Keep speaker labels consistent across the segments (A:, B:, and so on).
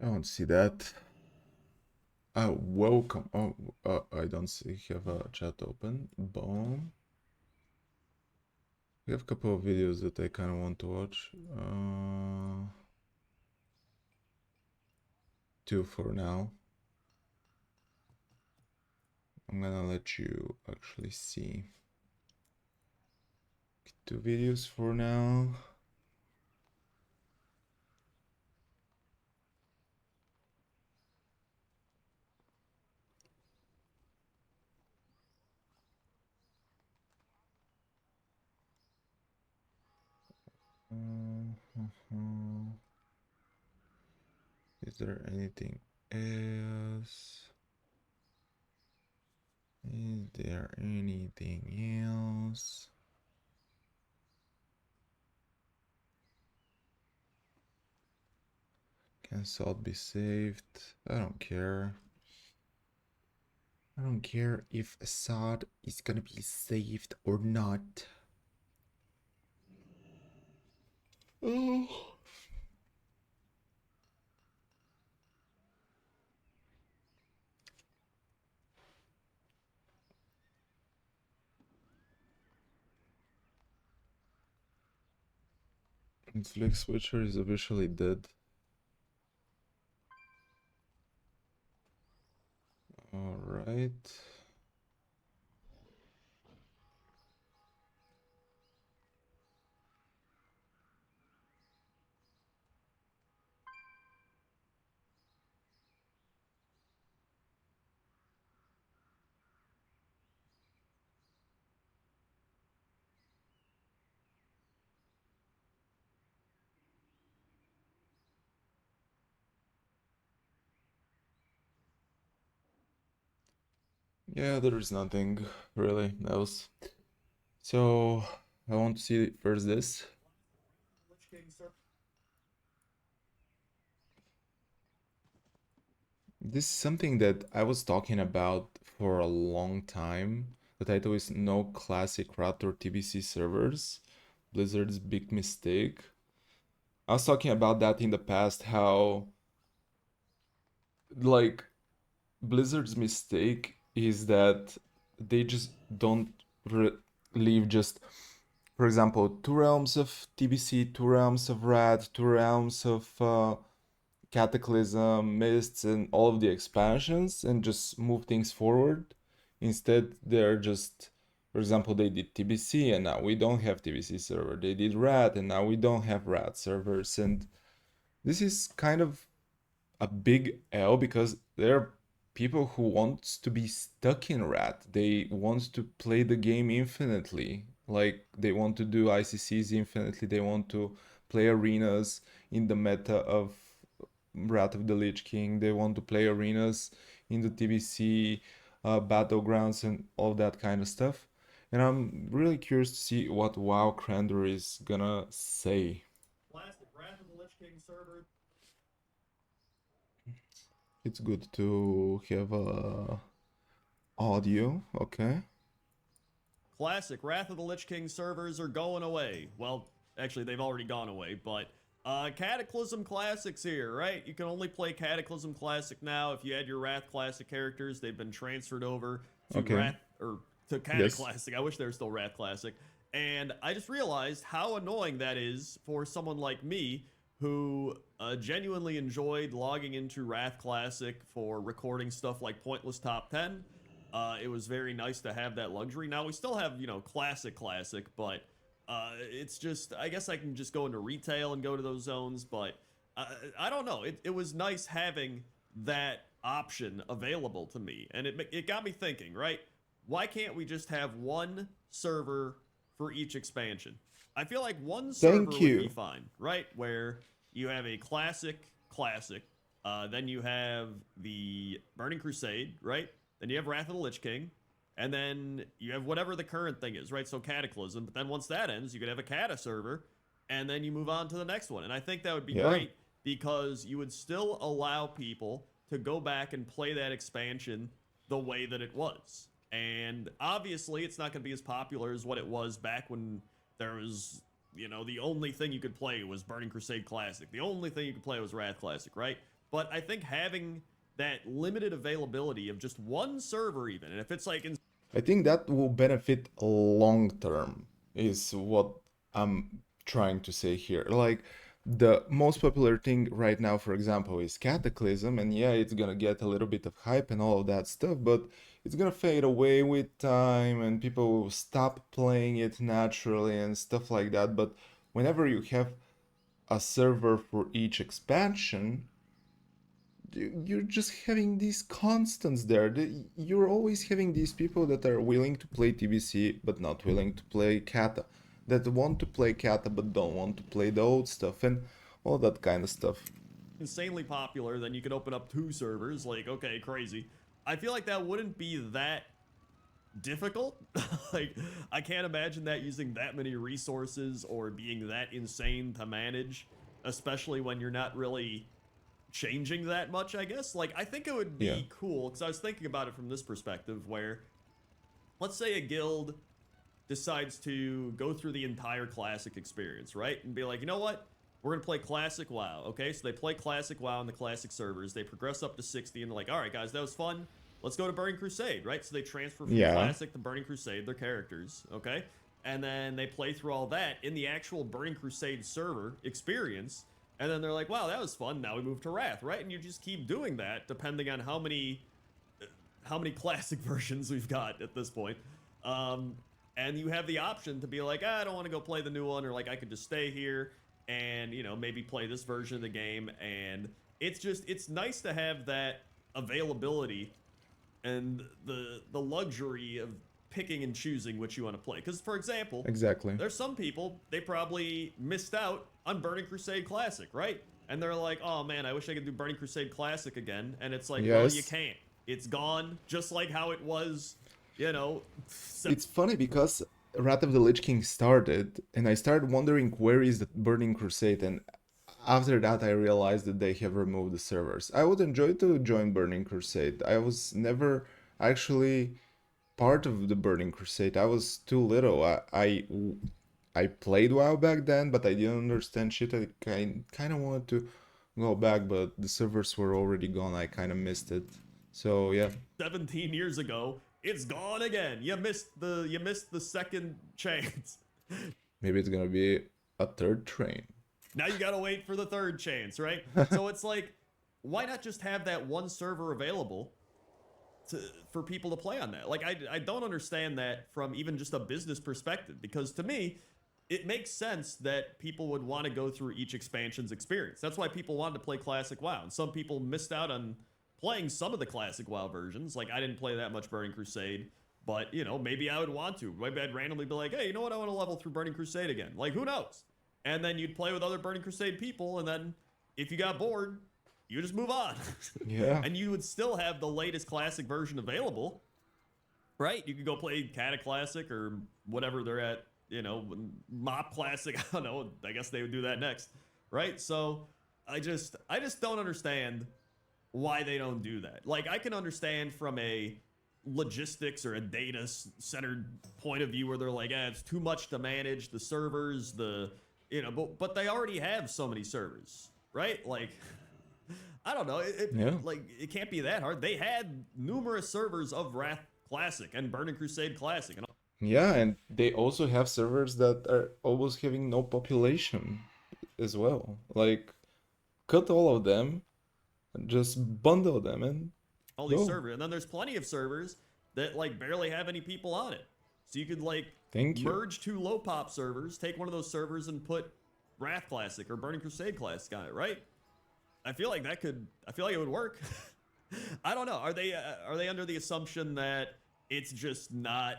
A: I don't see that. Welcome. Oh, I don't see. Have a chat open. Boom. We have a couple of videos that I kind of want to watch. Two for now. I'm gonna let you actually see. Two videos for now. Is there anything else? Is there anything else? Can salt be saved? I don't care. I don't care if Assad is gonna be saved or not. Oh. Flick Switcher is officially dead. Alright. Yeah, there is nothing really else. So I want to see first this. This is something that I was talking about for a long time. The title is No Classic Raptor TBC Servers. Blizzard's big mistake. I was talking about that in the past, how like Blizzard's mistake is that they just don't leave just, for example, two realms of TBC, two realms of Rad, two realms of Cataclysm, Mists, and all of the expansions and just move things forward. Instead, they're just, for example, they did TBC and now we don't have TBC server. They did Rad and now we don't have Rad servers. And this is kind of a big L because there are people who want to be stuck in Rat. They want to play the game infinitely. Like they want to do ICCs infinitely. They want to play arenas in the meta of Wrath of the Lich King. They want to play arenas in the TBC battlegrounds and all that kind of stuff. And I'm really curious to see what WoW Crander is gonna say.
B: Classic Wrath of the Lich King server.
A: It's good to have audio, okay?
B: Classic Wrath of the Lich King servers are going away. Well, actually, they've already gone away, but Cataclysm Classic's here, right? You can only play Cataclysm Classic now if you add your Wrath Classic characters. They've been transferred over to
A: Okay.
B: Wrath or to
A: Yes.
B: Cataclassic. I wish they were still Wrath Classic. And I just realized how annoying that is for someone like me who genuinely enjoyed logging into Wrath Classic for recording stuff like Pointless Top 10. It was very nice to have that luxury. Now we still have, classic, but it's just, I guess I can just go into retail and go to those zones, but I don't know. It was nice having that option available to me, and it got me thinking, right? Why can't we just have one server for each expansion? I feel like one server
A: Thank
B: would be
A: you.
B: fine, right? Where you have a classic, then you have the Burning Crusade, right? Then you have Wrath of the Lich King, and then you have whatever the current thing is, right? So Cataclysm. But then once that ends, you could have a Cata server, and then you move on to the next one. And I think that would be
A: Yeah.
B: great because you would still allow people to go back and play that expansion the way that it was. And obviously, it's not going to be as popular as what it was back when there was, the only thing you could play was Burning Crusade Classic. The only thing you could play was Wrath Classic, right? But I think having that limited availability of just one server, even, and if it's like in
A: I think that will benefit long term, is what I'm trying to say here. Like, the most popular thing right now, for example, is Cataclysm, and yeah, it's gonna get a little bit of hype and all of that stuff, but it's gonna fade away with time, and people will stop playing it naturally and stuff like that. But whenever you have a server for each expansion, you're just having these constants there. You're always having these people that are willing to play TBC but not willing to play Kata, that want to play Kata but don't want to play the old stuff, and all that kind of stuff.
B: insanely popular, then you could open up 2 servers. Like, okay, crazy. I feel like that wouldn't be that difficult. Like, I can't imagine that using that many resources or being that insane to manage, especially when you're not really changing that much, I guess. Like, I think it would
A: Yeah.
B: be cool because I was thinking about it from this perspective where, let's say a guild decides to go through the entire classic experience, right? And be like, you know what? We're gonna play classic WoW. Okay, so they play classic WoW in the classic servers. They progress up to 60, and they're like, all right, guys, that was fun. Let's go to Burning Crusade, right? So they transfer from
A: Yeah.
B: classic to Burning Crusade, their characters, okay? And then they play through all that in the actual Burning Crusade server experience. And then they're like, wow, that was fun. Now we move to Wrath, right? And you just keep doing that depending on how many classic versions we've got at this point. And you have the option to be like, I don't want to go play the new one, or like I could just stay here and maybe play this version of the game. And it's nice to have that availability and the luxury of picking and choosing which you want to play. Because, for example,
A: Exactly.
B: there's some people, they probably missed out on Burning Crusade Classic, right? And they're like, oh man, I wish I could do Burning Crusade Classic again. And it's like, well, you
A: Yes.
B: can't. It's gone, just like how it was, you know.
A: It's funny because Wrath of the Lich King started, and I started wondering where is the Burning Crusade, and after that I realized that they have removed the servers. I would enjoy to join Burning Crusade. I was never actually part of the Burning Crusade. I was too little. I played WoW back then, but I didn't understand shit. I kind of wanted to go back, but the servers were already gone. I kind of missed it. So yeah,
B: 17 years ago, it's gone again. You missed the second chance.
A: maybe it's gonna be a third train.
B: Now you gotta wait for the third chance, right? So it's like, why not just have that one server available for people to play on that? Like, I don't understand that from even just a business perspective, because to me, it makes sense that people would want to go through each expansion's experience. That's why people wanted to play Classic WoW. And some people missed out on playing some of the Classic WoW versions. Like, I didn't play that much Burning Crusade, but, maybe I would want to. Maybe I'd randomly be like, hey, you know what? I want to level through Burning Crusade again. Like, who knows? And then you'd play with other Burning Crusade people, and then if you got bored, you just move on.
A: Yeah.
B: And you would still have the latest Classic version available, right? You could go play Cata Classic or whatever they're at, Mop Classic. I don't know. I guess they would do that next, right? So I just don't understand why they don't do that. Like, I can understand from a logistics or a data centered point of view where they're like, it's too much to manage the servers, but they already have so many servers, right? Like, I don't know.
A: Yeah.
B: Like, it can't be that hard. They had numerous servers of Wrath Classic and Burning Crusade Classic, and
A: Yeah, and they also have servers that are almost having no population as well. Like, cut all of them, and just bundle them and
B: all these
A: go.
B: servers. And then there's plenty of servers that like barely have any people on it. So you could like
A: Thank you.
B: merge 2 low pop servers, take one of those servers and put Wrath Classic or Burning Crusade Classic on it, right? I feel like it would work. I don't know. Are they under the assumption that it's just not,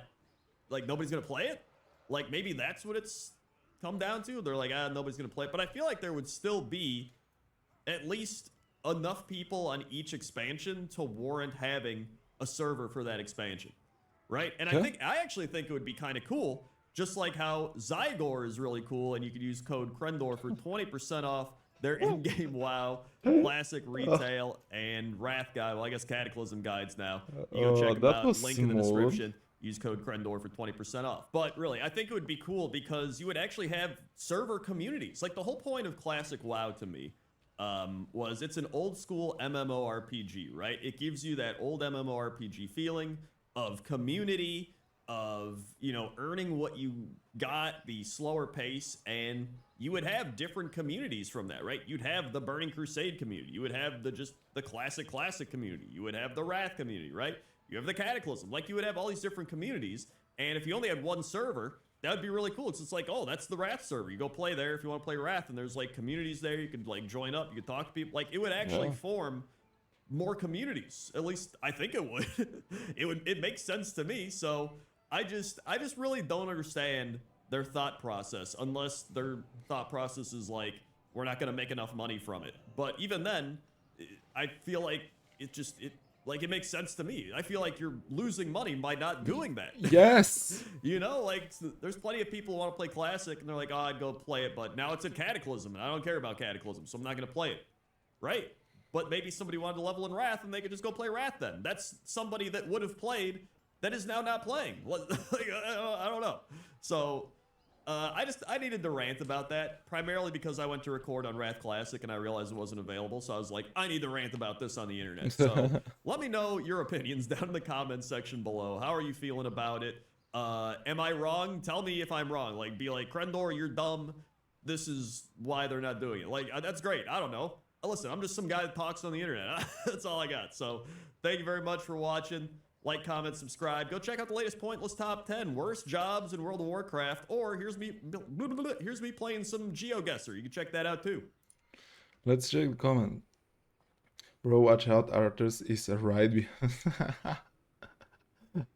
B: like, nobody's gonna play it? Like, maybe that's what it's come down to. They're like, nobody's gonna play it. But I feel like there would still be at least enough people on each expansion to warrant having a server for that expansion, right? And
A: Yeah.
B: I actually think it would be kind of cool, just like how Zygor is really cool, and you could use code Krendor for 20% off their in-game WoW Classic Retail and Wrath Guide. Well, I guess Cataclysm guides now. You go check them
A: That
B: out.
A: was
B: Link in the
A: smooth.
B: description. Use code Krendor for 20% off. But really, I think it would be cool because you would actually have server communities. Like, the whole point of Classic WoW to me, was it's an old school MMORPG, right? It gives you that old MMORPG feeling of community, of, you know, earning what you got, the slower pace, and you would have different communities from that, right? You'd have the Burning Crusade community, you would have the classic community, you would have the Wrath community, right? You have the Cataclysm, like you would have all these different communities, and if you only had one server, that would be really cool. It's just like, oh, that's the Wrath server. You go play there if you want to play Wrath, and there's like communities there. You could like join up. You could talk to people. Like it would actually form more communities. At least I think it would. It makes sense to me. So I just really don't understand their thought process, unless their thought process is like, we're not going to make enough money from it. But even then, I feel like it makes sense to me. I feel like you're losing money by not doing that.
A: Yes.
B: You know, like there's plenty of people who want to play Classic and they're like, oh, I'd go play it, but now it's in Cataclysm and I don't care about Cataclysm, so I'm not going to play it. Right? But maybe somebody wanted to level in Wrath and they could just go play Wrath then. That's somebody that would have played that is now not playing. Like, I don't know. So I needed to rant about that, primarily because I went to record on Wrath Classic and I realized it wasn't available. So I was like, I need to rant about this on the internet. So let me know your opinions down in the comments section below. How are you feeling about it? Am I wrong? Tell me if I'm wrong. Like, be like, Krendor, you're dumb. This is why they're not doing it. Like, that's great. I don't know. Listen, I'm just some guy that talks on the internet. That's all I got. So thank you very much for watching. Like, comment, subscribe. Go check out the latest Pointless Top 10 Worst Jobs in World of Warcraft. Or here's me playing some GeoGuessr. You can check that out too.
A: Let's check the comment. Bro, watch out, Arthas is a ride.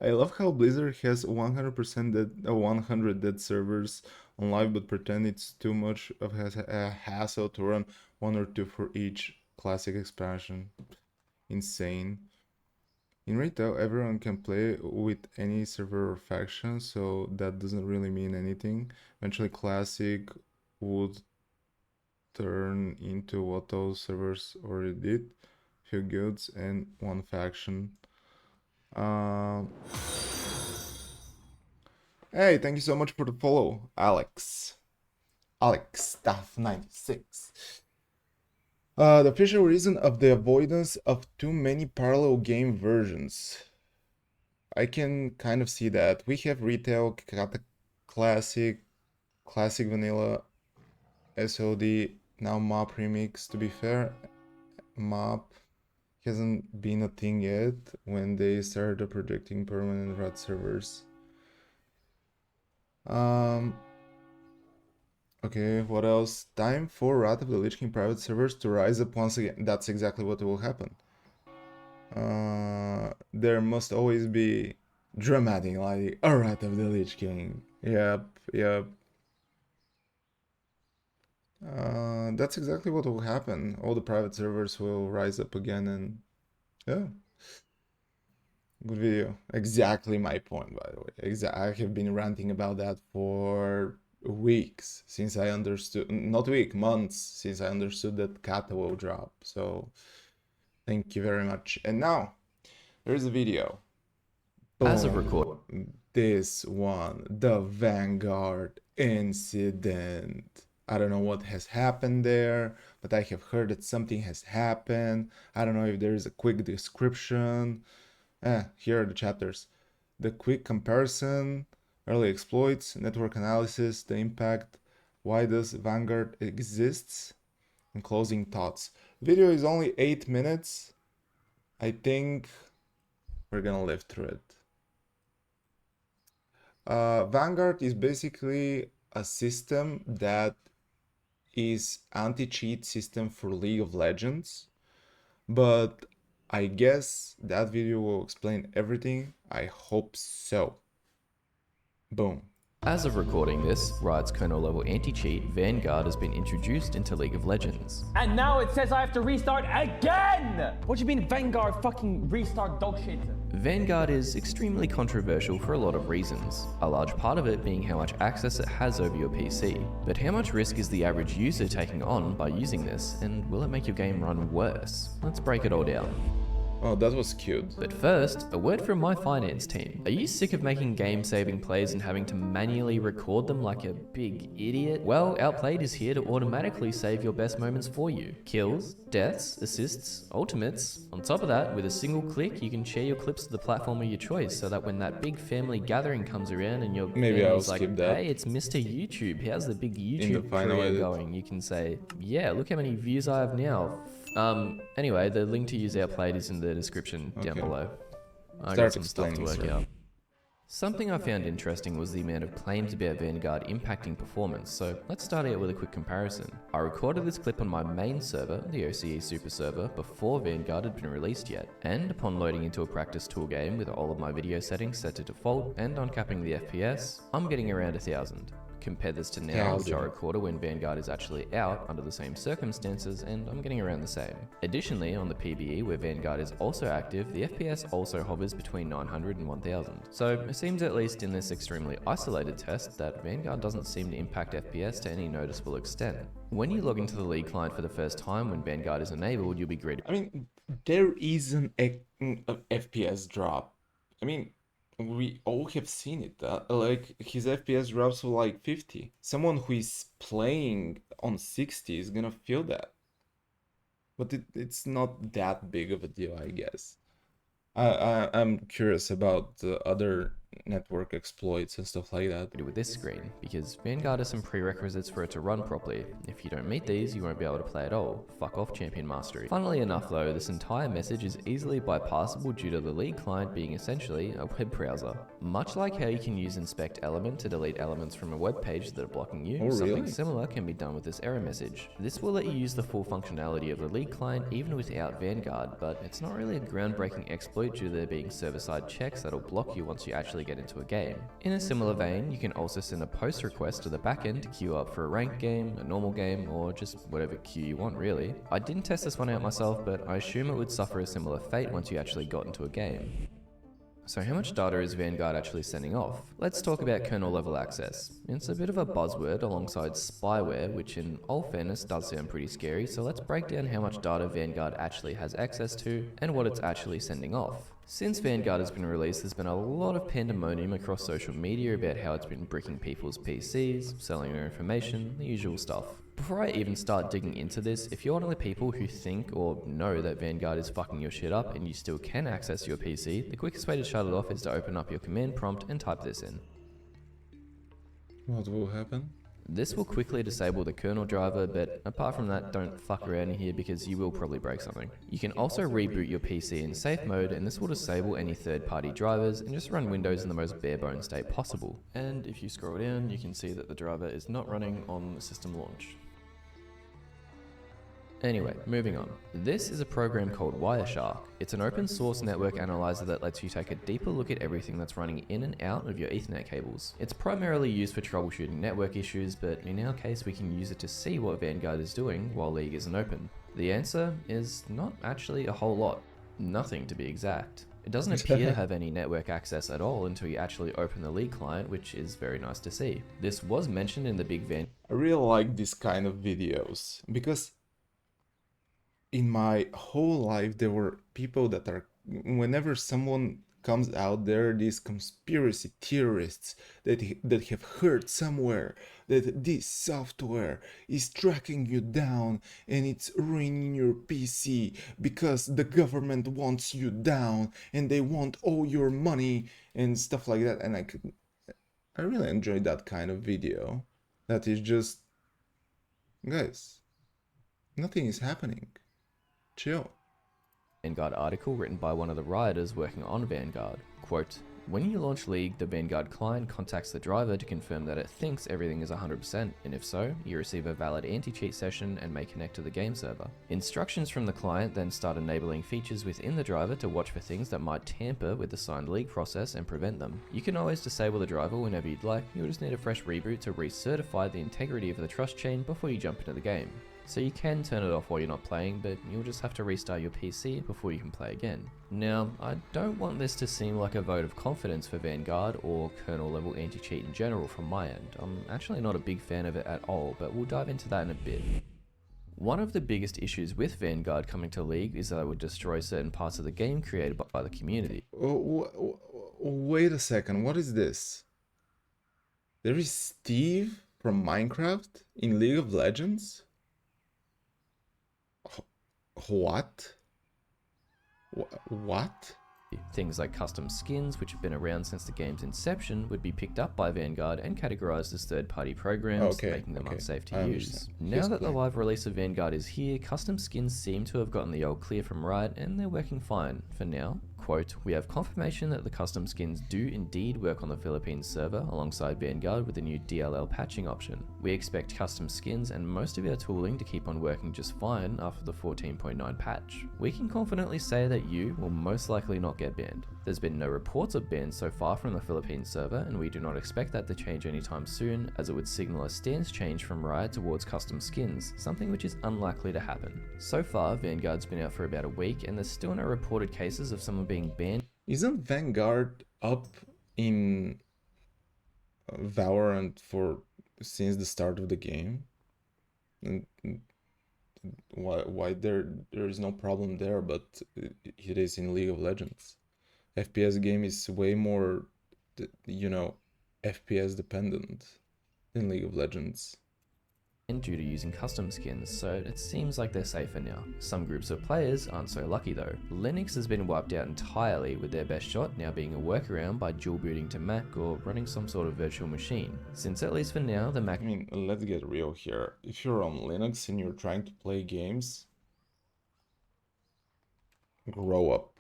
A: I love how Blizzard has 100% dead servers on live, but pretend it's too much of a hassle to run 1 or 2 for each classic expansion. Insane. In Raid though, everyone can play with any server or faction, so that doesn't really mean anything. Eventually Classic would turn into what those servers already did. Few guilds and 1 faction. Hey, thank you so much for the follow, Alex Staff 96. The official reason of the avoidance of too many parallel game versions. I can kind of see that. We have retail, classic vanilla, SOD, now map remix. To be fair, map hasn't been a thing yet when they started projecting permanent rat servers. Okay, what else? Time for Wrath of the Lich King private servers to rise up once again. That's exactly what will happen. There must always be dramatic, like a Wrath of the Lich King. Yep. That's exactly what will happen. All the private servers will rise up again, and yeah. Good video. Exactly my point, by the way. I have been ranting about that for weeks since I understood, not week, months since I understood that Kata will drop. So thank you very much. And now there's a video. Boom.
C: As a record.
A: This one, the Vanguard incident. I don't know what has happened there, but I have heard that something has happened. I don't know if there is a quick description. Here are the chapters. The quick comparison, early exploits, network analysis, the impact, why does Vanguard exists, and closing thoughts. Video is only 8 minutes. I think we're gonna live through it. Vanguard is basically a system that is anti-cheat system for League of Legends, but I guess that video will explain everything. I hope so. Boom.
C: As of recording this, Riot's kernel level anti-cheat Vanguard has been introduced into League of Legends.
D: And now it says I have to restart again! What do you mean Vanguard fucking restart dog shit?
C: Vanguard is extremely controversial for a lot of reasons, a large part of it being how much access it has over your PC. But how much risk is the average user taking on by using this, and will it make your game run worse? Let's break it all down.
A: Oh, that was cute.
C: But first, a word from my finance team. Are you sick of making game-saving plays and having to manually record them like a big idiot? Well, Outplayed is here to automatically save your best moments for you. Kills, deaths, assists, ultimates. On top of that, with a single click, you can share your clips to the platform of your choice so that when that big family gathering comes around and your
A: Maybe I'll
C: family's like,
A: skip that.
C: hey, it's Mr. YouTube, how's the big
A: the
C: YouTube
A: final
C: career
A: edit.
C: going? You can say, yeah, look how many views I have now. Anyway, the link to use Outplayed is in the description down
A: Okay.
C: below. I
A: Start
C: got some stuff to
A: explaining,
C: work
A: sir.
C: out. Something I found interesting was the amount of claims about Vanguard impacting performance, so let's start out with a quick comparison. I recorded this clip on my main server, the OCE Super Server, before Vanguard had been released yet, and upon loading into a practice tool game with all of my video settings set to default and uncapping the FPS, I'm getting around 1,000. Compare this to now, which I recorder when Vanguard is actually out under the same circumstances, and I'm getting around the same. Additionally, on the PBE where Vanguard is also active, the FPS also hovers between 900 and 1000. So it seems, at least in this extremely isolated test, that Vanguard doesn't seem to impact FPS to any noticeable extent. When you log into the League client for the first time when Vanguard is enabled, you'll be greeted.
A: I mean, there is an FPS drop. I mean, we all have seen it. Like, his FPS drops to like 50. Someone who is playing on 60 is gonna feel that. But it's not that big of a deal, I guess. I'm curious about the other network exploits and stuff like that.
C: with this screen, because Vanguard has some prerequisites for it to run properly. If you don't meet these, you won't be able to play at all. Fuck off, Champion Mastery. Funnily enough though, this entire message is easily bypassable due to the League client being essentially a web browser. Much like how you can use inspect element to delete elements from a web page that are blocking you,
A: Oh,
C: something
A: really?
C: similar can be done with this error message. This will let you use the full functionality of the League client even without Vanguard, but it's not really a groundbreaking exploit due to there being server-side checks that'll block you once you actually get into a game. In a similar vein, you can also send a post request to the backend to queue up for a ranked game, a normal game, or just whatever queue you want really. I didn't test this one out myself, but I assume it would suffer a similar fate once you actually got into a game. So how much data is Vanguard actually sending off? Let's talk about kernel level access. It's a bit of a buzzword alongside spyware, which in all fairness does sound pretty scary, so let's break down how much data Vanguard actually has access to and what it's actually sending off. Since Vanguard has been released, there's been a lot of pandemonium across social media about how it's been bricking people's PCs, selling their information, the usual stuff. Before I even start digging into this, if you're one of the people who think or know that Vanguard is fucking your shit up and you still can access your PC, the quickest way to shut it off is to open up your command prompt and type this in.
A: What will happen?
C: This will quickly disable the kernel driver, but apart from that, don't fuck around in here because you will probably break something. You can also reboot your PC in safe mode, and this will disable any third-party drivers and just run Windows in the most bare-bones state possible. And if you scroll down, you can see that the driver is not running on the system launch. Anyway, moving on. This is a program called Wireshark. It's an open source network analyzer that lets you take a deeper look at everything that's running in and out of your Ethernet cables. It's primarily used for troubleshooting network issues, but in our case we can use it to see what Vanguard is doing while League isn't open. The answer is not actually a whole lot. Nothing, to be exact. It doesn't appear to have any network access at all until you actually open the League client, which is very nice to see. This was mentioned in the big Vanguard.
A: I really like this kind of videos because in my whole life there were people that are, whenever someone comes out there, these conspiracy theorists that have heard somewhere that this software is tracking you down and it's ruining your PC because the government wants you down and they want all your money and stuff like that. And I really enjoyed that kind of video that is just, guys, nothing is happening. Chill.
C: Vanguard article written by one of the rioters working on Vanguard. Quote, when you launch League, the Vanguard client contacts the driver to confirm that it thinks everything is 100%, and if so, you receive a valid anti-cheat session and may connect to the game server. Instructions from the client then start enabling features within the driver to watch for things that might tamper with the signed League process and prevent them. You can always disable the driver whenever you'd like, you'll just need a fresh reboot to recertify the integrity of the trust chain before you jump into the game. So you can turn it off while you're not playing, but you'll just have to restart your PC before you can play again. Now, I don't want this to seem like a vote of confidence for Vanguard or kernel level anti-cheat in general from my end. I'm actually not a big fan of it at all, but we'll dive into that in a bit. One of the biggest issues with Vanguard coming to League is that it would destroy certain parts of the game created by the community.
A: Wait a second, what is this? There is Steve from Minecraft in League of Legends? What? What?
C: Things like custom skins, which have been around since the game's inception, would be picked up by Vanguard and categorized as third-party programs, making them unsafe to use. Now that the live release of Vanguard is here, custom skins seem to have gotten the old clear from Riot, and they're working fine for now. Quote, we have confirmation that the custom skins do indeed work on the Philippines server alongside Vanguard with the new DLL patching option. We expect custom skins and most of our tooling to keep on working just fine after the 14.9 patch. We can confidently say that you will most likely not get banned. There's been no reports of bans so far from the Philippines server, and we do not expect that to change anytime soon, as it would signal a stance change from Riot towards custom skins, something which is unlikely to happen. So far, Vanguard's been out for about a week, and there's still no reported cases of someone being banned.
A: Isn't Vanguard up in Valorant since the start of the game? And why there is no problem there, but it is in League of Legends? FPS game is way more, FPS dependent than League of Legends.
C: Due to using custom skins, so it seems like they're safer now. Some groups of players aren't so lucky though. Linux has been wiped out entirely, with their best shot now being a workaround by dual booting to Mac or running some sort of virtual machine. Since at least for now, the Mac...
A: I mean, let's get real here. If you're on Linux and you're trying to play games, grow up.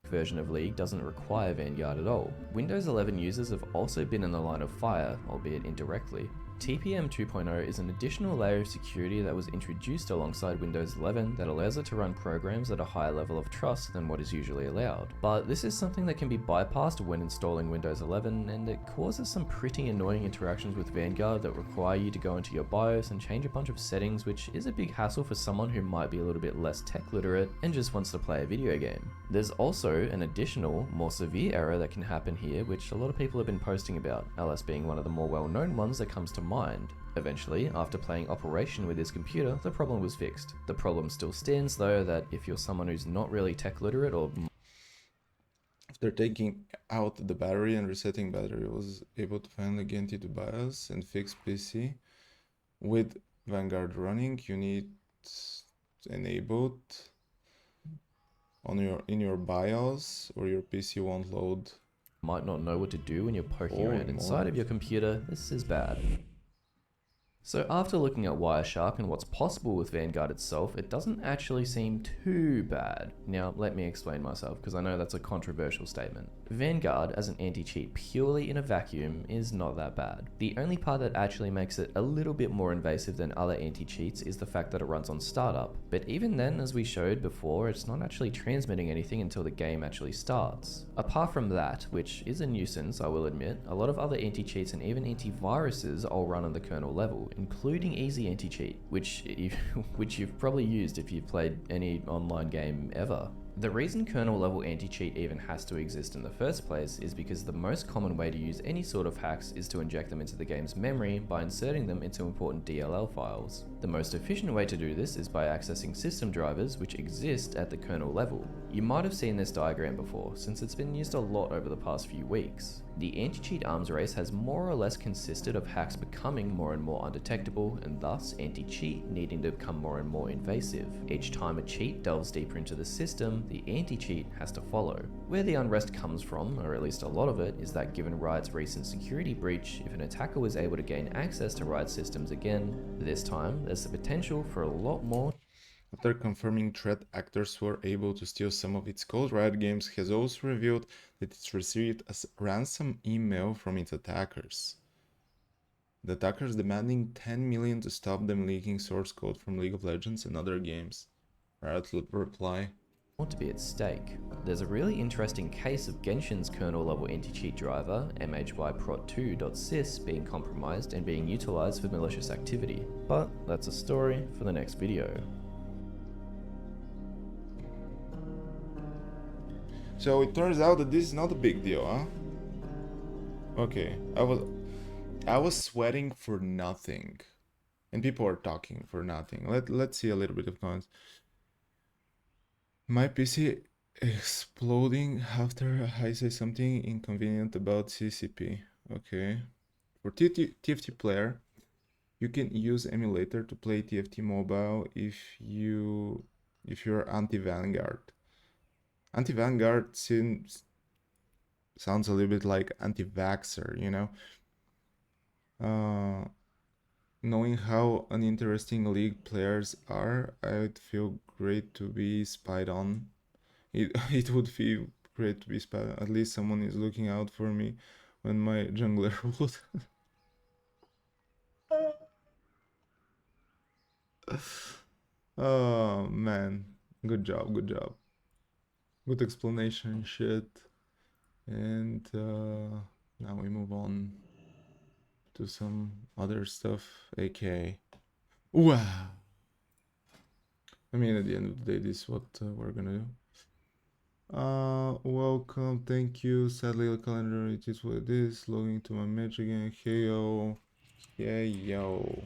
C: Version of League doesn't require Vanguard at all. Windows 11 users have also been in the line of fire, albeit indirectly. TPM 2.0 is an additional layer of security that was introduced alongside Windows 11 that allows it to run programs at a higher level of trust than what is usually allowed. But this is something that can be bypassed when installing Windows 11, and it causes some pretty annoying interactions with Vanguard that require you to go into your BIOS and change a bunch of settings, which is a big hassle for someone who might be a little bit less tech literate and just wants to play a video game. There's also an additional, more severe error that can happen here, which a lot of people have been posting about, LS being one of the more well-known ones that comes to mind. Eventually, after playing Operation with his computer, the problem was fixed. The problem still stands though, that if you're someone who's not really tech literate or...
A: After taking out the battery and resetting battery, was able to finally get into BIOS and fix PC. With Vanguard running, you need enabled in your BIOS or your PC won't load.
C: Might not know what to do when you're poking around inside of your computer. This is bad. So after looking at Wireshark and what's possible with Vanguard itself, it doesn't actually seem too bad. Now let me explain myself, because I know that's a controversial statement. Vanguard as an anti-cheat purely in a vacuum is not that bad. The only part that actually makes it a little bit more invasive than other anti-cheats is the fact that it runs on startup. But even then, as we showed before, it's not actually transmitting anything until the game actually starts. Apart from that, which is a nuisance, I will admit, a lot of other anti-cheats and even antiviruses all run on the kernel level, including Easy Anti-Cheat, which you've probably used if you've played any online game ever. The reason kernel level anti-cheat even has to exist in the first place is because the most common way to use any sort of hacks is to inject them into the game's memory by inserting them into important DLL files. The most efficient way to do this is by accessing system drivers which exist at the kernel level. You might have seen this diagram before, since it's been used a lot over the past few weeks. The anti-cheat arms race has more or less consisted of hacks becoming more and more undetectable, and thus anti-cheat needing to become more and more invasive. Each time a cheat delves deeper into the system, the anti-cheat has to follow. Where the unrest comes from, or at least a lot of it, is that given Riot's recent security breach, if an attacker was able to gain access to Riot systems again, this time there's the potential for a lot more.
A: After confirming threat actors were able to steal some of its code, Riot Games has also revealed that it's received a ransom email from its attackers. The attackers demanding 10 million to stop them leaking source code from League of Legends and other games. Riot would reply,
C: to be at stake. There's a really interesting case of Genshin's kernel level anti-cheat driver, mhyprot2.sys, being compromised and being utilized for malicious activity. But that's a story for the next video.
A: So it turns out that this is not a big deal, huh? Okay, I was sweating for nothing. and people are talking for nothing. Let's see a little bit of comments. My PC exploding after I say something inconvenient about CCP. Okay. For TFT player, you can use emulator to play TFT mobile if you're anti-Vanguard. Anti-Vanguard sounds a little bit like anti-vaxxer, you know? Knowing how uninteresting league players are, I'd feel great to be spied on. It would feel great to be spied on. At least someone is looking out for me when my jungler would. Oh man, good job, good job. Good explanation, shit. And now we move on to some other stuff, aka wow. I mean, at the end of the day, this is what we're gonna do. Welcome, thank you. Sadly, the calendar, it is what it is. Logging to my Mage again. Hey yo, yeah yo.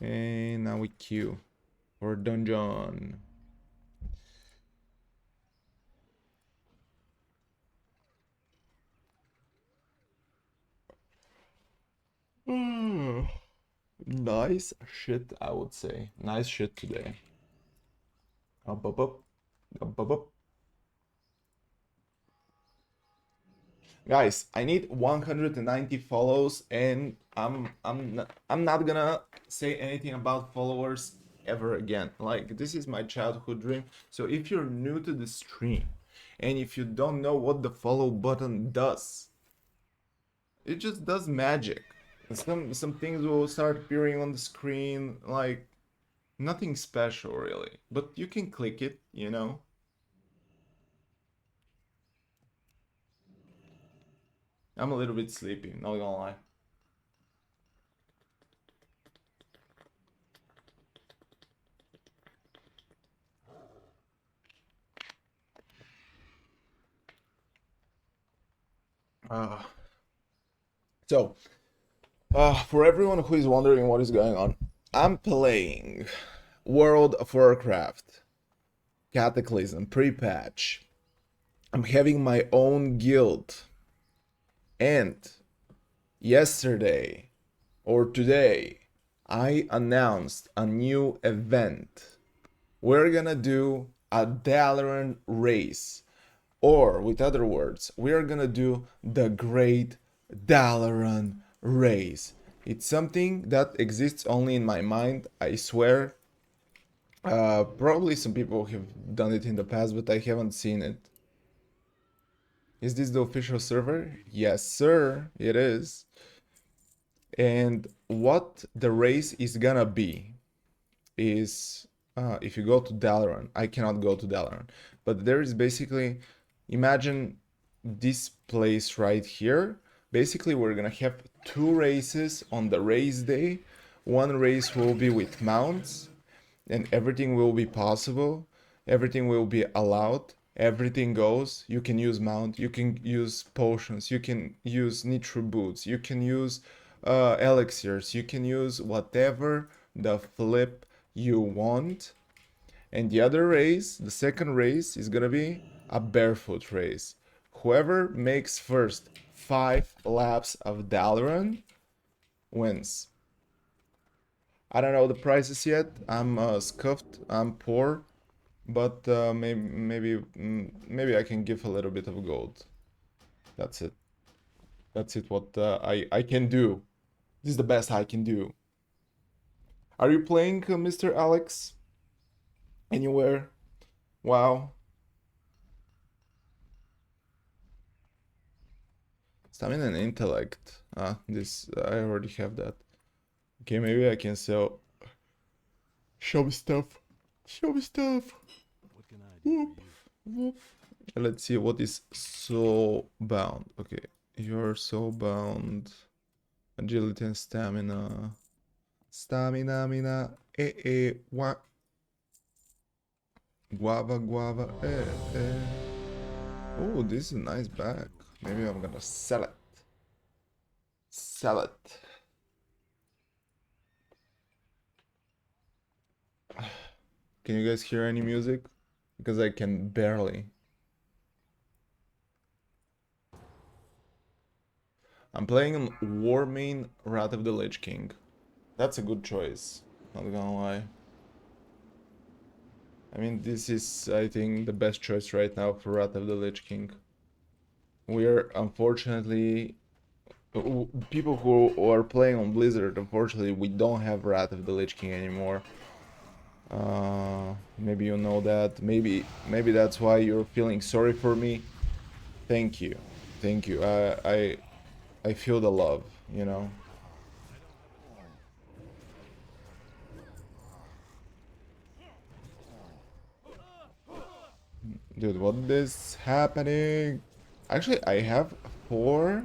A: And now we queue for dungeon. Nice shit, I would say. Nice shit today. Up, up, up, up, up, up. Guys, I need 190 follows, and I'm not gonna say anything about followers ever again. Like, this is my childhood dream. So if you're new to the stream and if you don't know what the follow button does, it just does magic. Some things will start appearing on the screen, like nothing special really, but you can click it, you know. I'm a little bit sleepy, not gonna lie. So, for everyone who is wondering what is going on, I'm playing World of Warcraft Cataclysm pre-patch. I'm having my own guild, and yesterday or today I announced a new event. We're gonna do a Dalaran race, or with other words, we're gonna do the Great Dalaran race. It's something that exists only in my mind, I swear. Probably some people have done it in the past, but I haven't seen it. Is this the official server? Yes, sir, it is. And what the race is gonna be is, if you go to Dalaran, I cannot go to Dalaran, but there is basically, imagine this place right here. Basically, we're gonna have two races on the race day. One race will be with mounts, and everything will be possible. Everything will be allowed. Everything goes. You can use mount. You can use potions. You can use nitro boots. You can use elixirs. You can use whatever the flip you want. And the other race, the second race, is gonna be a barefoot race. Whoever makes first 5 laps of Dalaran wins. I don't know the prices yet. I'm scuffed. I'm poor, but maybe I can give a little bit of gold. That's it. That's it. What I can do. This is the best I can do. Are you playing, Mr. Alex? Anywhere? Wow. Stamina and intellect. This I already have that. Okay, maybe I can sell. Show me stuff. Show me stuff.
E: What can I do
A: Whoop, whoop. Let's see what is soul bound. Okay, you're soul bound. Agility and stamina. Stamina, mina. What? Guava, guava. Oh, this is a nice bag. Maybe I'm gonna sell it. Sell it. Can you guys hear any music? Because I can barely. I'm playing on War main Wrath of the Lich King. That's a good choice, not gonna lie. I mean, this is, I think, the best choice right now for Wrath of the Lich King. We're unfortunately people who are playing on Blizzard, unfortunately, we don't have Wrath of the Lich King anymore. Maybe you know that. Maybe that's why you're feeling sorry for me. Thank you, thank you. I feel the love, you know. Dude, what is happening? Actually, I have 4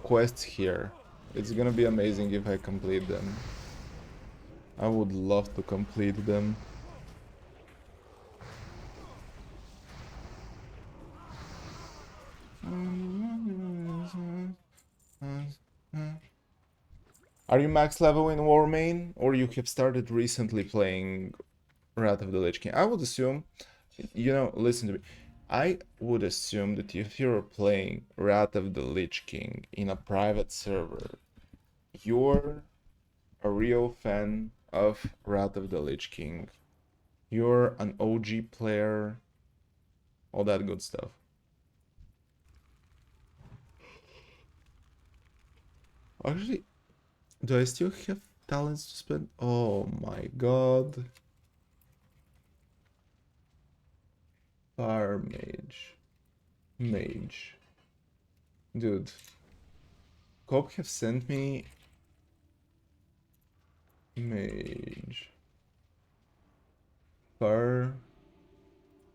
A: quests here. It's gonna be amazing if I complete them. I would love to complete them. Are you max level in War main, or you have started recently playing Wrath of the Lich King? I would assume, you know, listen to me. I would assume that if you're playing Wrath of the Lich King in a private server, you're a real fan of Wrath of the Lich King. You're an OG player, all that good stuff. Actually, do I still have talents to spend? Oh my god. Fire Mage. Mage. Dude. Cope have sent me Mage. Fire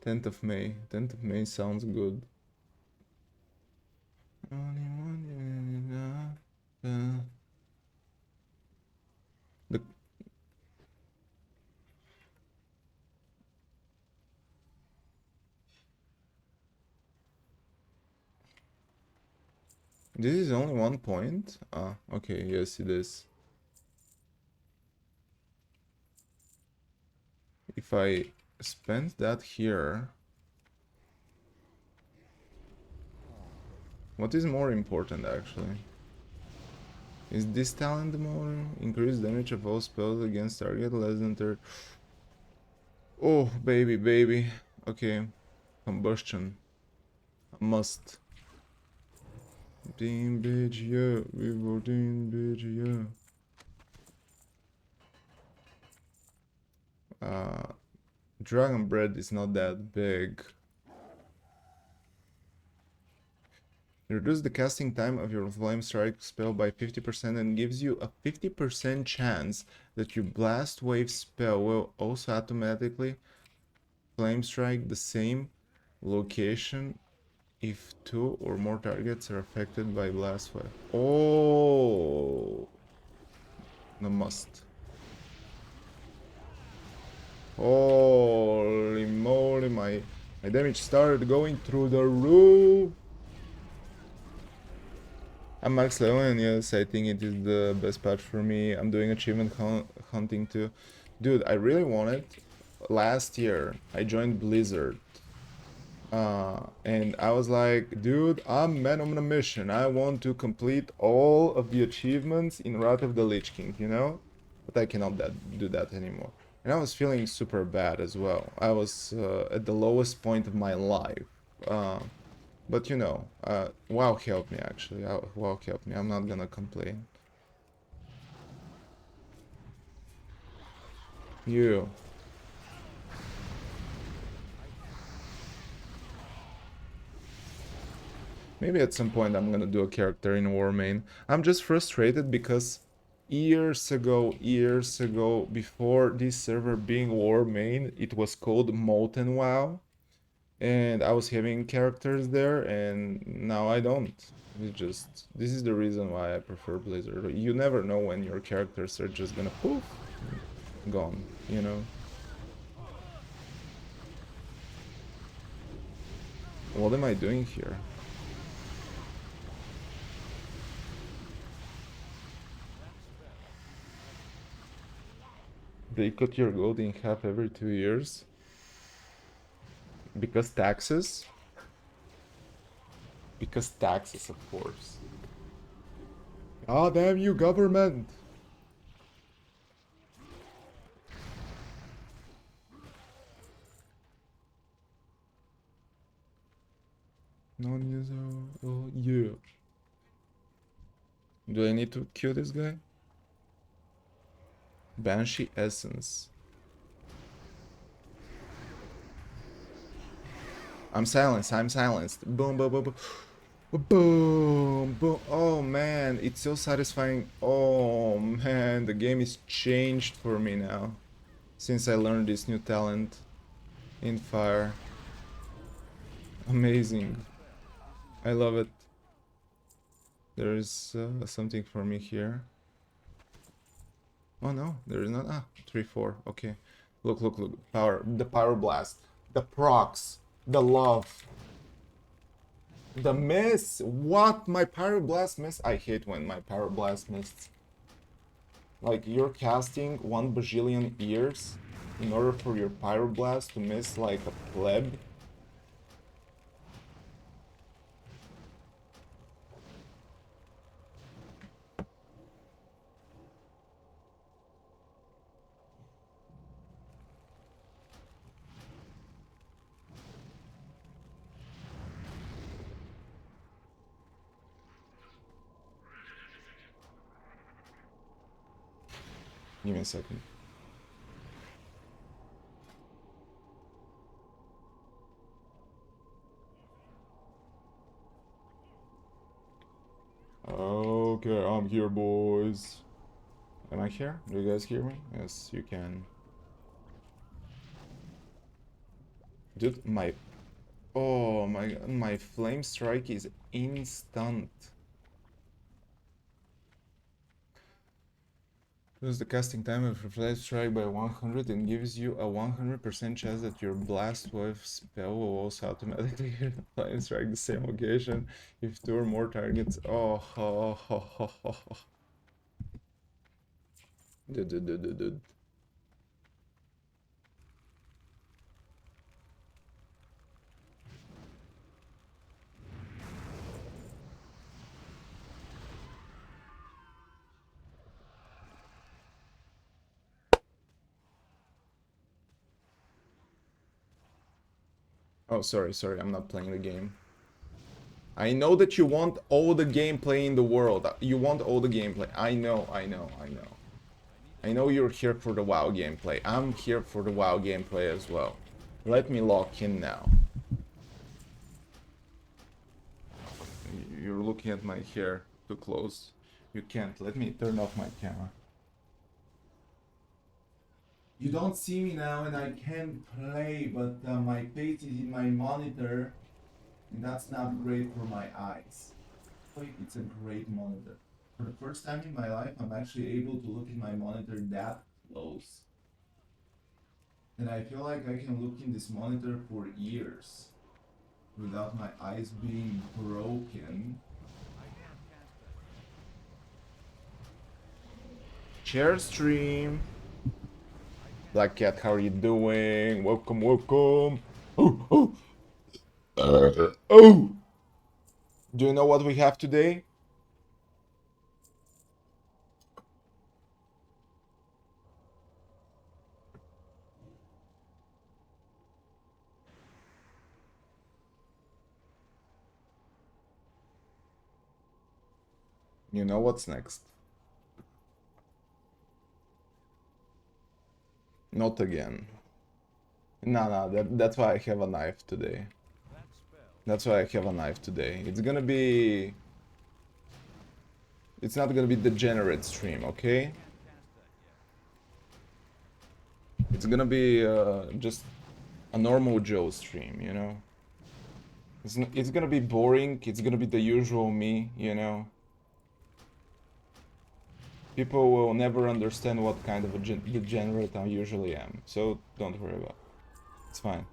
A: 10th of May. 10th of May sounds good. The This is only 1 point? Ah, okay, yes it is. If I spend that here... What is more important actually? Is this talent more? Increase damage of all spells against target less than 30. Oh, baby, baby. Okay. Combustion. A must. Team bitch, yeah. We were team bitch, yeah. Dragon Bread is not that big. Reduce the casting time of your Flame Strike spell by 50% and gives you a 50% chance that your Blast Wave spell will also automatically Flame Strike the same location if 2 or more targets are affected by Blast Wave. Oh! No must. Holy moly, my damage started going through the roof! I'm max level and yes, I think it is the best patch for me. I'm doing achievement hunting too. Dude, I really wanted... Last year, I joined Blizzard. And I was like, dude, I'm man on a mission. I want to complete all of the achievements in Wrath of the Lich King, you know? But I cannot do that anymore. And I was feeling super bad as well. I was at the lowest point of my life. But you know, WoW helped me actually. WoW helped me. I'm not gonna complain. You. Maybe at some point I'm gonna do a character in War main. I'm just frustrated because years ago, before this server being War main, it was called Molten WoW. And I was having characters there, and now I don't. It's just, this is the reason why I prefer Blizzard. You never know when your characters are just gonna poof, gone, you know? What am I doing here? They cut your gold in half every 2 years. Because taxes? Because taxes, of course. Ah, damn you, government! Non-user. Oh, yeah. Do I need to kill this guy? Banshee Essence. I'm silenced, I'm silenced. Boom, boom, boom, boom. Boom, boom. Oh man, it's so satisfying. Oh man, the game is changed for me now. Since I learned this new talent in fire. Amazing. I love it. There is something for me here. Oh no, there is not. Ah, 3-4. Okay. Look, look, look. Power. The power blast. The procs. The love. The miss. What? My pyroblast miss? I hate when my pyroblast missed. Like, you're casting 1 bajillion years in order for your pyroblast to miss like a pleb. Give me a second. Okay, I'm here, boys. Am I here? Do you guys hear me? Yes, you can. Dude, my... Oh my god, my flame strike is instant. Reduce the casting time of a flame strike by 100 and gives you a 100% chance that your blast wave spell will also automatically hit the flame strike the same location if 2 or more targets. Oh, ho, ho, ho, ho, ho. Dude. Oh, sorry, I'm not playing the game. I know that you want all the gameplay in the world. You want all the gameplay. I know. I know you're here for the WoW gameplay. I'm here for the WoW gameplay as well. Let me lock in now. You're looking at my hair too close. You can't. Let me turn off my camera. You don't see me now and I can't play, but my face is in my monitor. And that's not great for my eyes. Wait, it's a great monitor. For the first time in my life, I'm actually able to look in my monitor that close. And I feel like I can look in this monitor for years without my eyes being broken. Share stream. Black Cat, how are you doing? Welcome. Oh. Oh! Do you know what we have today? You know what's next? Not again. No, that's why I have a knife today. That's why I have a knife today. It's gonna be... It's not gonna be degenerate stream, okay? It's gonna be just a normal Joe stream, you know? It's gonna be boring, it's gonna be the usual me, you know? People will never understand what kind of a degenerate I usually am, so don't worry about it. It's fine.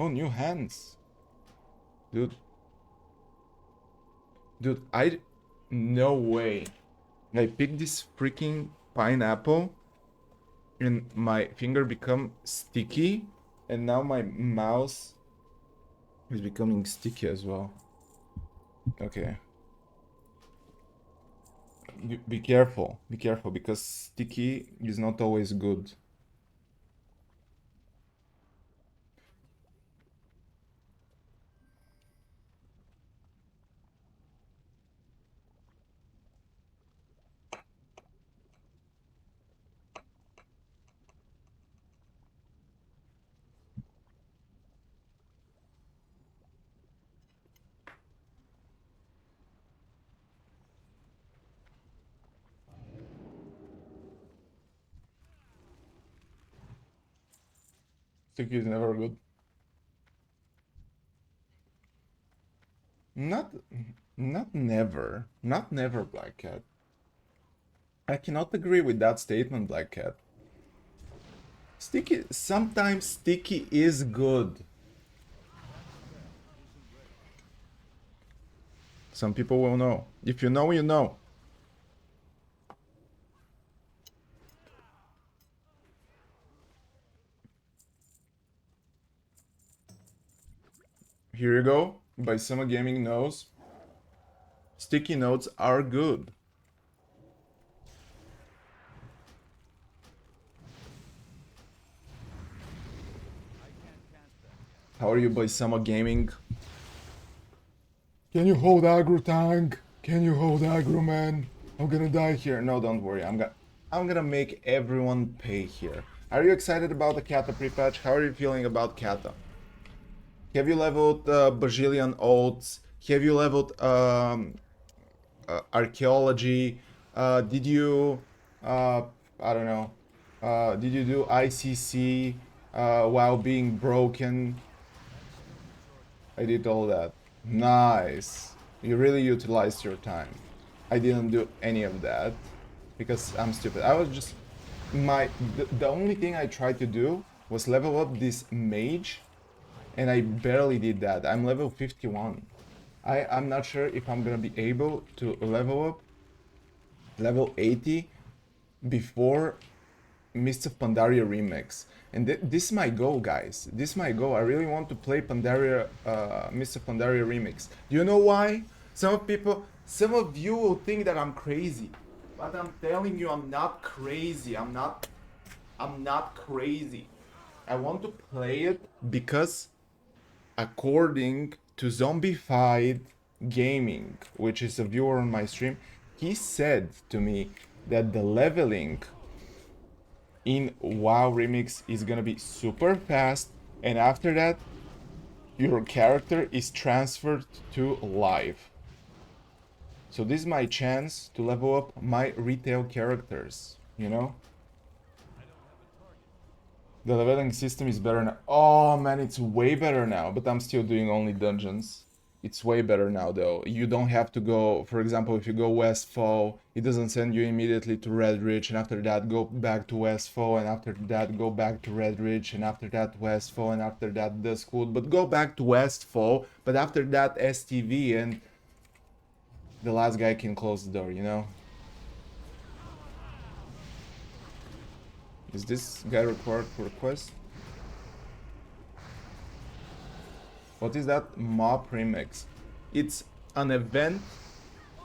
A: Oh, new hands! Dude, no way. I picked this freaking pineapple and my finger become sticky, and now my mouse is becoming sticky as well. Okay. Be careful, because sticky is not always good. Sticky is never good. Not, not never. Not never, Black Cat. I cannot agree with that statement, Black Cat. Sticky, sometimes sticky is good. Some people will know. If you know, you know. Here you go. By Summer Gaming knows. Sticky notes are good. How are you, by Summer Gaming? Can you hold aggro, tank? Can you hold aggro, man? I'm gonna die here. No, don't worry. I'm gonna make everyone pay here. Are you excited about the Kata pre-patch? How are you feeling about Kata? Have you leveled Bajillion Oats? Have you leveled Archaeology? Did you, I don't know, did you do ICC while being broken? I did all that. Nice. You really utilized your time. I didn't do any of that because I'm stupid. I was just the only thing I tried to do was level up this mage, and I barely did that. I'm level 51. I'm not sure if I'm gonna be able to level up level 80 before Mists of Pandaria remix. And this is my goal, guys. This is my goal. I really want to play Pandaria, Mists of Pandaria remix. Do you know why? Some of you will think that I'm crazy, but I'm telling you, I'm not crazy. I'm not crazy. I want to play it because, according to Zombified Gaming, which is a viewer on my stream, he said to me that the leveling in WoW Remix is gonna be super fast, and after that, your character is transferred to live. So this is my chance to level up my retail characters, you know? The leveling system is better now. Oh man, it's way better now, but I'm still doing only dungeons. It's way better now though. You don't have to go, for example, if you go Westfall, it doesn't send you immediately to Redridge, and after that go back to Westfall, and after that go back to Redridge, and after that Westfall, and after that Duskwood, but go back to Westfall, but after that STV, and the last guy can close the door, you know? Is this guy required for a quest? What is that? Mob Remix. It's an event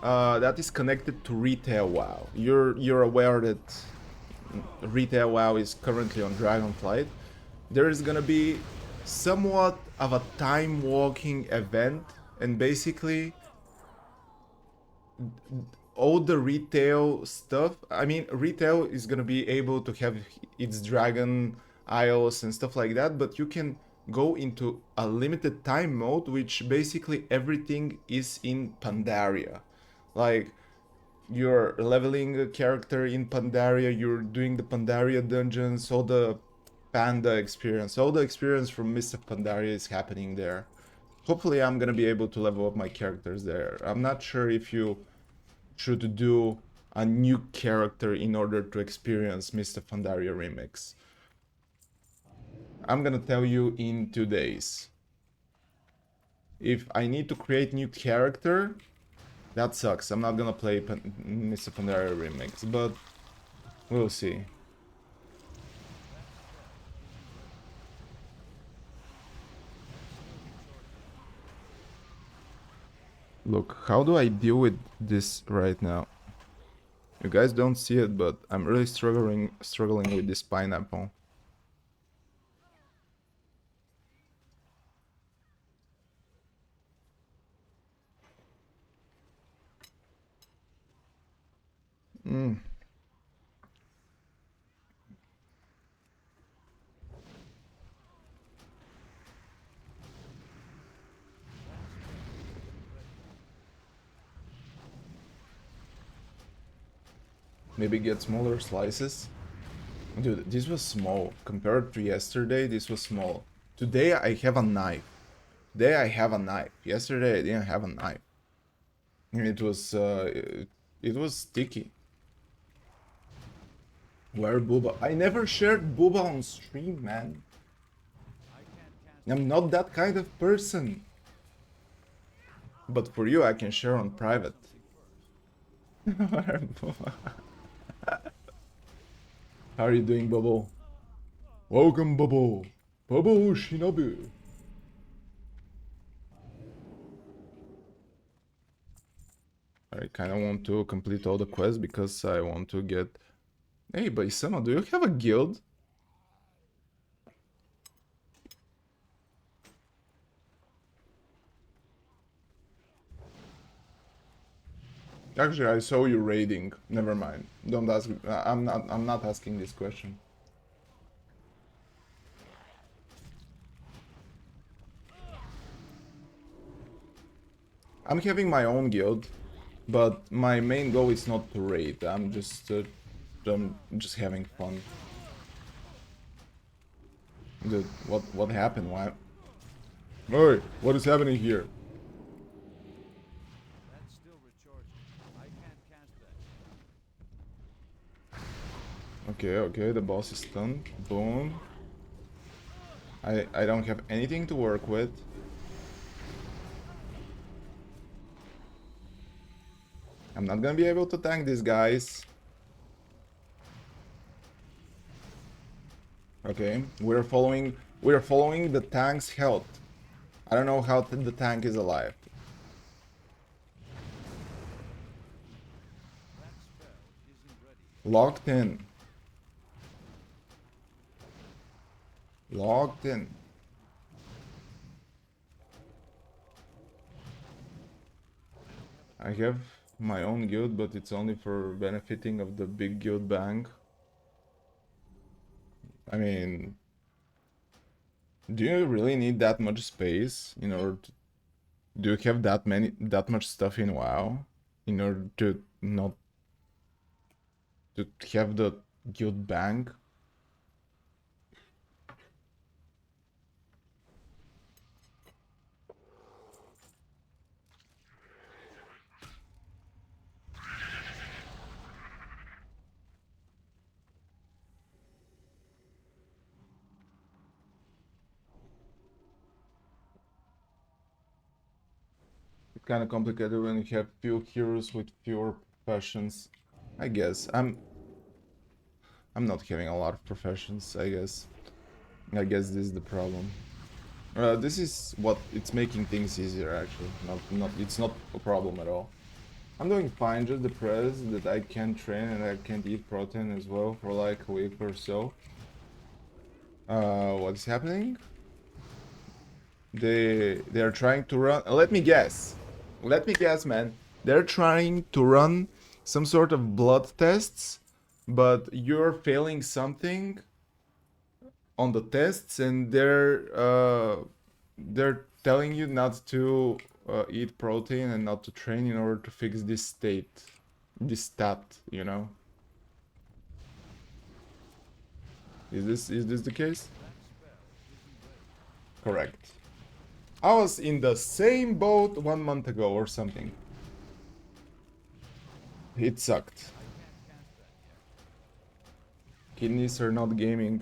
A: that is connected to Retail WoW. You're aware that Retail WoW is currently on Dragonflight. There is gonna be somewhat of a time walking event, and basically all the retail stuff. I mean, retail is gonna be able to have its dragon isles and stuff like that, but you can go into a limited time mode, which basically everything is in Pandaria. Like, you're leveling a character in Pandaria, you're doing the Pandaria dungeons, all the Panda experience, all the experience from Mist of Pandaria is happening there. Hopefully I'm gonna be able to level up my characters there. I'm not sure if you should do a new character in order to experience Mist of Pandaria Remix. I'm gonna tell you in 2 days. If I need to create new character, that sucks. I'm not gonna play Mist of Pandaria Remix, but we'll see. Look, how do I deal with this right now? You guys don't see it, but I'm really struggling with this pineapple. Maybe get smaller slices. Dude, this was small. Compared to yesterday, this was small. Today I have a knife. Today I have a knife. Yesterday I didn't have a knife. It was sticky. Where Booba? I never shared Booba on stream, man. I'm not that kind of person. But for you, I can share on private. Where Booba? How are you doing, Bubble? Welcome, Bubble. Bubble Shinobu. I kind of want to complete all the quests because I want to get... Hey, Baisama, do you have a guild? Actually, I saw you raiding. Never mind. Don't ask. I'm not asking this question. I'm having my own guild, but my main goal is not to raid. I'm just having fun. Dude, what happened? Why? Hey, what is happening here?
E: That's still recharging. I can't cast that.
A: Okay, the boss is stunned. Boom. I don't have anything to work with. I'm not gonna be able to tank these guys. Okay, we're following the tank's health. I don't know how the tank is alive.
E: That spell isn't ready.
A: Locked in. Locked in. I have my own guild, but it's only for benefiting of the big guild bank. I mean, do you really need that much space in order to... Do you have that much stuff in WoW in order to not to have the guild bank? It's kind of complicated when you have few heroes with fewer professions. I guess I'm not having a lot of professions. I guess this is the problem. This is what it's making things easier actually. Not it's not a problem at all. I'm doing fine, just depressed that I can't train and I can't eat protein as well for like a week or so. What's happening? They're trying to run. Let me guess. Let me guess, man. They're trying to run some sort of blood tests, but you're failing something on the tests, and they're telling you not to eat protein and not to train in order to fix this state, this stat, you know? Is this the case? Correct. I was in the same boat 1 month ago or something. It sucked. Kidneys are not gaming.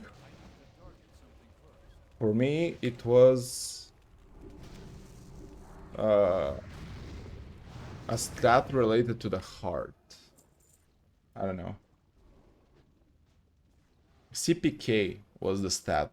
A: For me, it was a stat related to the heart. I don't know. CPK was the stat.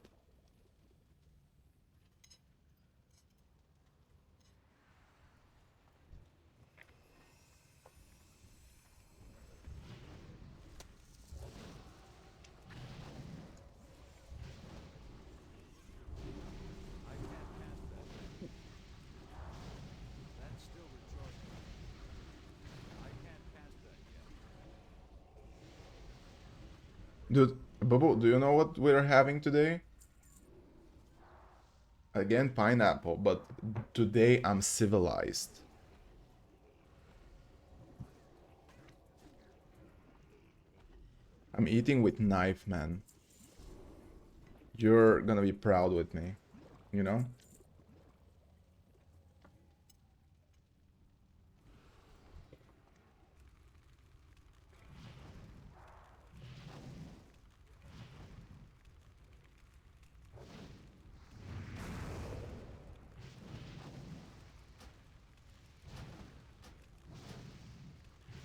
A: Dude, Bubble, do you know what we're having today? Again, pineapple, but today I'm civilized. I'm eating with knife, man. You're gonna be proud with me, you know?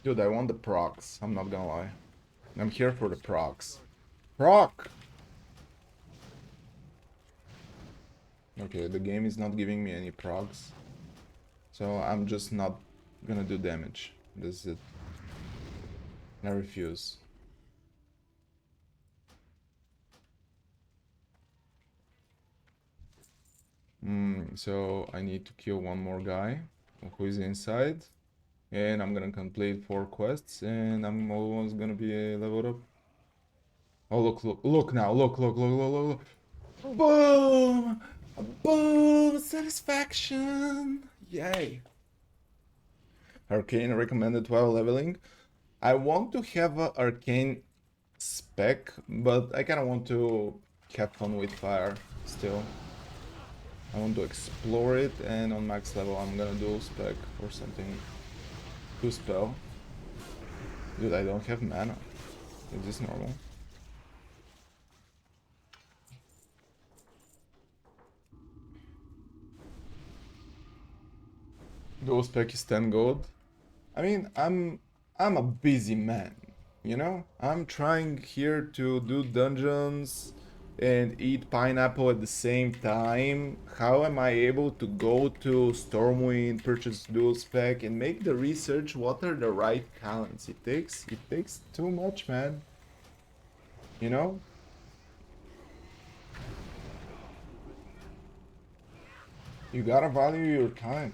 A: Dude, I want the procs. I'm not gonna lie. I'm here for the procs. Proc! Okay, the game is not giving me any procs. So I'm just not gonna do damage. This is it. I refuse. So I need to kill one more guy who is inside. And I'm gonna complete 4 quests and I'm almost gonna be leveled up. Oh, look now, look. Boom! Boom! Satisfaction! Yay! Arcane recommended while leveling. I want to have a arcane spec, but I kind of want to have fun with fire still. I want to explore it, and on max level I'm gonna do spec or something to spell. Dude, I don't have mana. Is this normal? Dual spec is 10 gold. I mean, I'm a busy man, you know? I'm trying here to do dungeons and eat pineapple at the same time. How am I able to go to Stormwind, purchase dual spec, and make the research what are the right talents? It takes too much, man. You know? You gotta value your time.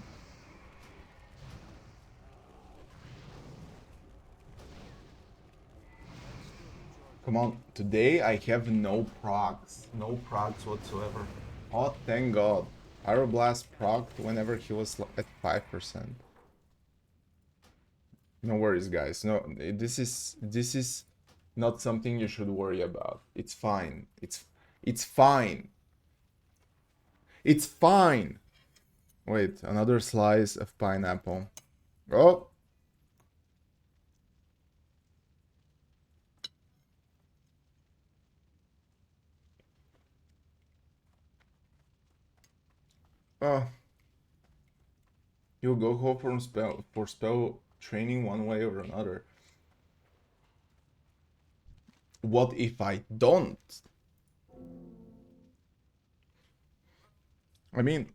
A: Come on, today I have no procs. No procs whatsoever. Oh, thank God. Pyroblast procced whenever he was at 5%. No worries, guys. No, this is not something you should worry about. It's fine. It's fine. It's fine. Wait, another slice of pineapple. Oh, oh. You'll go hope for spell training one way or another. What if I don't? I mean,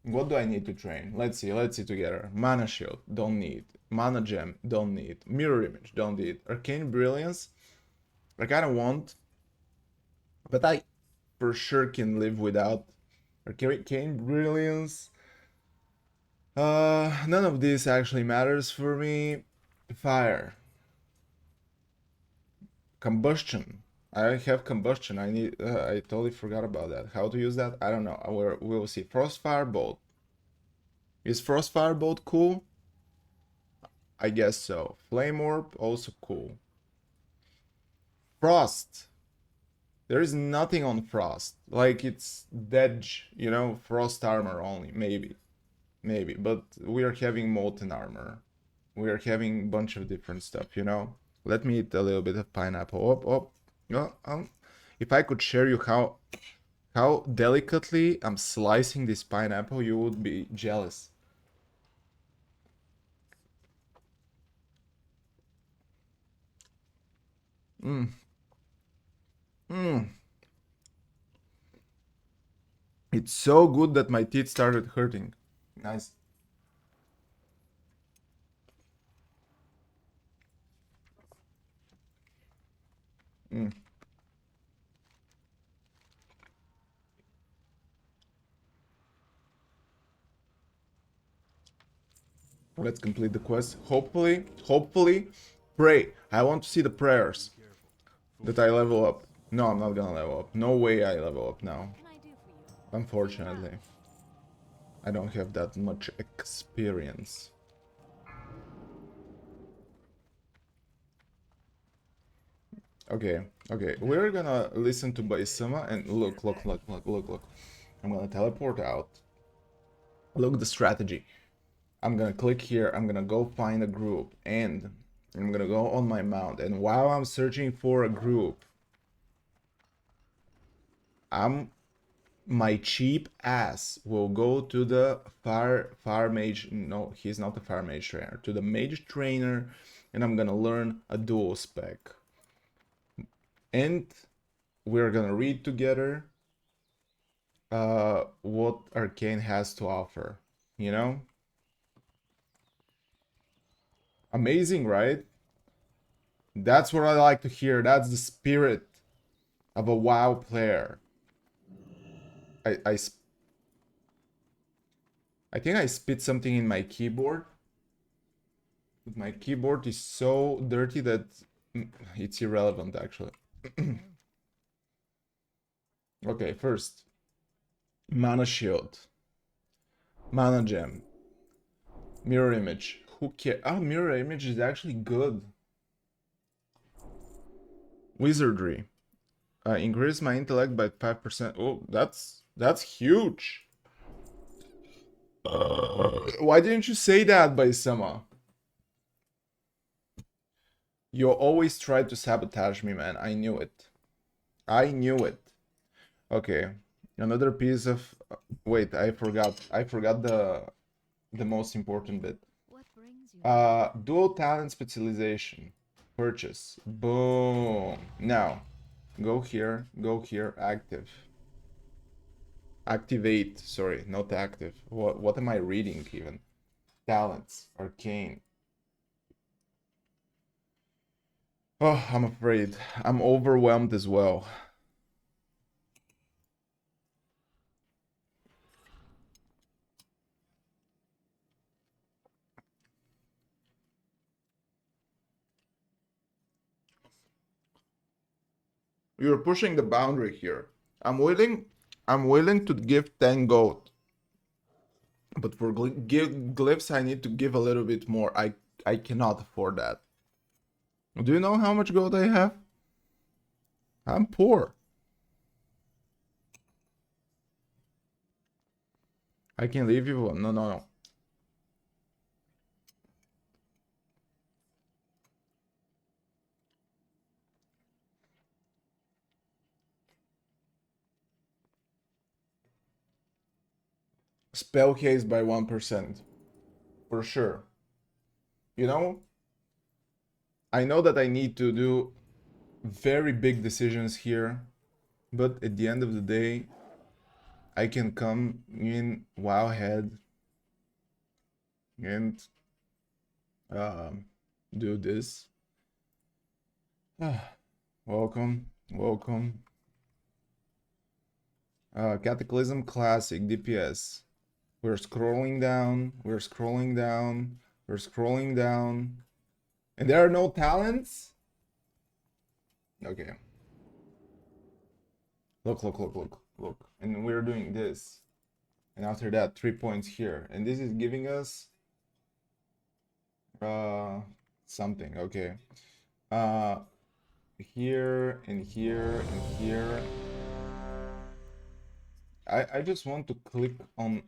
A: what do I need to train? Let's see together. Mana Shield, don't need. Mana Gem, don't need. Mirror Image, don't need. Arcane Brilliance, I kinda want, but I for sure can live without. Arcane Brilliance, none of this actually matters for me. Fire. Combustion. I have combustion. I totally forgot about that. How to use that? I don't know. We'll see. Frostfire Bolt. Is Frostfire Bolt cool? I guess so. Flame Orb, also cool. Frost. There is nothing on Frost. Like, it's Dedge, you know? Frost armor only. Maybe. Maybe. But we are having Molten armor. We are having a bunch of different stuff, you know? Let me eat a little bit of pineapple. Oh. If I could share you how delicately I'm slicing this pineapple, you would be jealous. Mmm. Mmm. It's so good that my teeth started hurting. Nice. Mm. Let's complete the quest. Hopefully, pray. I want to see the prayers. that I level up. No, I'm not gonna level up. No way I level up now.
F: What can I do for you?
A: Unfortunately. I don't have that much experience. Okay, okay. We're gonna listen to Baisama and look. I'm gonna teleport out. Look the strategy. I'm gonna click here. I'm gonna go find a group and I'm gonna go on my mount. And while I'm searching for a group, my cheap ass will go to the fire mage. No, he's not the fire mage trainer. To the mage trainer, and I'm gonna learn a dual spec. And we're gonna read together what Arcane has to offer. You know? Amazing, right? That's what I like to hear. That's the spirit of a WoW player. I think I spit something in my keyboard. My keyboard is so dirty that it's irrelevant, actually. Okay, first. Mana Shield. Mana Gem. Mirror Image. Who cares? Oh, Mirror Image is actually good. Wizardry. Increase my intellect by 5%. Oh, that's huge. Why didn't you say that, Baisama? You always try to sabotage me, man. I knew it. I knew it. Okay. Another piece of... Wait, I forgot. I forgot the most important bit.
F: What brings you?
A: Dual talent specialization. Purchase. Boom. Now, go here, active. Activate, sorry, not active. What am I reading even? Talents, arcane. Oh, I'm afraid. I'm overwhelmed as well. You're pushing the boundary here. I'm willing to give 10 gold. But for glyphs I need to give a little bit more. I cannot afford that. Do you know how much gold I have? I'm poor. I can leave you one. No. Spell haste by 1%. For sure. You know, I know that I need to do very big decisions here, but at the end of the day, I can come in Wowhead and do this. Welcome. Cataclysm Classic DPS. We're scrolling down. And there are no talents? Okay. Look. And we're doing this. And after that, 3 points here. And this is giving us something. Okay. Here and here and here. I just want to click on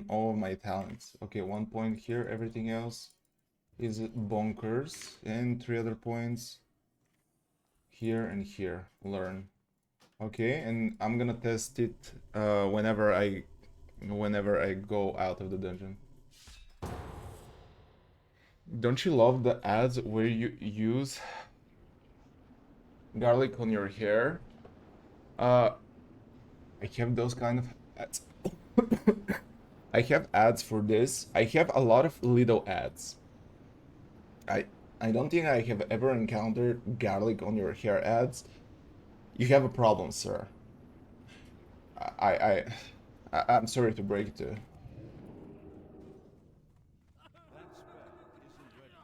A: all of my talents. Okay, 1 point here, everything else is bonkers. And 3 other points here and here. Learn. Okay, and I'm gonna test it whenever I go out of the dungeon. Don't you love the ads where you use garlic on your hair? I have those kind of ads. I have ads for this. I have a lot of little ads. I don't think I have ever encountered garlic on your hair ads. You have a problem, sir. I'm sorry to break it to you.
E: That spell isn't ready.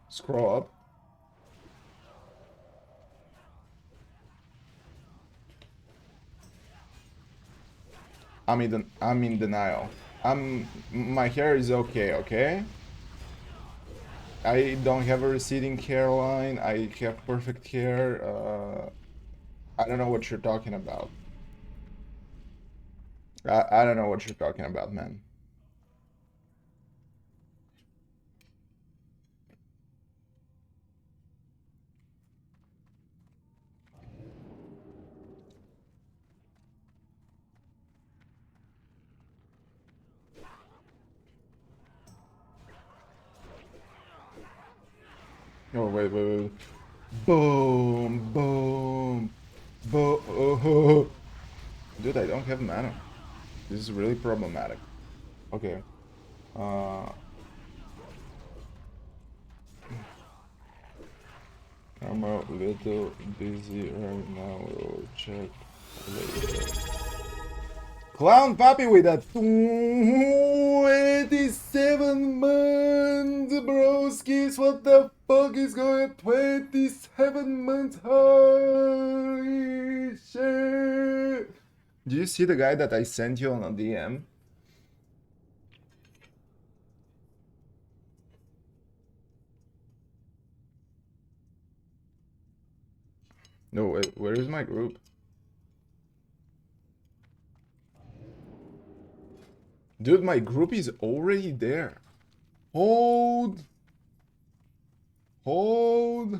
A: Scroll up. I'm in denial. My hair is okay, okay? I don't have a receding hairline. I have perfect hair. I don't know what you're talking about. I don't know what you're talking about, man. Oh, wait. Boom, boom, boom. Oh. Dude, I don't have mana. This is really problematic. Okay. I'm a little busy right now. We'll check later. Clown Papi with that 27 months, broskis. What the fuck is going on? 27 months? Holy shit. Do you see the guy that I sent you on a DM? No, wait, where is my group? Dude, my group is already there. Hold. Hold.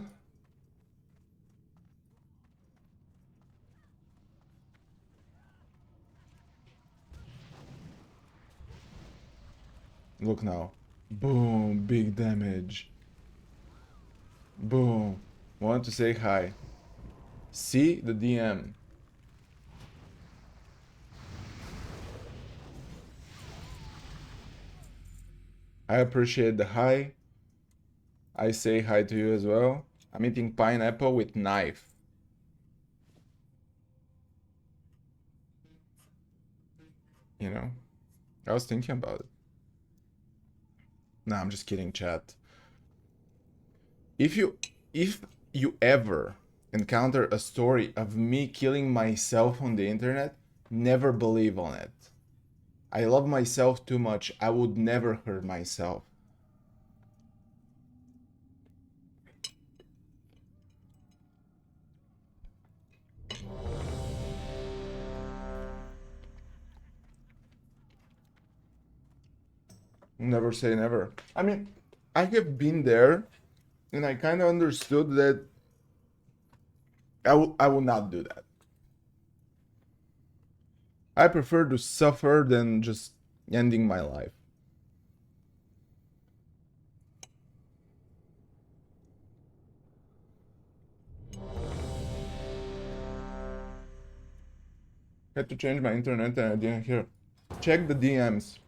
A: Look now. Boom, big damage. Boom. Want to say hi. See the DM. I appreciate the hi. I say hi to you as well. I'm eating pineapple with knife. You know? I was thinking about it. Nah, I'm just kidding, chat. If you ever encounter a story of me killing myself on the internet, never believe on it. I love myself too much. I would never hurt myself. Never say never. I mean, I have been there and I kind of understood that I would not do that. I prefer to suffer than just ending my life. Had to change my internet and I didn't hear. Check the DMs.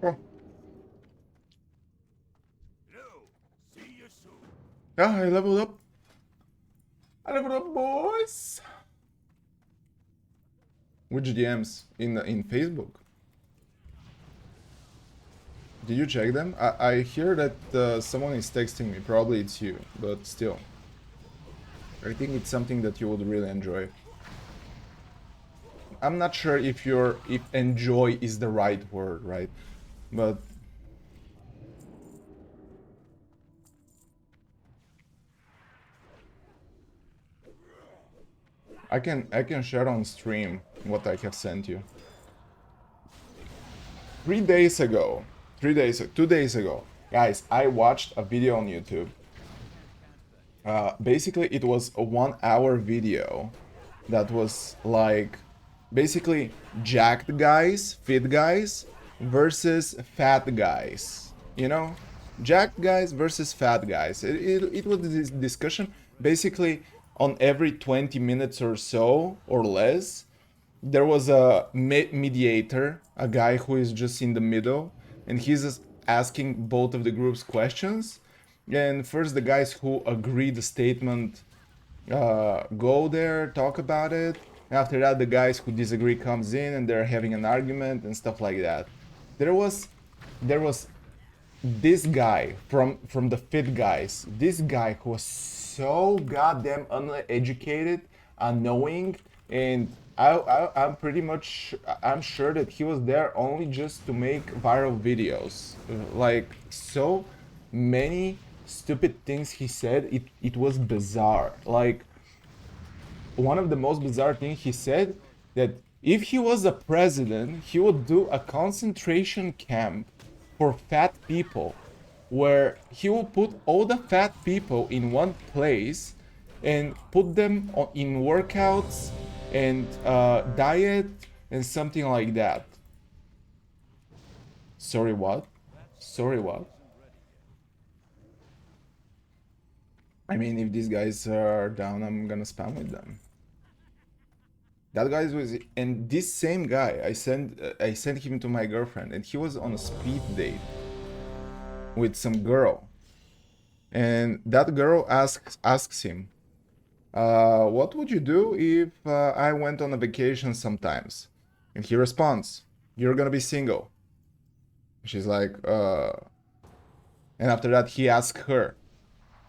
A: Oh. Yeah, I leveled up. I leveled up, boys. Which DMs? In Facebook? Did you check them? I hear that someone is texting me. Probably it's you, but still. I think it's something that you would really enjoy. I'm not sure if enjoy is the right word, right? But I can share on stream what I have sent you. 2 days ago, guys, I watched a video on YouTube. Basically, it was a 1 hour video that was like basically jacked guys, fit guys versus fat guys. You know, jacked guys versus fat guys. It was this discussion basically on every 20 minutes or so or less. There was a mediator, a guy who is just in the middle, and he's just asking both of the groups questions. And first, the guys who agree the statement go there, talk about it. After that, the guys who disagree comes in and they're having an argument and stuff like that. There was there was this guy from the Fit Guys, this guy who was so goddamn uneducated, annoying, and I'm pretty much, I'm sure that he was there only just to make viral videos. Like, so many stupid things he said, it was bizarre. Like, one of the most bizarre things he said, that if he was a president, he would do a concentration camp for fat people, where he will put all the fat people in one place and put them in workouts and diet and something like that. Sorry, what? Sorry, what? I mean, if these guys are down, I'm gonna spam with them. That guy was, and this same guy, I sent him to my girlfriend, and he was on a speed date with some girl, and that girl asks him, "What would you do if I went on a vacation sometimes?" And he responds, "You're gonna be single." She's like, and after that he asks her,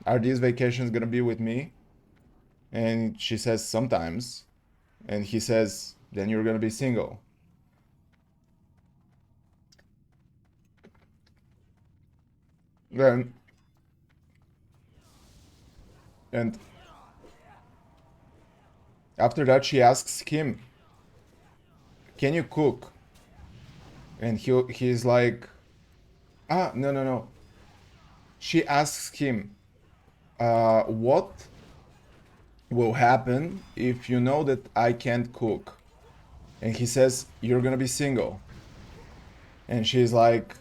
A: "Are these vacations gonna be with me?" And she says, "Sometimes." And he says, "Then you're gonna be single." Then, and after that she asks him, "Can you cook?" And he's like, no. She asks him, "What will happen if you know that I can't cook?" And he says, "You're gonna be single." And she's like,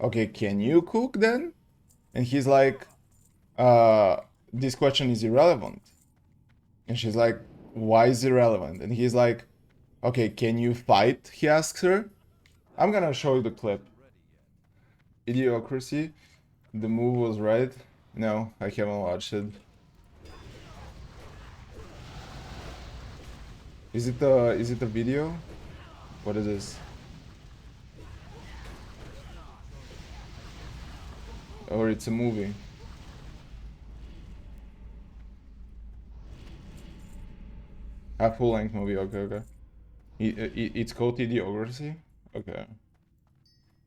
A: "Okay, can you cook then?" And he's like, "This question is irrelevant." And she's like, "Why is it irrelevant?" And he's like, "Okay, can you fight?" He asks her. I'm gonna show you the clip. Idiocracy. The move was right. No, I haven't watched it. Is it a video? What is this? Or it's a movie? A full-length movie. Okay. It's called Idiocracy. Okay.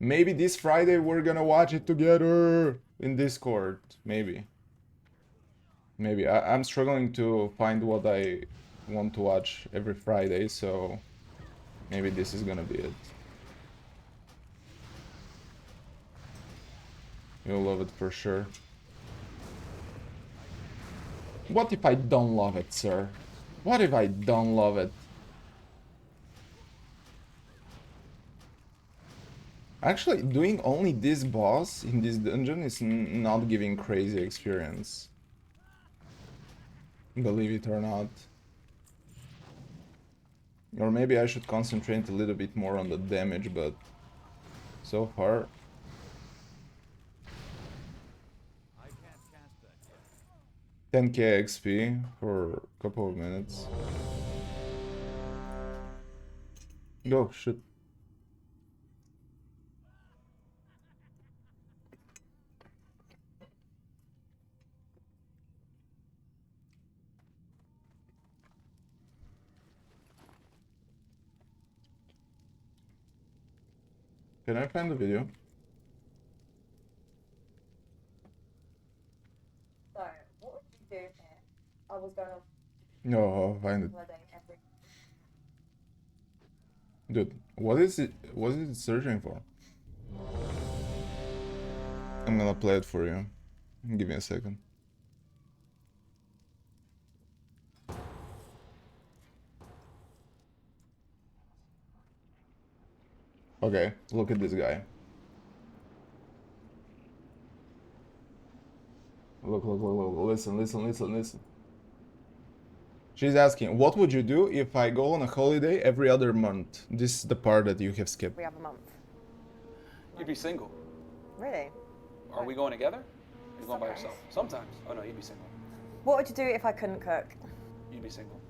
A: Maybe this Friday we're gonna watch it together in Discord. Maybe. I'm struggling to find what I want to watch every Friday, so maybe this is gonna be it. You'll love it for sure. What if I don't love it, sir? What if I don't love it? Actually, doing only this boss in this dungeon is not giving crazy experience. Believe it or not. Or maybe I should concentrate a little bit more on the damage, but so far... 10k XP for a couple of minutes. Go, shit. Can I find the video?
G: So, what would you do if I was going on
A: No, I'll find it.
G: holiday every...
A: Dude, what is it? What is it searching for? I'm gonna play it for you. Give me a second. Okay, look at this guy. Look, listen. She's asking, what would you do if I go on a holiday every other month? This is the part that you have skipped.
G: every other month?
H: You'd be single.
G: Really?
H: Are we going together? Or you going by yourself? Sometimes. Oh no, you'd be single.
G: What would you do if I couldn't cook?
H: You'd be single.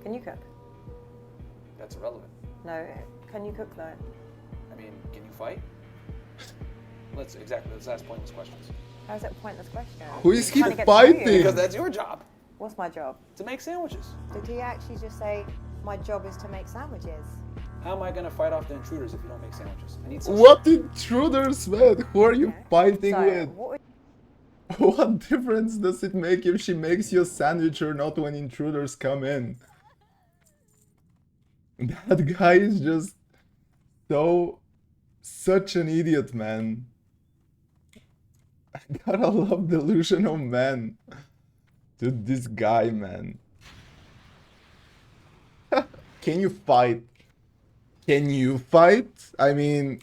G: Can you cook?
H: That's irrelevant.
G: No. Can you cook though?
H: I mean, can you fight? Let's ask pointless questions.
G: How's that a pointless question?
A: Who is he
G: Trying to get to know you.
A: fighting?
H: Because that's your job,
G: What's my job?
H: to make sandwiches.
G: Did he actually just say my job is to make sandwiches?
H: How am I gonna fight off the intruders if you don't make sandwiches? I need some.
A: What intruders, man? Who are you
G: Okay.
A: fighting
G: So,
A: with?
G: what would
A: What difference does it make if she makes you a sandwich or not when intruders come in? That guy is just such an idiot, man. I gotta love delusional man. Dude, this guy, man. Can you fight? Can you fight? I mean,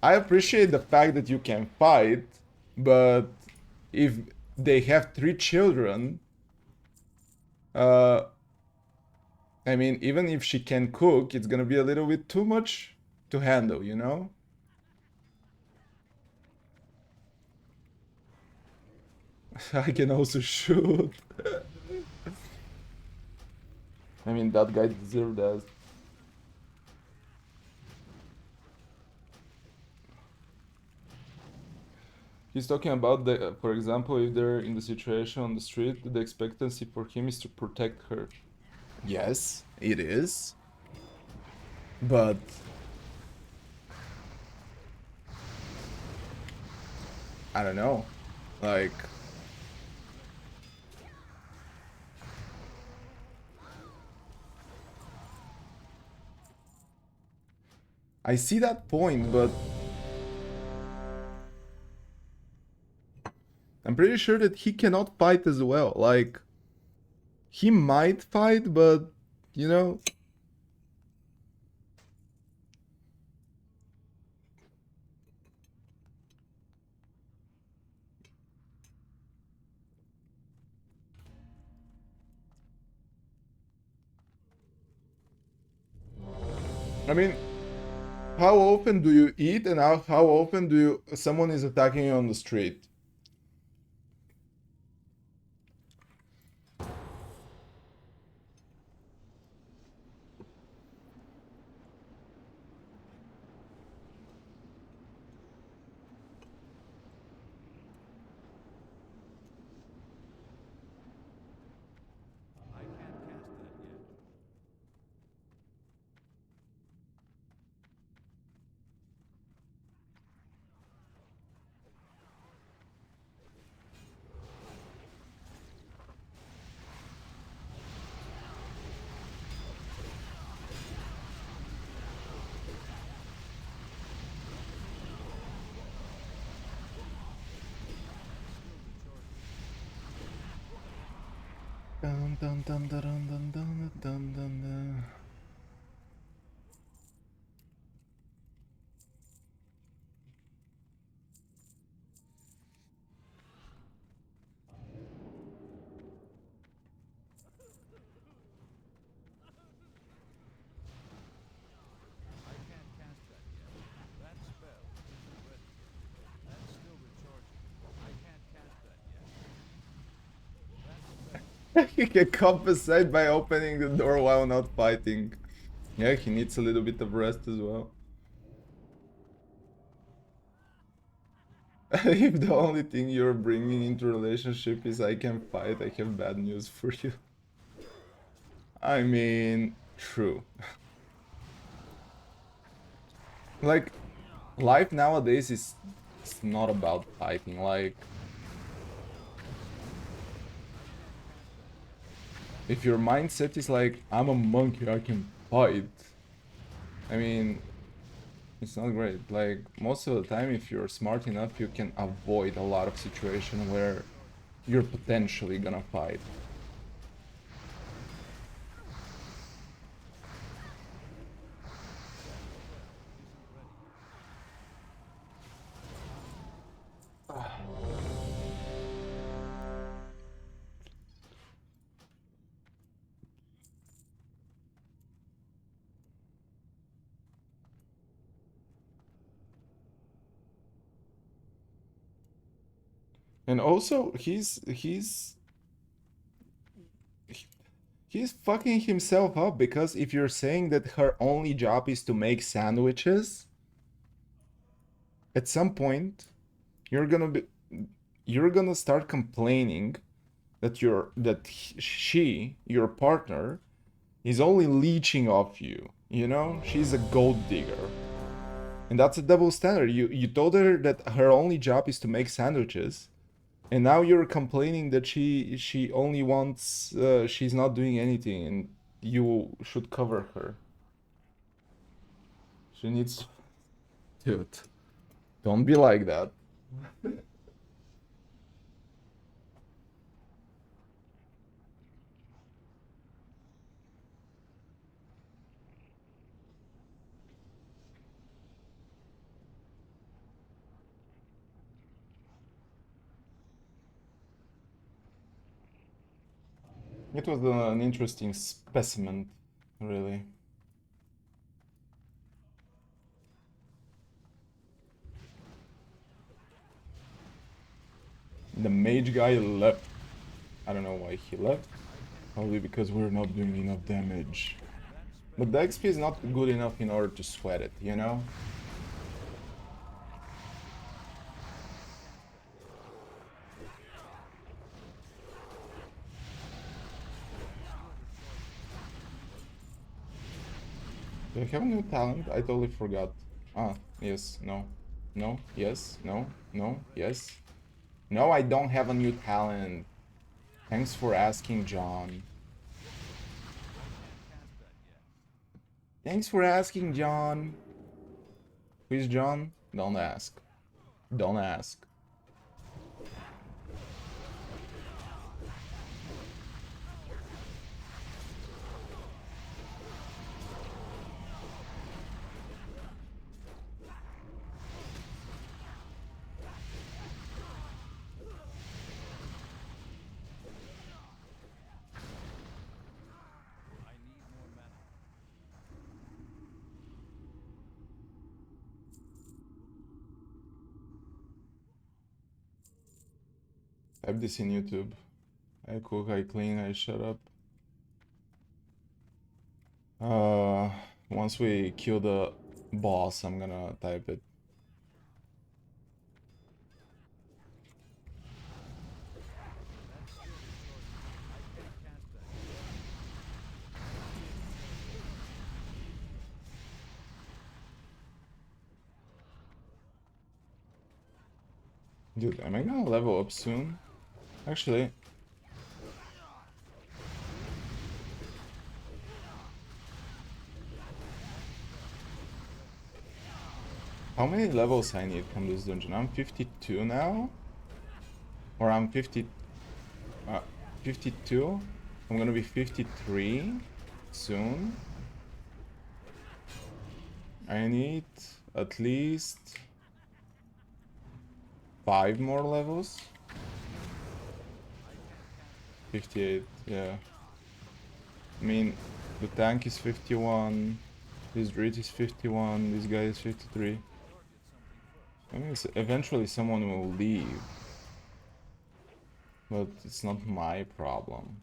A: I appreciate the fact that you can fight, but if they have 3 children, I mean, even if she can cook, it's gonna be a little bit too much to handle, you know? I can also shoot. I mean, that guy deserved that. He's talking about the, for example, if they're in the situation on the street, the expectancy for him is to protect her. Yes, it is. But I don't know. Like, I see that point, but I'm pretty sure that he cannot fight as well. Like, he might fight, but, you know... I mean, how often do you eat and how often do you... someone is attacking you on the street?
E: I can't cast that yet.
A: Dun, dun, dun, dun, dun, dun, dun, dun, dun.
E: I can't cast that yet. That spell isn't ready. That's still recharging. I can't cast that yet. That spell
A: He can compensate by opening the door while not fighting. Yeah, he needs a little bit of rest as well. If the only thing you're bringing into relationship is I can fight, I have bad news for you. I mean, true. Like, life nowadays is it's not about fighting. Like, if your mindset is like, I'm a monkey, I can fight, I mean, it's not great. Like, most of the time, if you're smart enough, you can avoid a lot of situations where you're potentially gonna fight. And also, He's fucking himself up, because if you're saying that her only job is to make sandwiches, at some point you're gonna start complaining that she, your partner, is only leeching off you. You know, she's a gold digger. And that's a double standard. You told her that her only job is to make sandwiches, and now you're complaining that she only wants she's not doing anything, and you should cover her. She needs, dude. Don't be like that. It was an interesting specimen, really. The mage guy left. I don't know why he left. Probably because we're not doing enough damage. But the XP is not good enough in order to sweat it, you know? Do I have a new talent? I totally forgot. Ah, yes, no. No, yes, no, no, yes. No, I don't have a new talent. Thanks for asking, John. Thanks for asking, John. Who is John? Don't ask. Don't ask.
E: I need more mana.
A: Type this in YouTube. I cook, I clean, I shut up. Once we kill the boss, I'm gonna type it. Dude, am I gonna level up soon? Actually, how many levels I need from this dungeon? I'm 52 now? Or I'm 52? I'm gonna be 53 soon. I need at least 5 more levels. 58, yeah. I mean, the tank is 51, this druid is 51, this guy is 53. I mean, eventually someone will leave. But it's not my problem.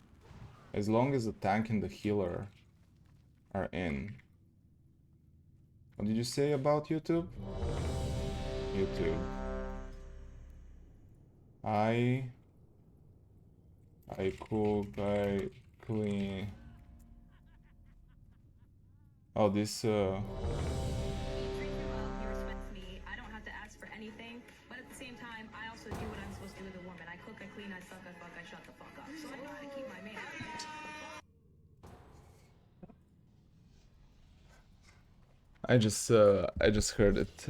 A: As long as the tank and the healer are in. What did you say about YouTube? YouTube. I cook, I clean. Oh, this
I: Treat me well, you respect me. I don't have to ask for anything, but at the same time, I also do what I'm supposed to do with a woman. I cook, I clean, I suck, I fuck, I shut the fuck up. So I know how to keep my man.
A: I just heard it.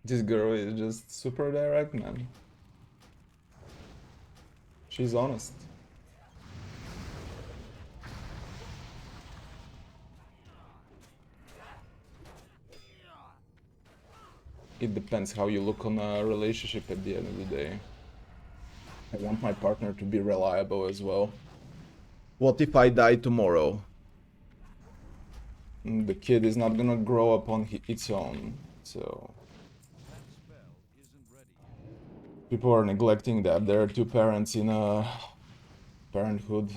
A: This girl is just super direct, man. She's honest. It depends how you look on a relationship at the end of the day. I want my partner to be reliable as well. What if I die tomorrow? The kid is not gonna grow up on its own, so...
E: That spell isn't ready yet.
A: People are neglecting that. There are two parents in parenthood.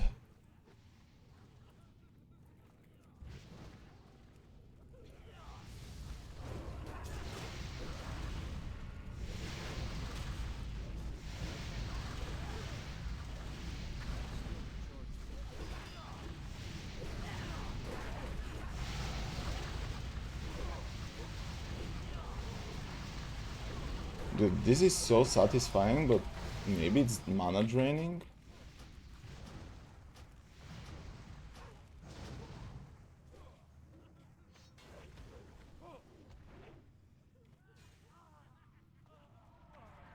A: Dude, this is so satisfying, but maybe it's mana draining.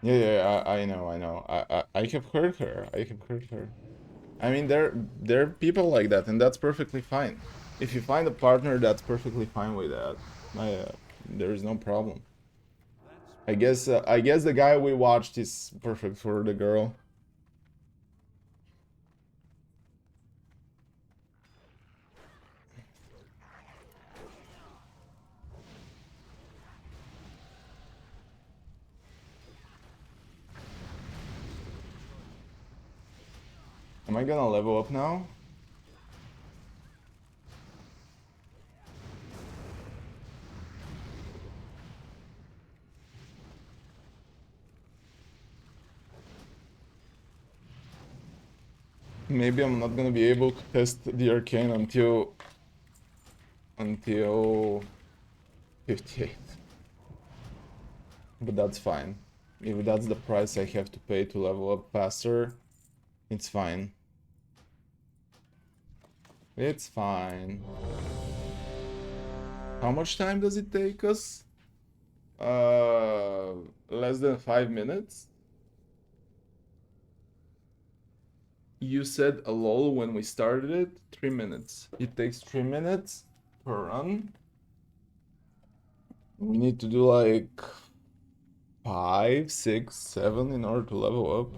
A: Yeah, I know, I know. I have heard her. I have heard her. I mean, there are people like that, and that's perfectly fine. If you find a partner, that's perfectly fine with that. There is no problem. I guess the guy we watched is perfect for the girl. Am I gonna level up now? Maybe I'm not gonna be able to test the arcane until 58. But that's fine. If that's the price I have to pay to level up faster, it's fine. It's fine. How much time does it take us? Less than 5 minutes? You said a lol when we started it? 3 minutes. It takes 3 minutes per run. We need to do like 5, 6, 7 in order to level up.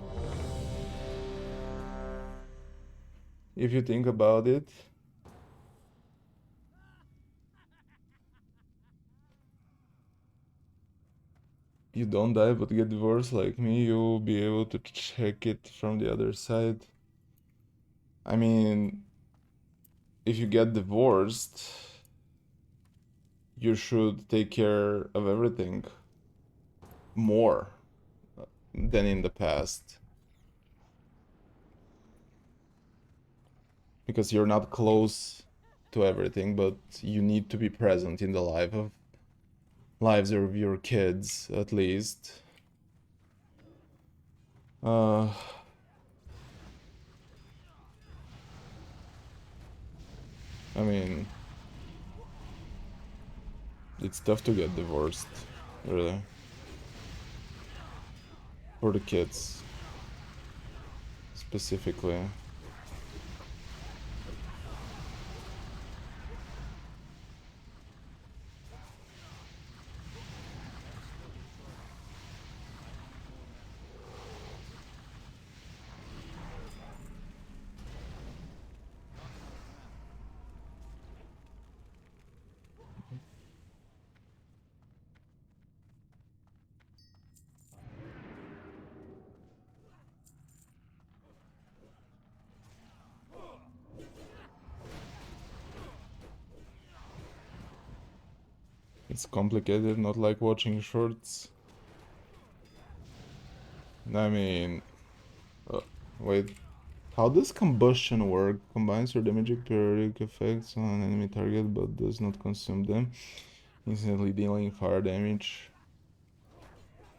A: If you think about it. You don't die but get divorced like me, you'll be able to check it from the other side. I mean, if you get divorced, you should take care of everything more than in the past. Because you're not close to everything, but you need to be present in the lives of your kids, at least. I mean, it's tough to get divorced, really. For the kids, specifically. It's complicated, not like watching shorts. I mean, uh, wait, how does combustion work? Combines your damaging periodic effects on an enemy target but does not consume them, instantly dealing fire damage.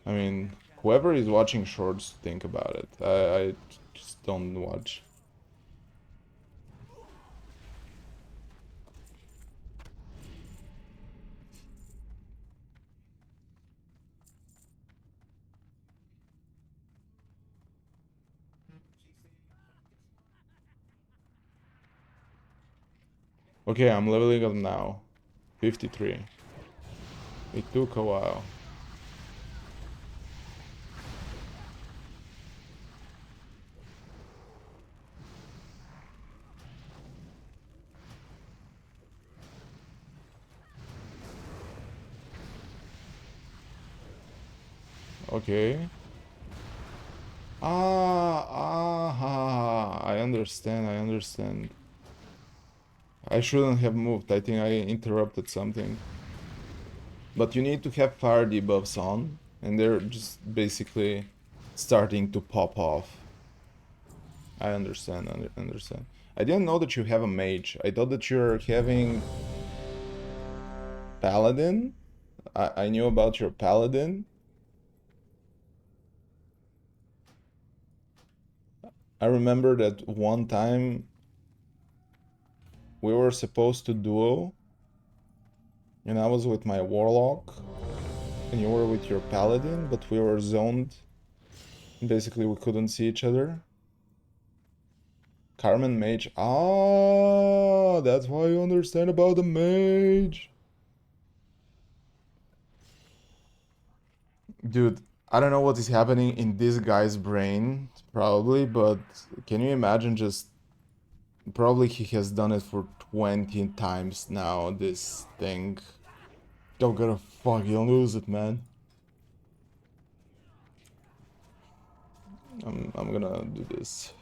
A: I mean, whoever is watching shorts, think about it. I just don't watch. Okay, I'm leveling up now. 53. It took a while. Okay. I understand, I understand. I shouldn't have moved. I think I interrupted something. But you need to have fire debuffs on, and they're just basically starting to pop off. I understand, understand. I didn't know that you have a mage. I thought that you're having paladin. I knew about your paladin. I remember that one time we were supposed to duo, and I was with my warlock, and you were with your paladin, but we were zoned. Basically, we couldn't see each other. Carmen Mage. Ah, that's why you understand about the mage. Dude, I don't know what is happening in this guy's brain, probably, but can you imagine just... Probably he has done it for 20 times now, this thing. Don't gotta fucking lose it, man. I'm gonna do this.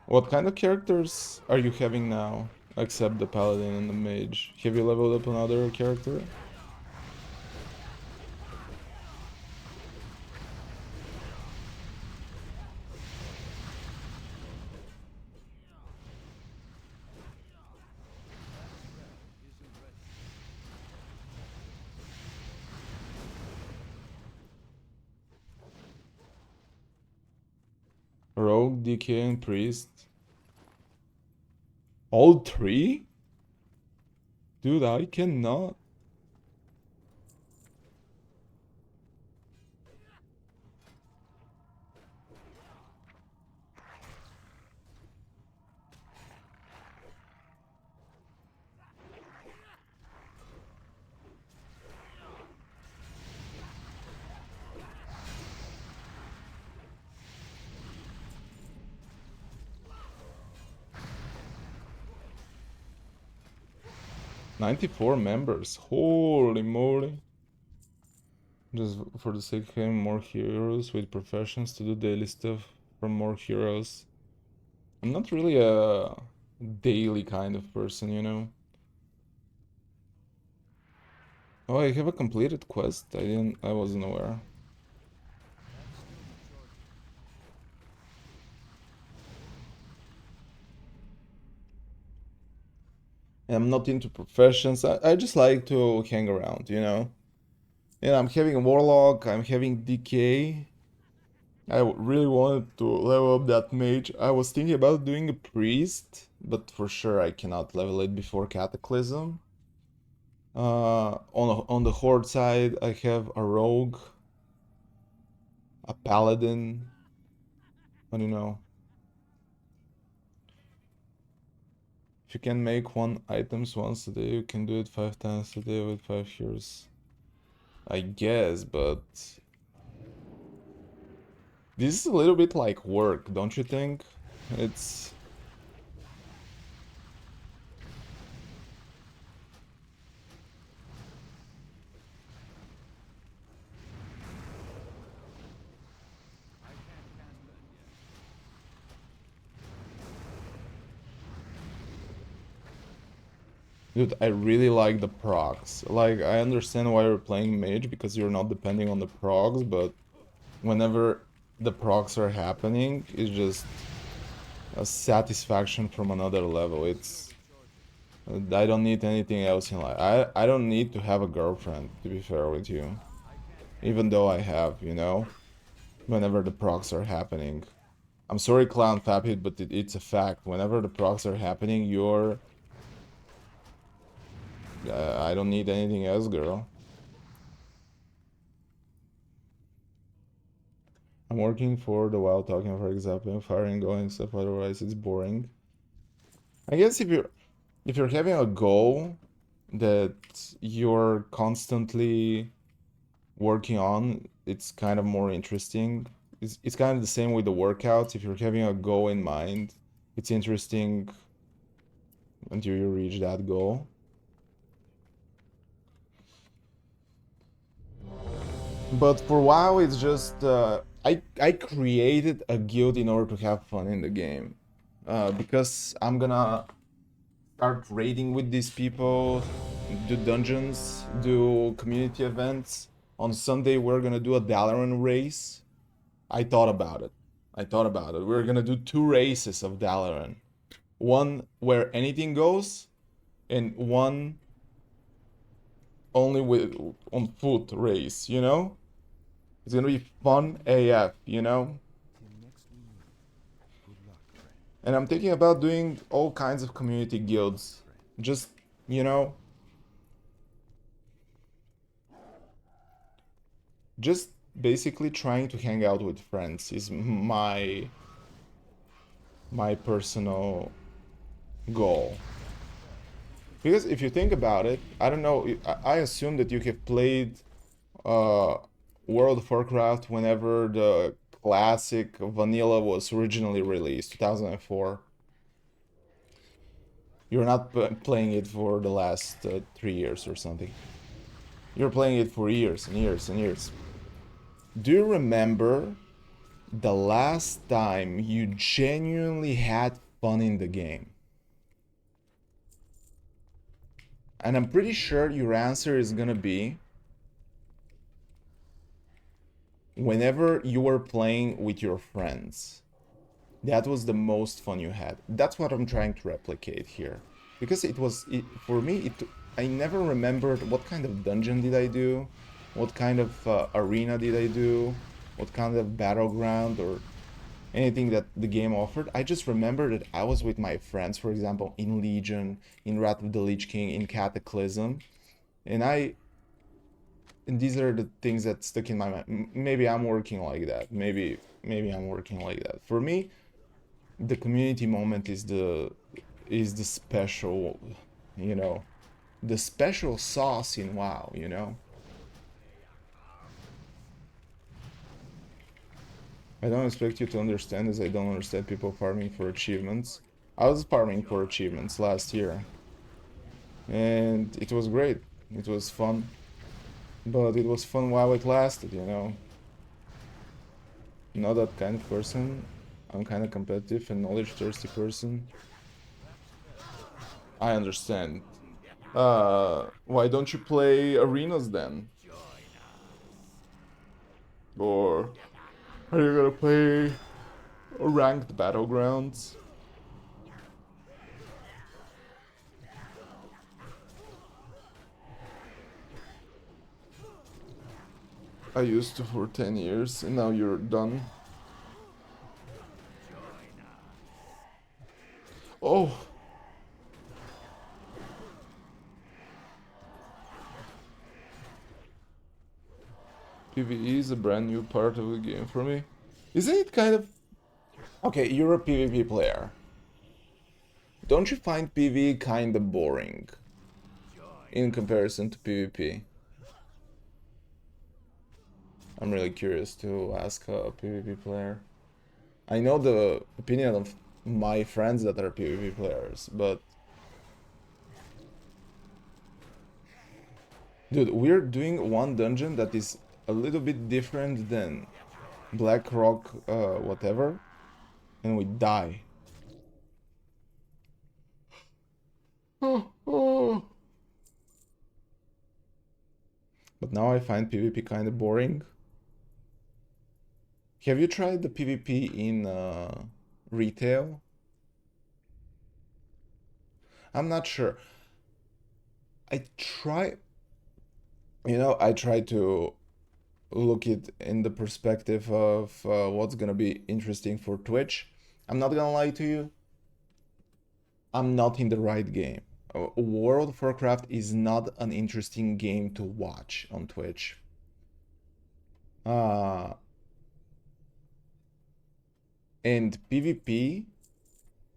A: What kind of characters are you having now? Except the paladin and the mage. Have you leveled up another character? Rogue, DK, and Priest. All three? Dude, I cannot. "94 members. Holy moly. Just for the sake of having more heroes with professions to do daily stuff for more heroes. I'm not really a daily kind of person, you know? Oh, I have a completed quest. I wasn't aware. I'm not into professions. I just like to hang around, you know? And I'm having a warlock, I'm having DK. I really wanted to level up that mage. I was thinking about doing a priest, but for sure I cannot level it before Cataclysm. On the horde side, I have a rogue, a paladin. I don't know. If you can make 1 items once a day, you can do it 5 times a day with 5 heroes. I guess, but this is a little bit like work, don't you think? It's... Dude, I really like the procs. Like, I understand why you're playing mage, because you're not depending on the procs, but whenever the procs are happening, it's just a satisfaction from another level. It's... I don't need anything else in life. I don't need to have a girlfriend, to be fair with you. Even though I have, you know? Whenever the procs are happening. I'm sorry, Clown Fabhit, but it's a fact. Whenever the procs are happening, you're... I don't need anything else, girl. I'm working for the while talking, for example, firing, going stuff, otherwise it's boring. I guess if you're having a goal that you're constantly working on, it's kind of more interesting. It's kind of the same with the workouts. If you're having a goal in mind, it's interesting until you reach that goal. But for WoW, it's just I created a guild in order to have fun in the game, because I'm gonna start raiding with these people, do dungeons, do community events. On Sunday, we're gonna do a Dalaran race. I thought about it. We're gonna do 2 races of Dalaran. One where anything goes, and one only with on foot race, you know? It's gonna be fun AF, you know? And I'm thinking about doing all kinds of community guilds. Just, you know, just basically trying to hang out with friends is my personal goal. Because if you think about it, I don't know, I assume that you have played World of Warcraft whenever the classic vanilla was originally released, 2004. You're not playing it for the last 3 years or something. You're playing it for years and years and years. Do you remember the last time you genuinely had fun in the game? And I'm pretty sure your answer is gonna be whenever you were playing with your friends. That was the most fun you had. That's what I'm trying to replicate here. Because for me, I never remembered what kind of dungeon did I do, what kind of arena did I do, what kind of battleground or anything that the game offered. I just remember that I was with my friends, for example, in Legion, in Wrath of the Lich King, in Cataclysm, and these are the things that stuck in my mind. Maybe I'm working like that. Maybe I'm working like that. For me, the community moment is the special, you know, the special sauce in WoW, you know. I don't expect you to understand, as I don't understand people farming for achievements. I was farming for achievements last year, and it was great. It was fun, but it was fun while it lasted, you know. Not that kind of person. I'm kind of competitive and knowledge thirsty person. I understand. Why don't you play arenas then? Or are you gonna play ranked battlegrounds? I used to for 10 years and now you're done. Oh! PvE is a brand new part of the game for me. Isn't it kind of... Okay, you're a PvP player. Don't you find PvE kind of boring in comparison to PvP? I'm really curious to ask a PvP player. I know the opinion of my friends that are PvP players, but... Dude, we're doing one dungeon that is a little bit different than Black Rock, whatever, and we die. Oh. But now I find PvP kind of boring. Have you tried the PvP in retail? I'm not sure. I try, I try to look it in the perspective of what's gonna be interesting for Twitch. I'm not gonna lie to you. I'm not in the right game. World of Warcraft is not an interesting game to watch on Twitch. And PvP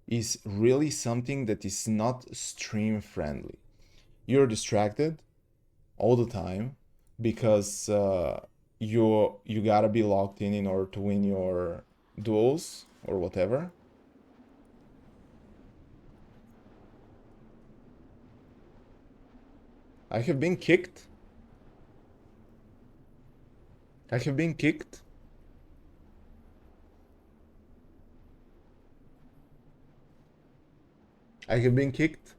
A: is really something that is not stream friendly. You're distracted all the time because you gotta be locked in order to win your duels or whatever. I have been kicked. I have been kicked. I have been kicked.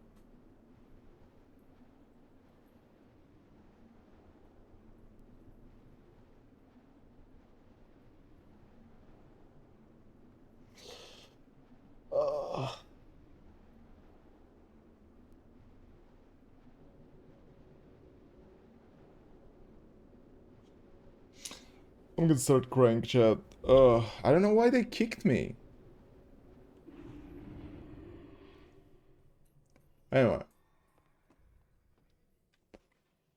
A: Ugh. I'm gonna start crying, chat. I don't know why they kicked me. Anyway,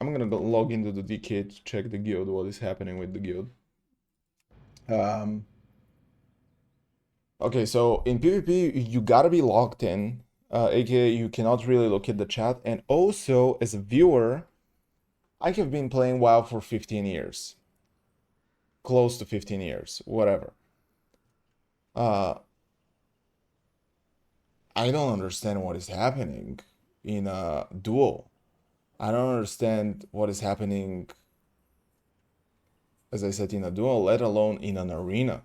A: I'm gonna go log into the DK to check the guild, what is happening with the guild. Okay, so in PvP, you gotta be logged in, aka you cannot really look at the chat. And also, as a viewer, I have been playing WoW for 15 years. Close to 15 years, whatever. I don't understand what is happening in a duel. I don't understand what is happening, as I said, in a duel, let alone in an arena.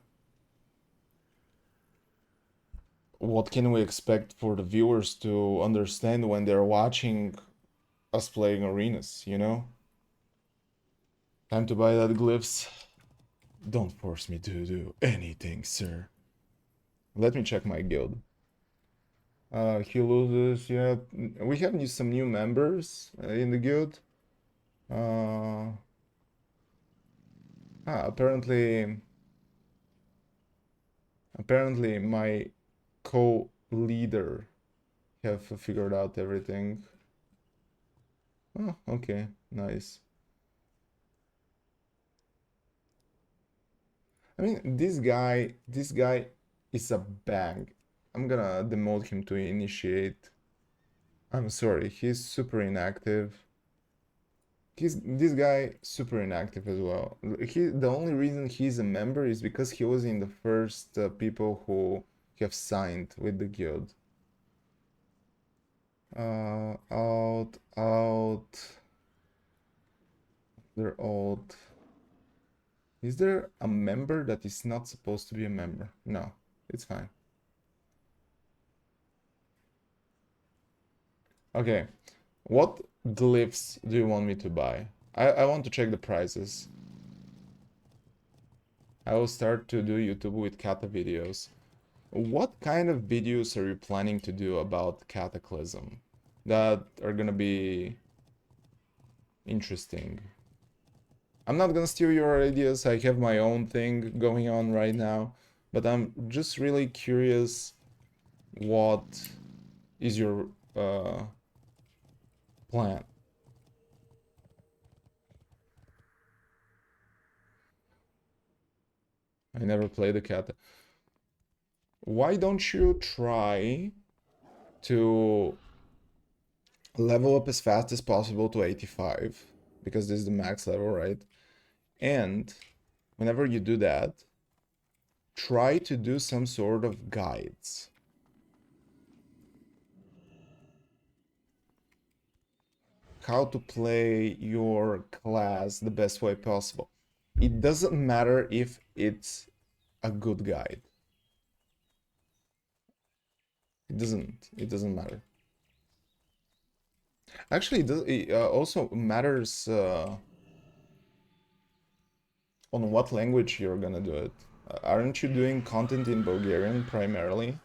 A: What can we expect for the viewers to understand when they're watching us playing arenas, you know? Time to buy that glyphs. Don't force me to do anything, sir. Let me check my guild. He loses, yeah. We have some new members in the guild. Apparently my co-leader have figured out everything. Oh, okay, nice. I mean, this guy is a bang. I'm gonna demote him to initiate. I'm sorry, he's super inactive. This guy super inactive as well. The only reason he's a member is because he was in the first people who have signed with the guild. Out. They're old. Is there a member that is not supposed to be a member? No, it's fine. Okay, what glyphs do you want me to buy? I want to check the prices. I will start to do YouTube with Kata videos. What kind of videos are you planning to do about Cataclysm that are gonna be interesting? I'm not gonna steal your ideas, I have my own thing going on right now, but I'm just really curious what is your plan? I never played the Kata. Why don't you try to level up as fast as possible to 85? Because this is the max level, right? And whenever you do that, try to do some sort of guides. How to play your class the best way possible. It doesn't matter if it's a good guide. It doesn't matter. Actually, it also matters on what language you're gonna do it. Aren't you doing content in Bulgarian primarily?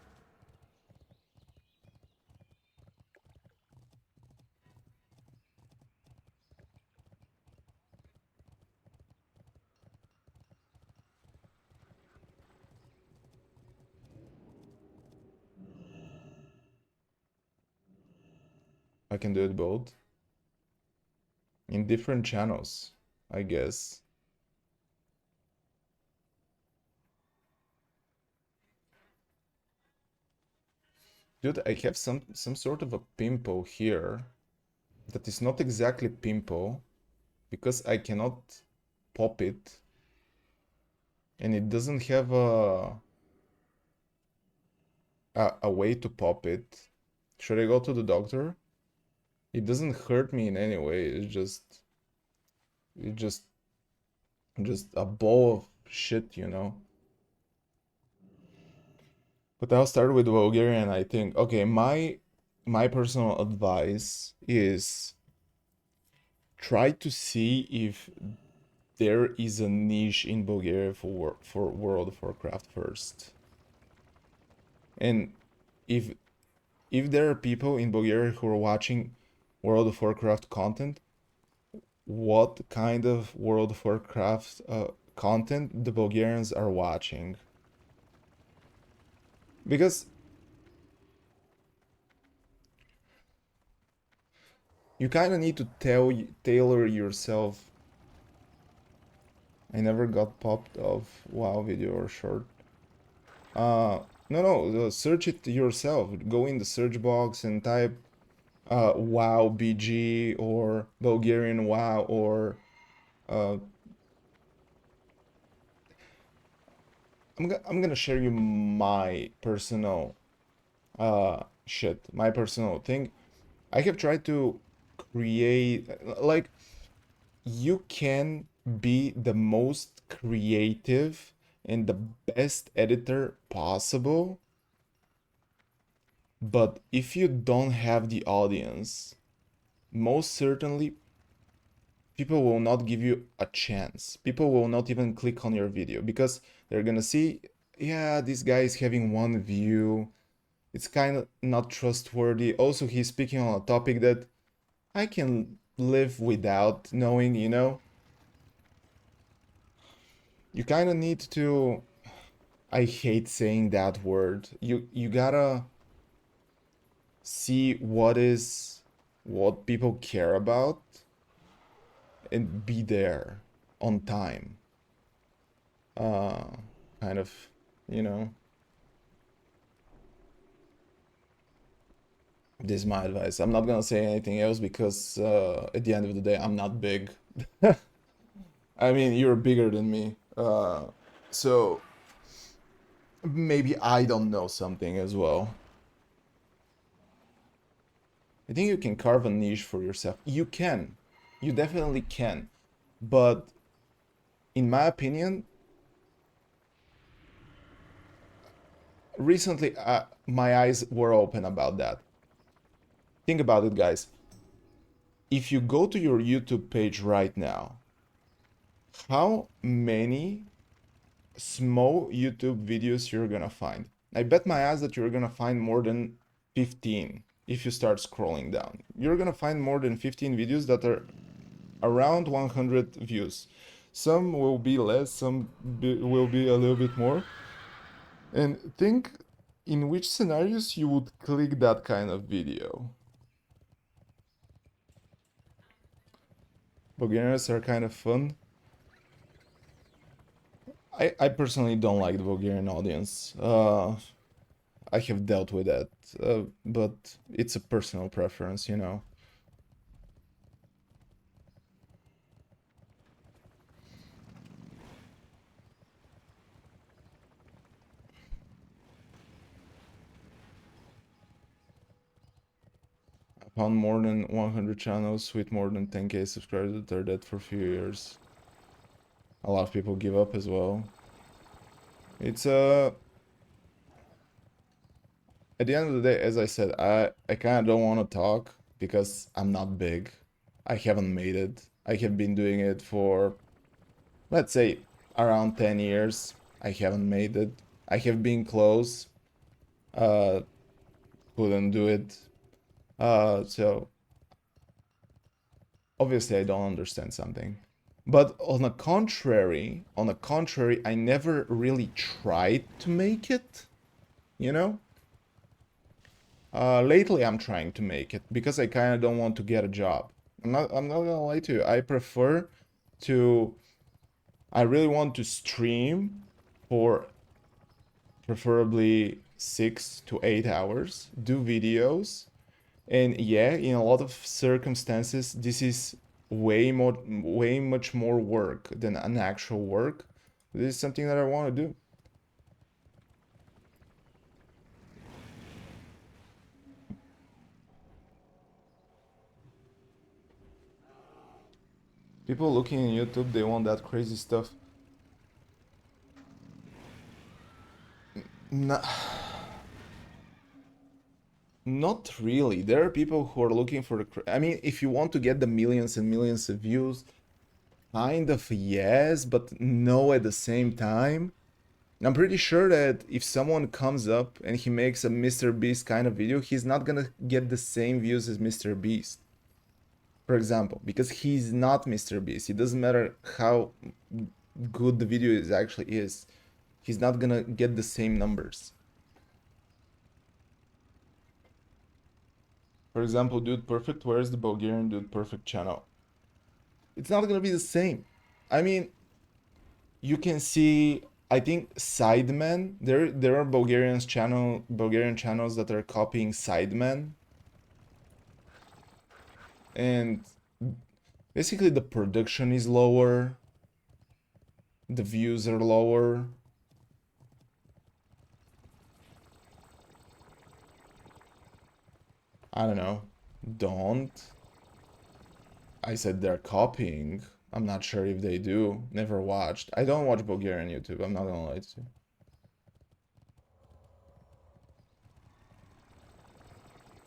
A: I can do it both. In different channels, I guess. Dude, I have some sort of a pimple here that is not exactly pimple because I cannot pop it, and it doesn't have a way to pop it. Should I go to the doctor? It doesn't hurt me in any way. It's just a ball of shit, you know. But I'll start with Bulgarian. I think, okay, my personal advice is try to see if there is a niche in Bulgaria for World of Warcraft first. And if there are people in Bulgaria who are watching World of Warcraft content, what kind of World of Warcraft content the Bulgarians are watching? Because you kind of need to tailor yourself. I never got popped off WoW video or short. No, search it yourself. Go in the search box and type WoW BG or Bulgarian WoW or uh, I'm gonna share you my personal shit, my personal thing. I have tried to create like you can be the most creative and the best editor possible, but if you don't have the audience, most certainly people will not give you a chance. People will not even click on your video because they're gonna see, yeah, this guy is having one view. It's kind of not trustworthy. Also, he's speaking on a topic that I can live without knowing, you know? You kind of need to, I hate saying that word. You gotta see what people care about and be there on time. Uh, kind of, you know. This is my advice. I'm not gonna say anything else because at the end of the day, I'm not big. I mean, you're bigger than me. So maybe I don't know something as well. I think you can carve a niche for yourself. You can. You definitely can. But in my opinion, recently my eyes were open about that. Think about it, guys. If you go to your YouTube page right now, how many small YouTube videos you're gonna find? I bet my ass that you're gonna find more than 15 if you start scrolling down. You're gonna find more than 15 videos that are around 100 views. Some will be less, some will be a little bit more. And think in which scenarios you would click that kind of video. Bulgarians are kind of fun. I personally don't like the Bulgarian audience. I have dealt with that, but it's a personal preference, you know. I found more than 100 channels with more than 10k subscribers that are dead for a few years. A lot of people give up as well. It's at the end of the day, as I said, I kind of don't want to talk because I'm not big. I haven't made it. I have been doing it for, let's say, around 10 years. I haven't made it. I have been close. Couldn't do it. So obviously I don't understand something. But on the contrary, I never really tried to make it, you know? Lately I'm trying to make it because I kind of don't want to get a job. I'm not gonna lie to you. I really want to stream for preferably 6 to 8 hours, do videos, and yeah, in a lot of circumstances, this is way much more work than an actual work. This is something that I want to do. People looking in YouTube, they want that crazy stuff. No, not really. There are people who are looking for the. I mean, if you want to get the millions and millions of views, kind of yes, but no at the same time. I'm pretty sure that if someone comes up and he makes a Mr. Beast kind of video, he's not gonna get the same views as Mr. Beast. For example, because he's not Mr. Beast. It doesn't matter how good the video actually is. He's not gonna get the same numbers. For example, Dude Perfect, where's the Bulgarian Dude Perfect channel? It's not gonna be the same. I mean, you can see, I think Sidemen, there are Bulgarian channels that are copying Sidemen. And basically the production is lower, the views are lower. I don't know. Don't. I said they're copying. I'm not sure if they do. Never watched. I don't watch Bulgarian YouTube, I'm not gonna lie to you.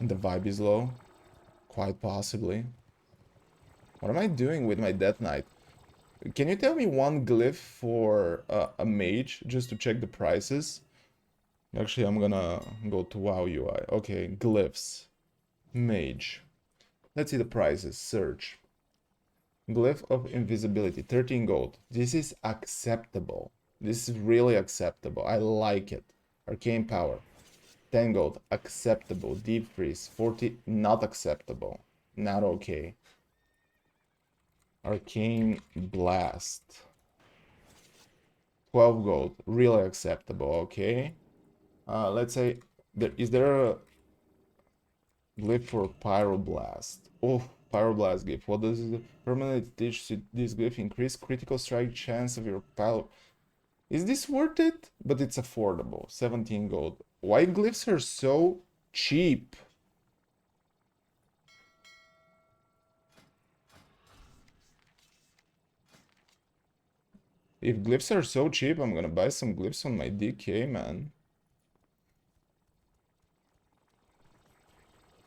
A: And the vibe is low? Quite possibly. What am I doing with my Death Knight? Can you tell me one glyph for a mage, just to check the prices? Actually, I'm gonna go to WoW UI. Okay, glyphs. Mage. Let's see the prices. Search. Glyph of invisibility, 13 gold. This is acceptable. This is really acceptable. I like it. Arcane power, 10 gold. Acceptable. Deep freeze, 40. Not acceptable. Not okay. Arcane blast, 12 gold. Really acceptable. Okay. Let's say, is there a glyph for pyroblast? Oh, pyroblast glyph. What does it permanently teach this glyph? Increase critical strike chance of your pyro. Is this worth it? But it's affordable. 17 gold. Why glyphs are so cheap? If glyphs are so cheap, I'm gonna buy some glyphs on my DK, man.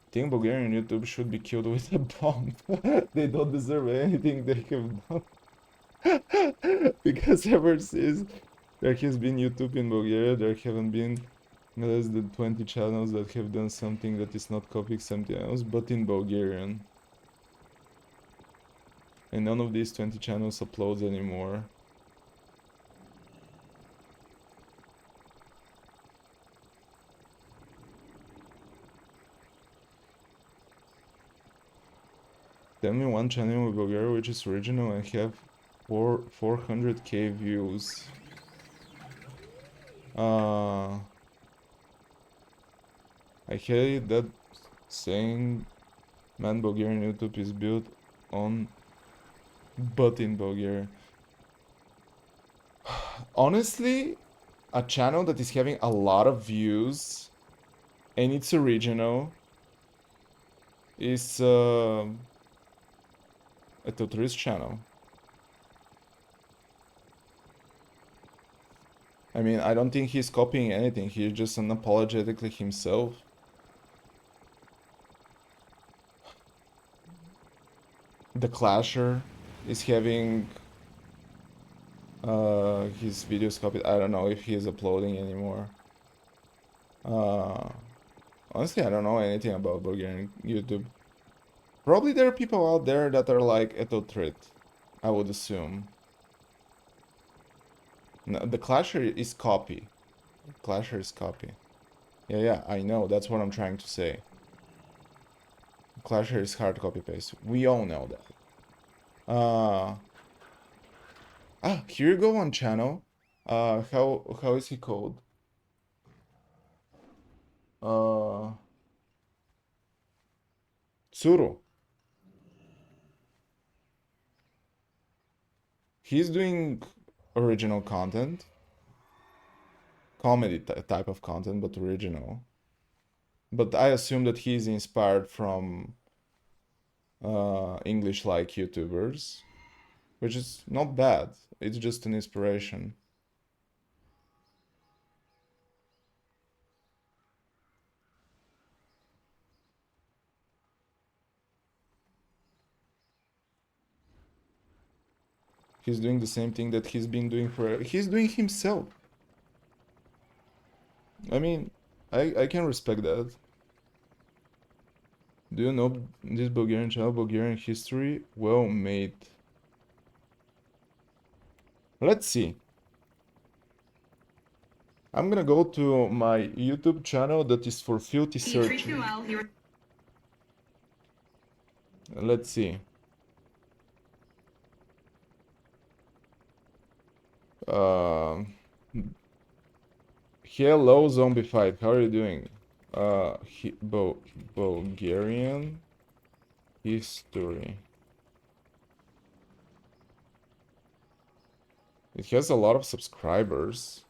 A: I think Bulgarian YouTube should be killed with a bomb. They don't deserve anything they have done. Because ever since there has been YouTube in Bulgaria, there haven't been less than 20 channels that have done something that is not copying something else, but in Bulgarian. And none of these 20 channels uploads anymore. Tell me one channel in Bulgaria which is original and have 400k views. I hate that saying, man, Bulgarian YouTube is built on but in Bulgaria. Honestly, a channel that is having a lot of views and it's original is a Tourist channel. I mean, I don't think he's copying anything. He's just unapologetically himself. The Clasher is having his videos copied. I don't know if he is uploading anymore. Honestly, I don't know anything about Bulgarian YouTube. Probably there are people out there that are like Etotrit, I would assume. No, the Clasher is copy. Clasher is copy. Yeah, I know. That's what I'm trying to say. Clasher is hard copy paste. We all know that. Here you go on channel. How is he called? Tsuru. He's doing original content, comedy type of content, but original. But I assume that he's inspired from English-like YouTubers, which is not bad. It's just an inspiration. He's doing the same thing that he's been doing for... He's doing himself. I mean, I can respect that. Do you know this Bulgarian channel, Bulgarian history? Well, mate. Let's see. I'm gonna go to my YouTube channel that is for filthy searching. Let's see. Hello, Zombie Fight. How are you doing? Bulgarian history. It has a lot of subscribers,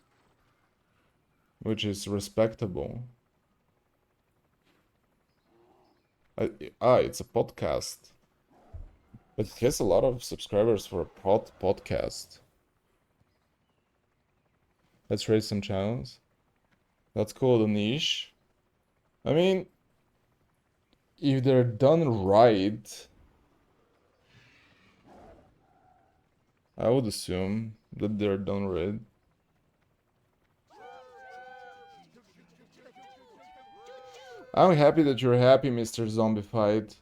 A: which is respectable. It's a podcast. But it has a lot of subscribers for a podcast. Let's raise some channels. That's cool, the niche. I mean, if they're done right, I would assume that they're done right. I'm happy that you're happy, Mr. Zombified.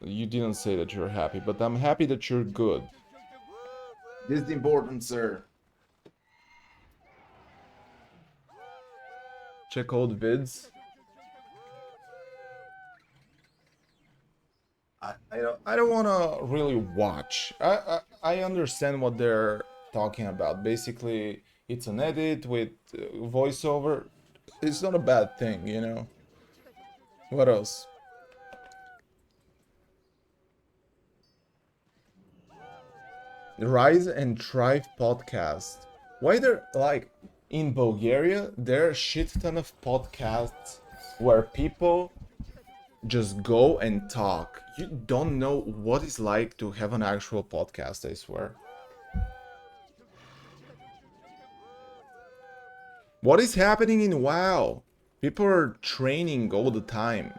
A: You didn't say that you're happy, but I'm happy that you're good. This is important, sir. Check old vids. I don't want to really watch. I understand what they're talking about. Basically, it's an edit with voiceover. It's not a bad thing, you know. What else? Rise and Thrive podcast. Why they're like in Bulgaria? There are a shit ton of podcasts where people just go and talk. You don't know what it's like to have an actual podcast, I swear. What is happening in WoW? People are training all the time.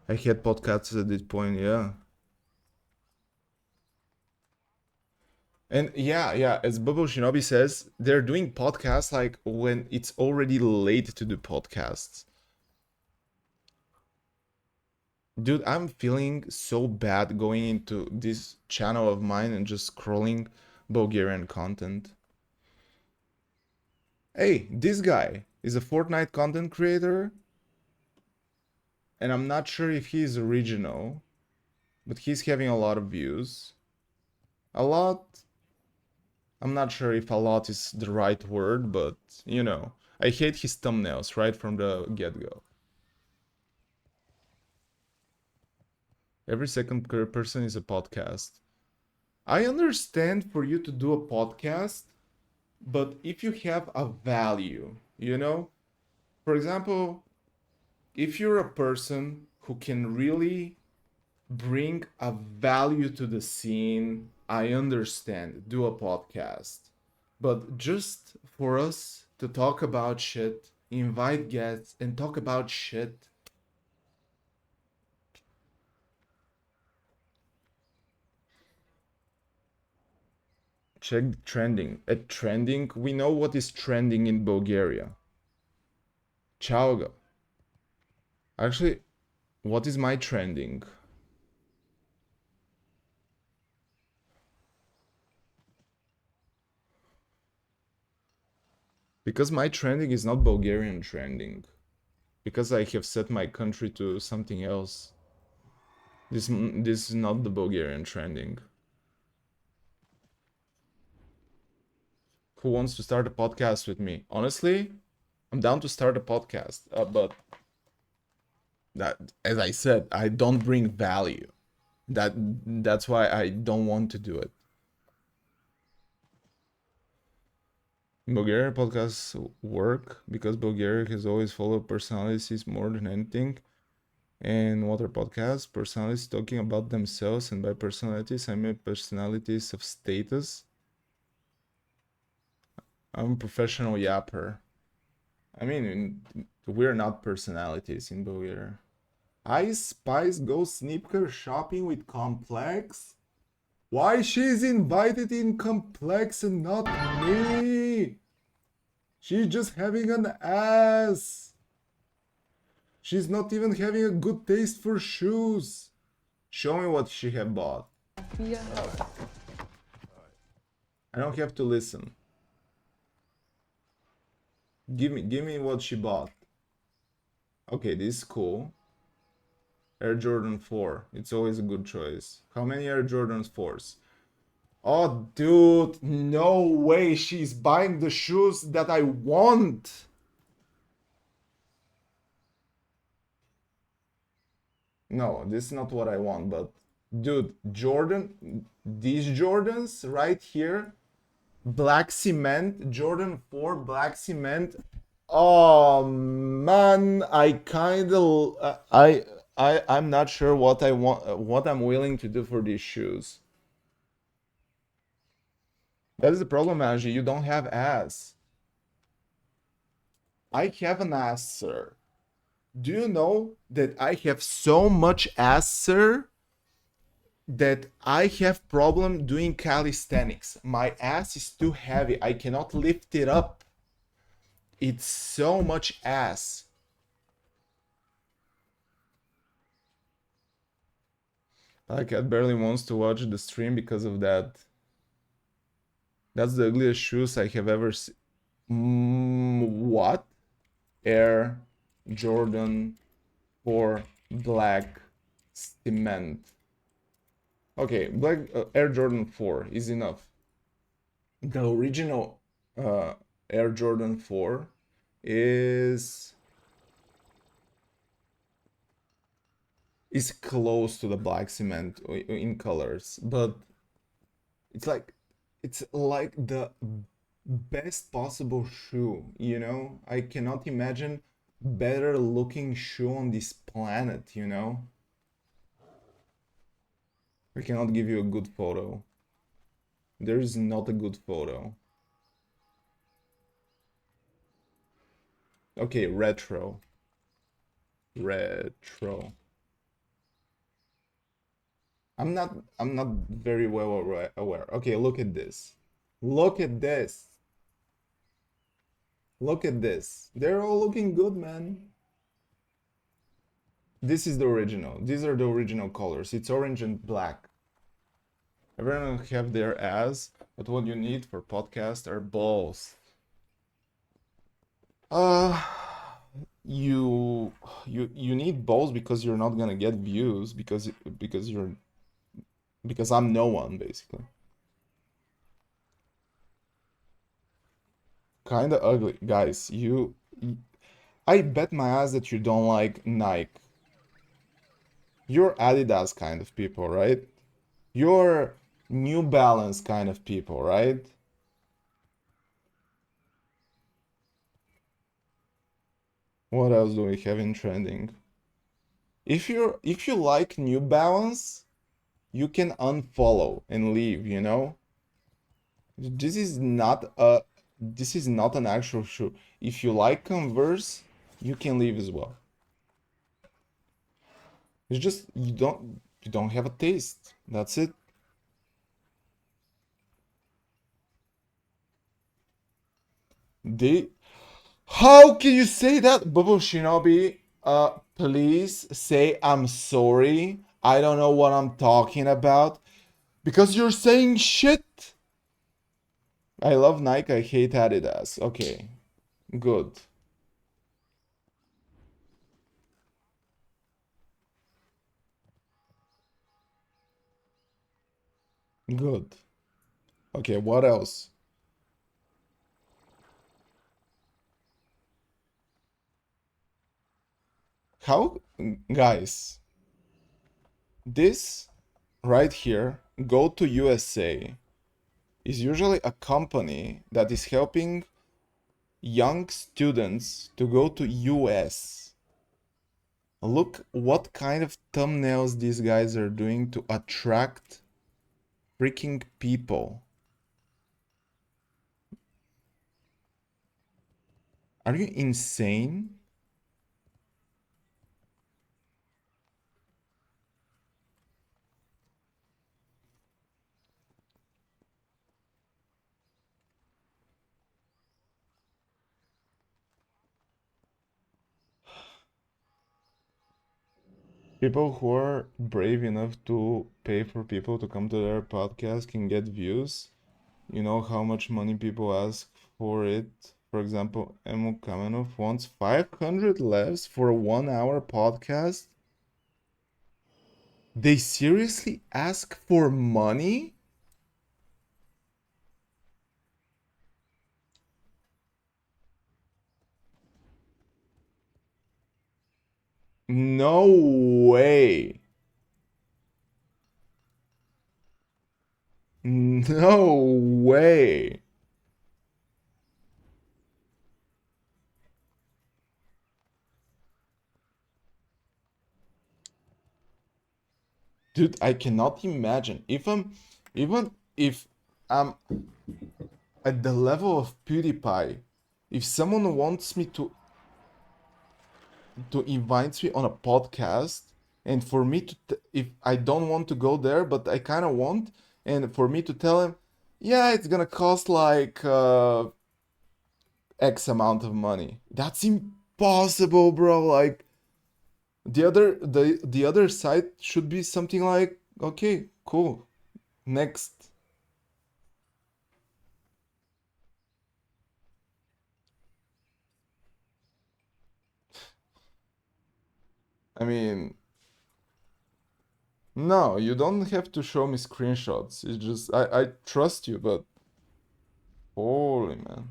A: I had podcasts at this point, yeah. And yeah, as Bubble Shinobi says, they're doing podcasts like when it's already late to do podcasts. Dude, I'm feeling so bad going into this channel of mine and just scrolling Bulgarian content. Hey, this guy is a Fortnite content creator. And I'm not sure if he's original, but he's having a lot of views. A lot? I'm not sure if a lot is the right word, but you know, I hate his thumbnails right from the get-go. Every second person is a podcast. I understand for you to do a podcast, but if you have a value, you know? For example, if you're a person who can really bring a value to the scene, I understand, do a podcast. But just for us to talk about shit, invite guests, and talk about shit. Check trending. At trending, we know what is trending in Bulgaria. Chalga. Actually, what is my trending? Because my trending is not Bulgarian trending. Because I have set my country to something else. This is not the Bulgarian trending. who wants to start a podcast with me. Honestly, I'm down to start a podcast, but that, as I said, I don't bring value. That's why I don't want to do it. In Bulgaria, podcasts work because Bulgaria has always followed personalities more than anything. And what are podcasts? Personalities talking about themselves, and by personalities, I mean personalities of status. I'm a professional yapper. I mean, we're not personalities in Bulgaria. Ice Spice goes sneaker shopping with Complex? Why she's invited in Complex and not me? She's just having an ass. She's not even having a good taste for shoes. Show me what she have bought. I don't have to listen. Give me what she bought. Okay, this is cool. Air Jordan 4. It's always a good choice. How many Air Jordan 4s? Oh, dude, no way. She's buying the shoes that I want. No, this is not what I want, but dude, Jordan, these Jordans right here, black cement, Jordan 4 black cement. Oh man, I kind of I'm not sure what I want, what I'm willing to do for these shoes. That is the problem, Angie. You don't have ass. I have an ass, sir. Do you know that I have so much ass, sir, that I have problem doing calisthenics. My ass is too heavy. I cannot lift it up. It's so much ass. My cat barely wants to watch the stream because of that. That's the ugliest shoes I have ever seen. What? Air Jordan 4 black cement. Okay, black Air Jordan 4 is enough. The original Air Jordan 4 is close to the black cement in colors, but it's like the best possible shoe, you know? I cannot imagine better looking shoe on this planet, you know? I cannot give you a good photo. There is not a good photo. Okay, retro. Retro. I'm not very well aware. Okay, look at this. Look at this. Look at this. They're all looking good, man. This is the original. These are the original colors. It's orange and black. Everyone have their ass, but what you need for podcast are balls. You need balls because you're not gonna get views because I'm no one basically. Kinda ugly, guys. I bet my ass that you don't like Nike. You're Adidas kind of people, right? You're New Balance kind of people, right? What else do we have in trending? If you like New Balance, you can unfollow and leave, you know? This is not an actual shoe. If you like Converse, you can leave as well. It's just you don't have a taste. That's it. They How can you say that? Bubble Shinobi, please say I'm sorry. I don't know what I'm talking about. Because you're saying shit. I love Nike, I hate Adidas. Okay. Good. Good. Okay, what else? How, guys, this right here, Go to USA, is usually a company that is helping young students to go to US. Look what kind of thumbnails these guys are doing to attract freaking people. Are you insane? People who are brave enough to pay for people to come to their podcast can get views. You know how much money people ask for it? For example, Emu Kamenov wants 500 levs for a 1 hour podcast. They seriously ask for money? No way. No way. Dude, I cannot imagine. Even if I'm at the level of PewDiePie, if someone wants me to invite me on a podcast, and for me to if I don't want to go there but I kind of want, and for me to tell him, yeah, it's gonna cost like X amount of money, that's impossible, bro. Like the other side should be something like, okay, cool, next. I mean, no, you don't have to show me screenshots. It's just I trust you, but holy man.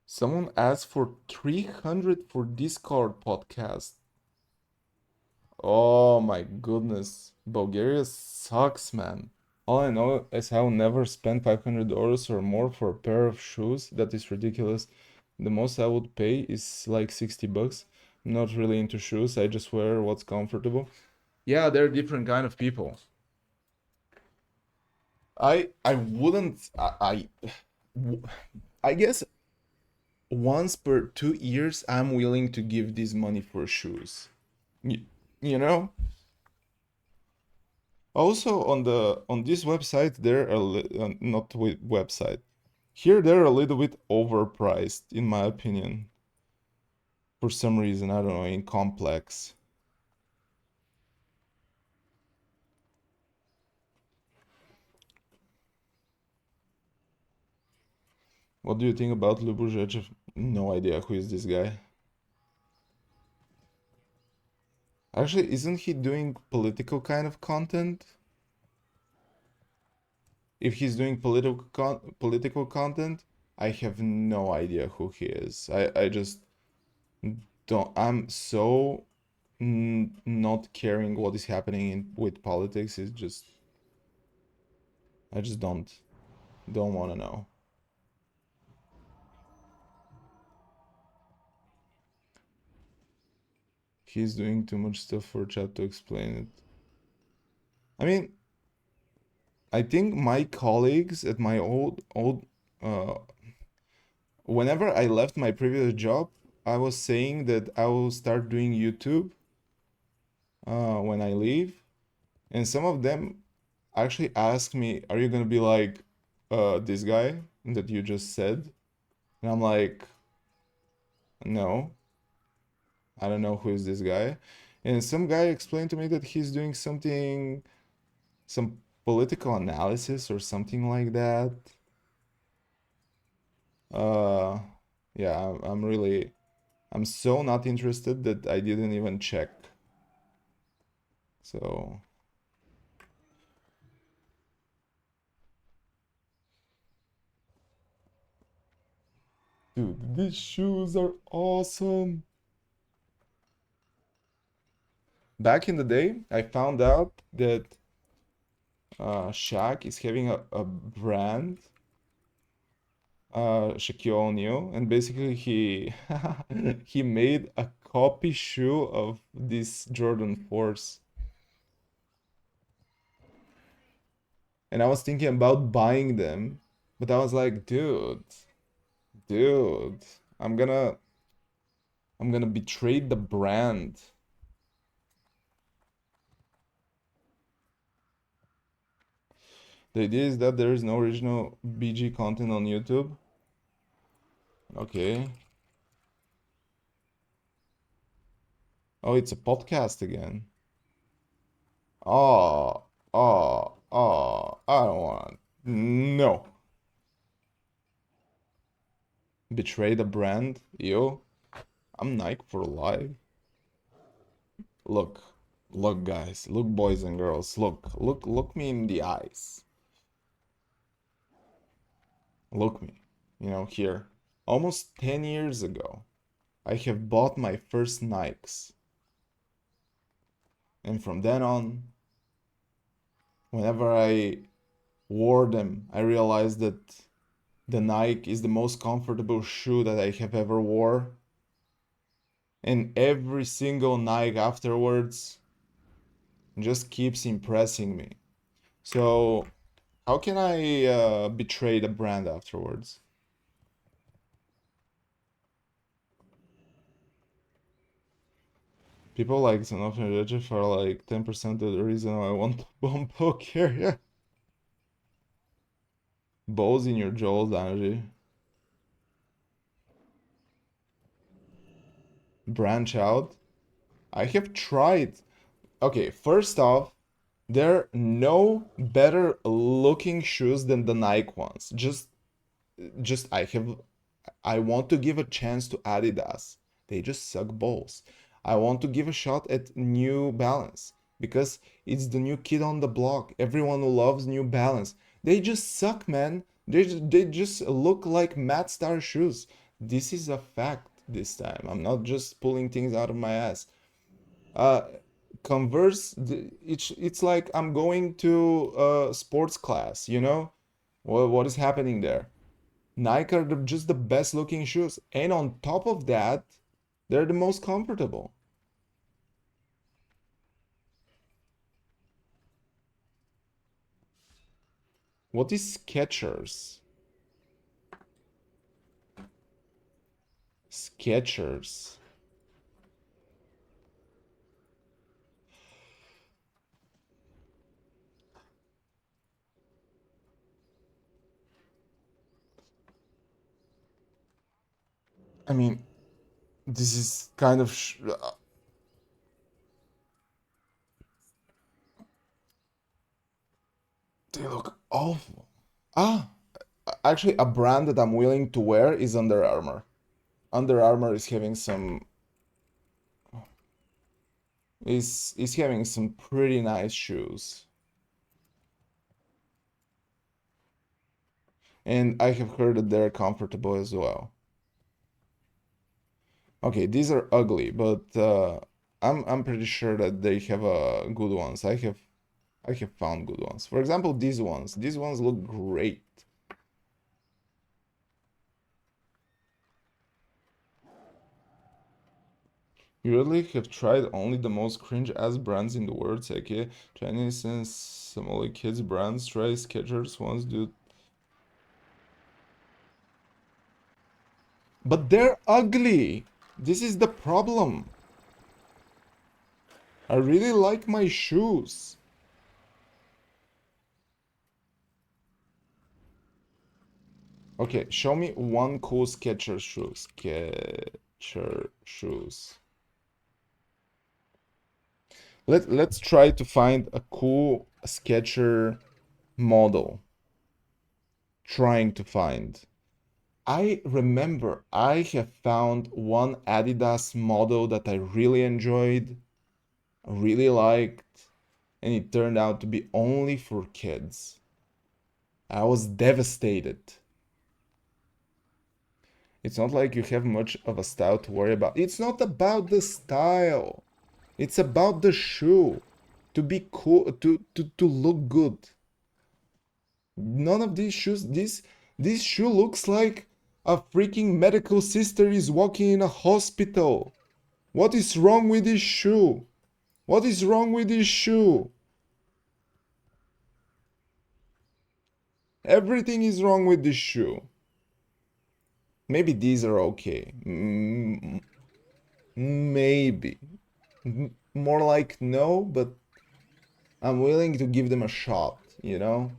A: Someone asked for 300 for Discord podcast. Oh my goodness. Bulgaria sucks, man. All I know is I'll never spend $500 or more for a pair of shoes. That is ridiculous. The most I would pay is like 60 bucks. I'm not really into shoes. I just wear what's comfortable. Yeah, they're different kind of people. I wouldn't I guess once per 2 years I'm willing to give this money for shoes. You, you know? Also on this website they're not with website. Here they're a little bit overpriced in my opinion. For some reason, I don't know, in complex. What do you think about Lubuzhev? No idea who is this guy. Actually, isn't he doing political kind of content? If he's doing political content, I have no idea who he is. I just don't. I'm so not caring what is happening with politics. It's just I just don't want to know. He's doing too much stuff for chat to explain it. I mean, I think my colleagues at my old uh whenever I left my previous job, I was saying that I will start doing YouTube when I leave, and some of them actually asked me, "Are you gonna be like this guy that you just said?" And I'm like, "No, I don't know who is this guy." And some guy explained to me that he's doing something, some political analysis or something like that. Uh, yeah, I'm so not interested that I didn't even check. So Dude, these shoes are awesome. Back in the day, I found out that Shaq is having a brand, Shaquille O'Neal, and basically he he made a copy shoe of this Jordan 4s. And I was thinking about buying them, but I was like, dude, I'm gonna betray the brand. The idea is that there is no original BG content on YouTube. Okay. Oh, it's a podcast again. Oh, I don't want. No. Betray the brand? Yo, I'm Nike for life. Look, look, guys, look, boys and girls, look me in the eyes. Look me, here. Almost 10 years ago, I have bought my first Nikes. And from then on, whenever I wore them, I realized that the Nike is the most comfortable shoe that I have ever wore. And every single Nike afterwards just keeps impressing me. So, how can I betray the brand afterwards? People like Sanofi and Regif are like 10% of the reason why I want to bomb poker. Yeah. Balls in your jaws, Angie. Branch out. I have tried. Okay, first off, there are no better looking shoes than the Nike ones. Just I want to give a chance to Adidas. They just suck balls. I want to give a shot at New Balance because it's the new kid on the block. Everyone who loves New Balance. They just suck, man. They just look like Matt Star shoes. This is a fact this time. I'm not just pulling things out of my ass. Uh, Converse, it's like I'm going to sports class, you know? What is happening there? Nike are just the best looking shoes. And on top of that, they're the most comfortable. What is Skechers? Skechers. I mean, this is kind of they look awful. Ah, actually, a brand that I'm willing to wear is Under Armour. Under Armour is having some is having some pretty nice shoes. And I have heard that they're comfortable as well. Okay, these are ugly, but I'm pretty sure that they have good ones. I have found good ones. For example, these ones. These ones look great. You really have tried only the most cringe-ass brands in the world, okay? Chinese and Somali kids brands. Try Skechers once, dude. But they're ugly. This is the problem. I really like my shoes. Okay, show me one cool Skechers shoe. Skechers shoes. Let's try to find a cool Sketcher model. Trying to find. I remember I have found one Adidas model that I really enjoyed, really liked, and it turned out to be only for kids. I was devastated. It's not like you have much of a style to worry about. It's not about the style. It's about the shoe. To be cool, to look good. None of these shoes, this shoe looks like a freaking medical sister is walking in a hospital. What is wrong with this shoe? What is wrong with this shoe? Everything is wrong with this shoe. Maybe these are okay. Maybe. More like no, but I'm willing to give them a shot, you know?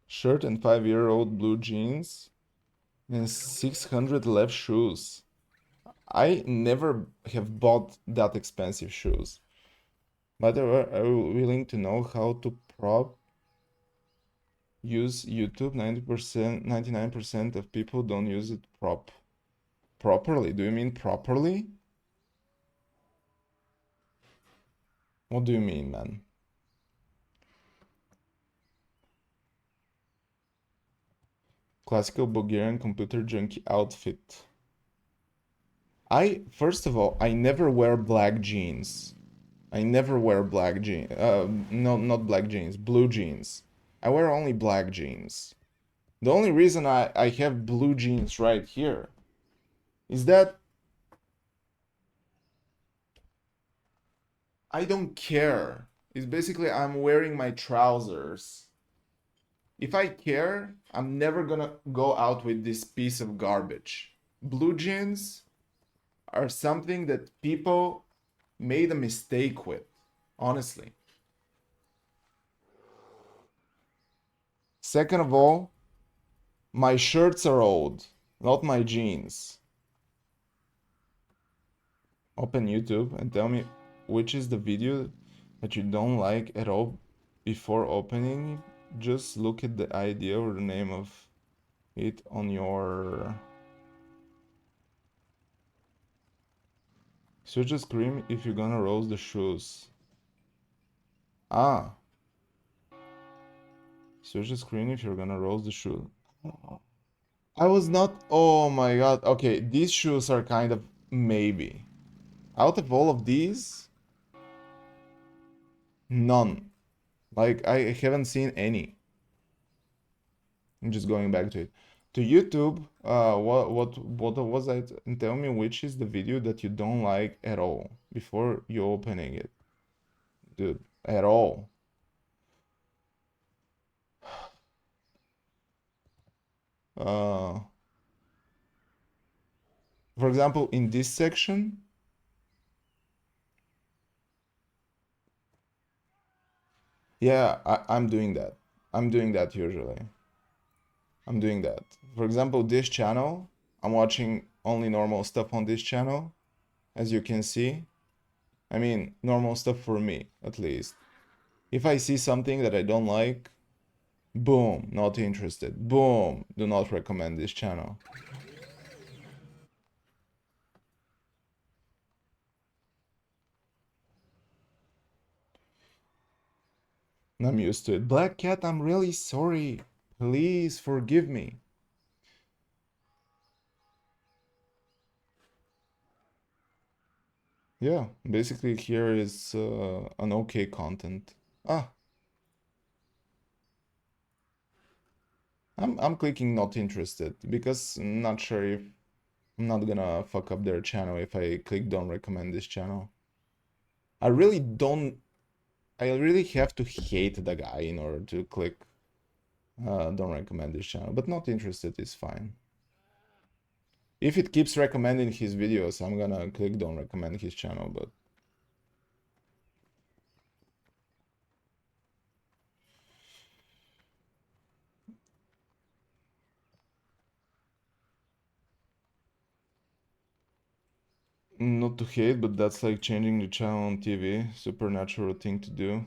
A: Shirt and 5-year-old blue jeans and 600 left shoes. I never have bought that expensive shoes. But are you willing to know how to use YouTube? 90%, 99% of people don't use it properly. Do you mean properly? What do you mean, man? Classical Bulgarian computer junkie outfit. First of all, I never wear black jeans. I never wear black jeans. No, not black jeans, blue jeans. I wear only black jeans. The only reason I have blue jeans right here is that I don't care. It's basically I'm wearing my trousers. If I care, I'm never gonna go out with this piece of garbage. Blue jeans are something that people made a mistake with, honestly. Second of all, my shirts are old, not my jeans. Open YouTube and tell me which is the video that you don't like at all before opening. Just look at the idea or the name of it on your... Switch the screen if you're gonna roast the shoes. Ah. Switch the screen if you're gonna roast the shoe. I was not... Oh my god. Okay, these shoes are kind of maybe. Out of all of these, none. Like, I haven't seen any. I'm just going back to it. To YouTube, what was that? And tell me which is the video that you don't like at all before you opening it. Dude, at all. For example, in this section, yeah, I'm doing that. I'm doing that usually. I'm doing that. For example, this channel, I'm watching only normal stuff on this channel, as you can see. I mean, normal stuff for me, at least. If I see something that I don't like, boom, not interested. Boom, do not recommend this channel. I'm used to it. Black Cat, I'm really sorry. Please forgive me. Yeah, basically here is an okay content. Ah. I'm clicking not interested because I'm not sure if I'm not gonna fuck up their channel if I click don't recommend this channel. I really have to hate the guy in order to click don't recommend this channel, but not interested is fine. If it keeps recommending his videos, I'm gonna click don't recommend his channel, but not to hate, but that's like changing the channel on TV. Supernatural thing to do.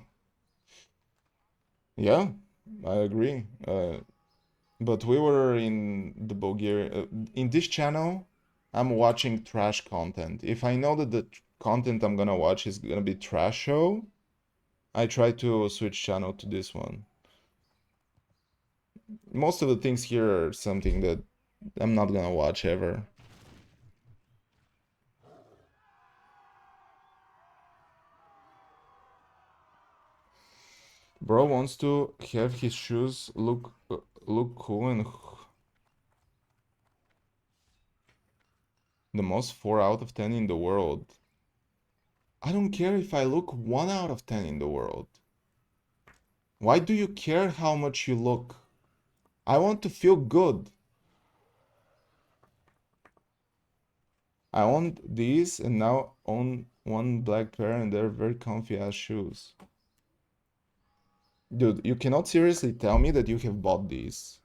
A: Yeah, I agree. But we were in the Bulgaria. In this channel, I'm watching trash content. If I know that the content I'm gonna watch is gonna be trash show, I try to switch channel to this one. Most of the things here are something that I'm not gonna watch ever. Bro wants to have his shoes look cool and the most 4 out of 10 in the world. I don't care if I look 1 out of 10 in the world. Why do you care how much you look? I want to feel good. I want these and now own one black pair and they're very comfy ass shoes. Dude, you cannot seriously tell me that you have bought these.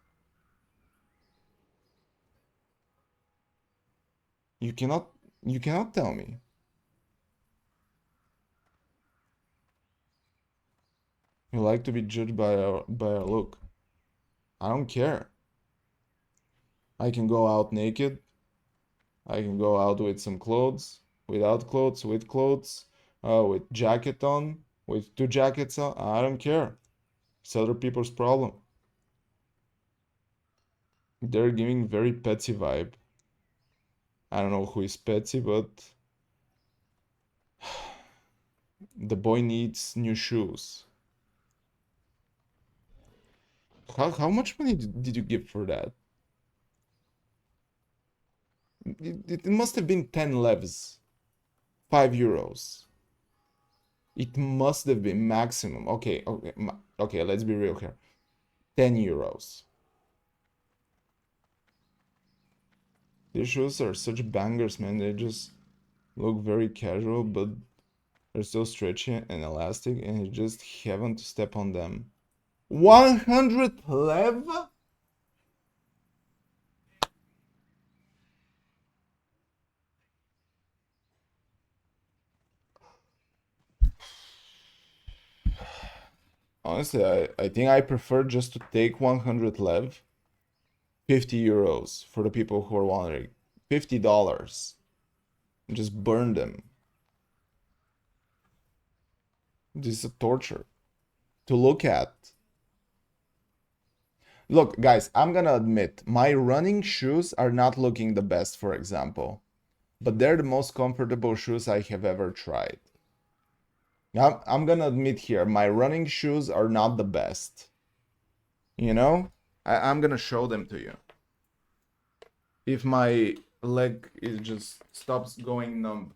A: You cannot tell me. You like to be judged by a look. I don't care. I can go out naked. I can go out with some clothes, without clothes, with clothes, with jacket on, with 2 jackets on. I don't care. It's other people's problem. They're giving very Petsy vibe. I don't know who is Petsy, but the boy needs new shoes. How much money did you give for that? It must have been 10 levs. 5 euros. It must have been maximum. Okay, okay, let's be real here. 10 euros. These shoes are such bangers, man. They just look very casual, but they're so stretchy and elastic, and you just haven't to step on them. 100 lev? Honestly, I think I prefer just to take 100 lev, 50 euros for the people who are wondering. $50. And just burn them. This is a torture to look at. Look, guys, I'm gonna admit, my running shoes are not looking the best, for example. But they're the most comfortable shoes I have ever tried. I'm gonna admit here, my running shoes are not the best. You know? I'm gonna show them to you. If my leg is just stops going numb.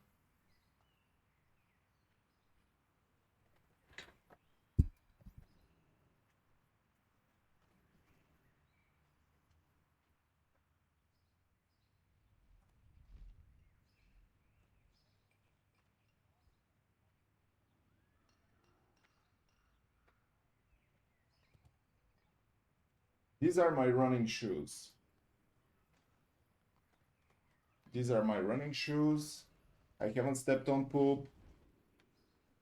A: These are my running shoes. These are my running shoes. I haven't stepped on poop.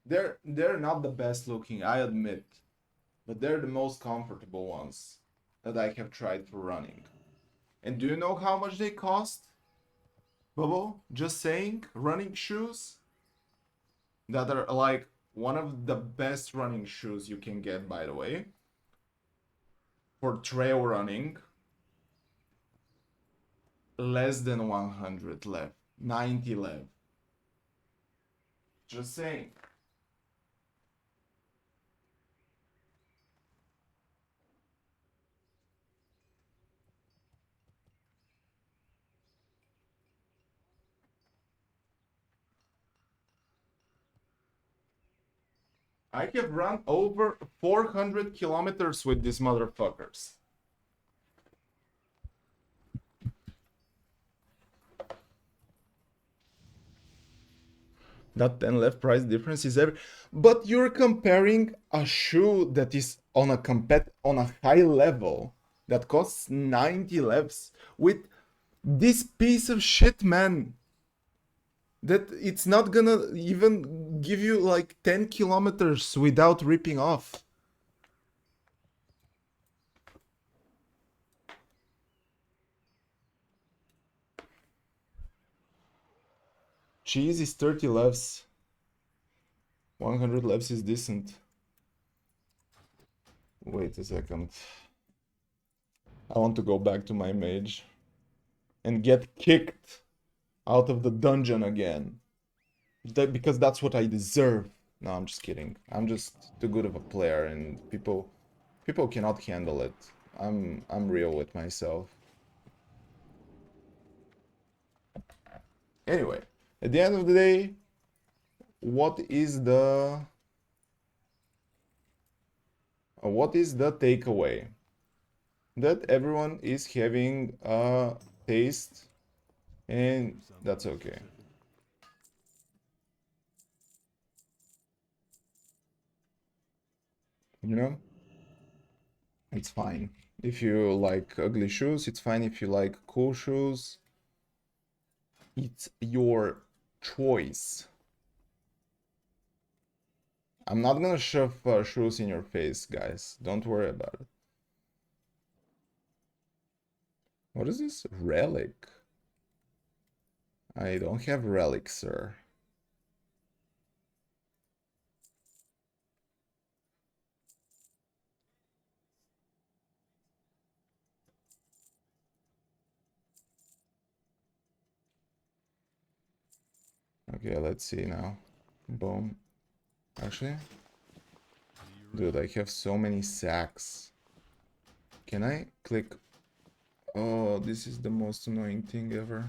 A: They're not the best looking, I admit. But they're the most comfortable ones that I have tried for running. And do you know how much they cost? Bubble, just saying, running shoes that are like one of the best running shoes you can get, by the way, for trail running. Less than 100 left, 90 left. Just saying. I have run over 400 kilometers with these motherfuckers. That 10 left price difference is every, but you're comparing a shoe that is on a high level that costs 90 levs with this piece of shit, man, that it's not gonna even give you like 10 kilometers without ripping off. Cheese is 30 lefts. 100 lefts is decent. Wait a second. I want to go back to my mage and get kicked out of the dungeon again. Because that's what I deserve. No, I'm just kidding. I'm just too good of a player, and people cannot handle it. I'm real with myself. Anyway, at the end of the day, what is the takeaway? That everyone is having a taste, and that's okay. You know? It's fine. If you like ugly shoes, it's fine. If you like cool shoes, it's your choice. I'm not gonna shove shoes in your face, guys. Don't worry about it. What is this? Relic? I don't have relic, sir. Okay, let's see now. Boom. Actually, dude, I have so many sacks. Can I click? Oh, this is the most annoying thing ever.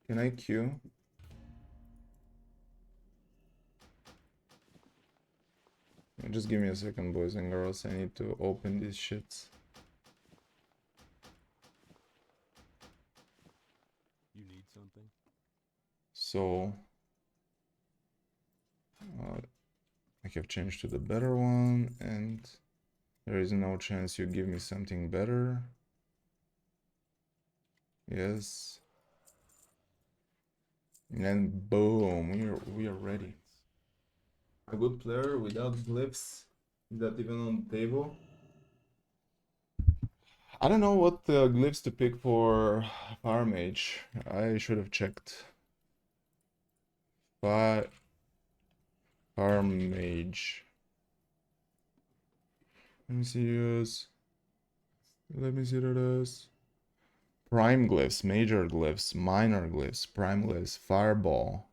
A: Can I queue? Just give me a second, boys and girls. I need to open these shits.
E: You need something?
A: So, I have changed to the better one, and there is no chance you give me something better. Yes. And boom, we are ready. A good player without glyphs. Is that even on the table? I don't know what glyphs to pick for Fire Mage. I should have checked. Fire Mage. Let me see this. Let me see this. Prime glyphs, major glyphs, minor glyphs, prime glyphs, fireball.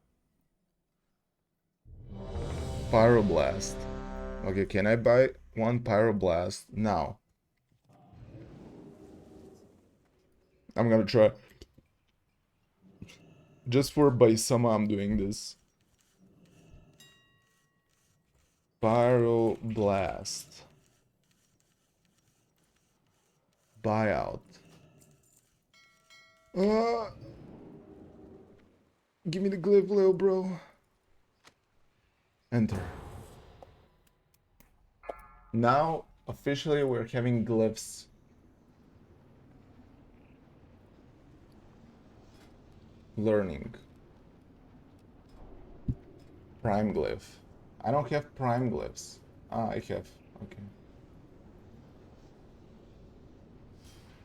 A: Pyroblast. Okay, can I buy one Pyroblast now? I'm gonna try. Just for Baisama, I'm doing this. Pyroblast. Buyout. Give me the glyph, little bro. Enter. Now, officially, we're having glyphs. Learning. Prime glyph. I don't have prime glyphs. Ah, I have. Okay.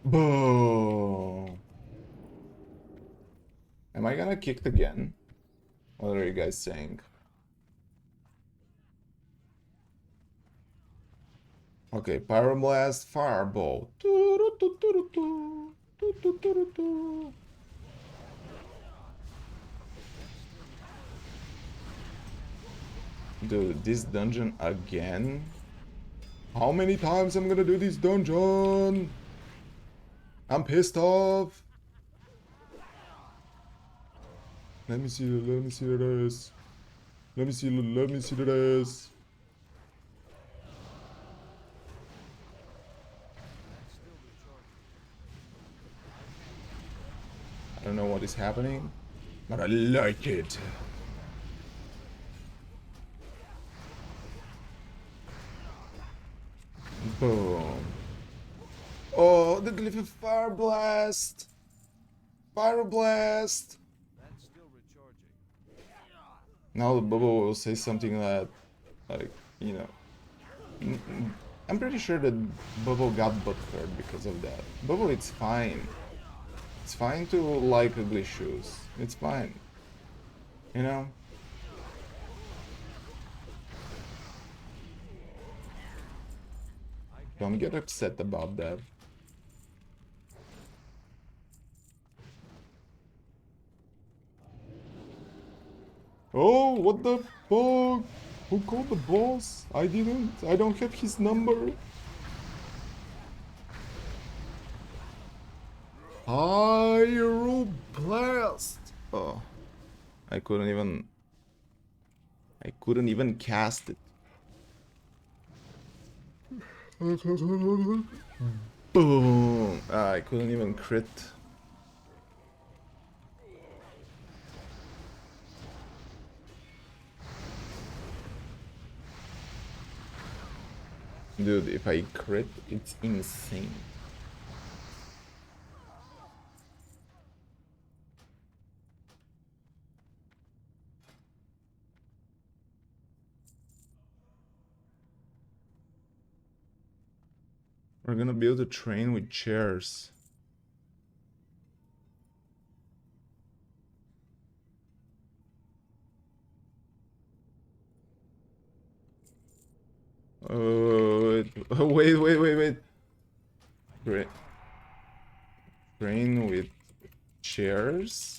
A: Boom. Am I gonna kick again? What are you guys saying? Okay, Pyroblast, Fireball. Dude, this dungeon again? How many times I'm gonna do this dungeon? I'm pissed off. Let me see this. Let me see this. I don't know what is happening, but I like it. Boom. Oh, the glyph of Fire Blast. Pyroblast.
E: That's still recharging.
A: Now the bubble will say something that, like, you know. I'm pretty sure that Bubble got butthurt because of that. Bubble, it's fine. It's fine to like ugly shoes. It's fine. You know? Don't get upset about that. Oh, what the fuck? Who called the boss? I didn't. I don't have his number. Pyro blast. Oh, I couldn't even cast it. Boom. I couldn't even crit. Dude, if I crit, it's insane. We're gonna build a train with chairs. Oh, wait. Train with chairs?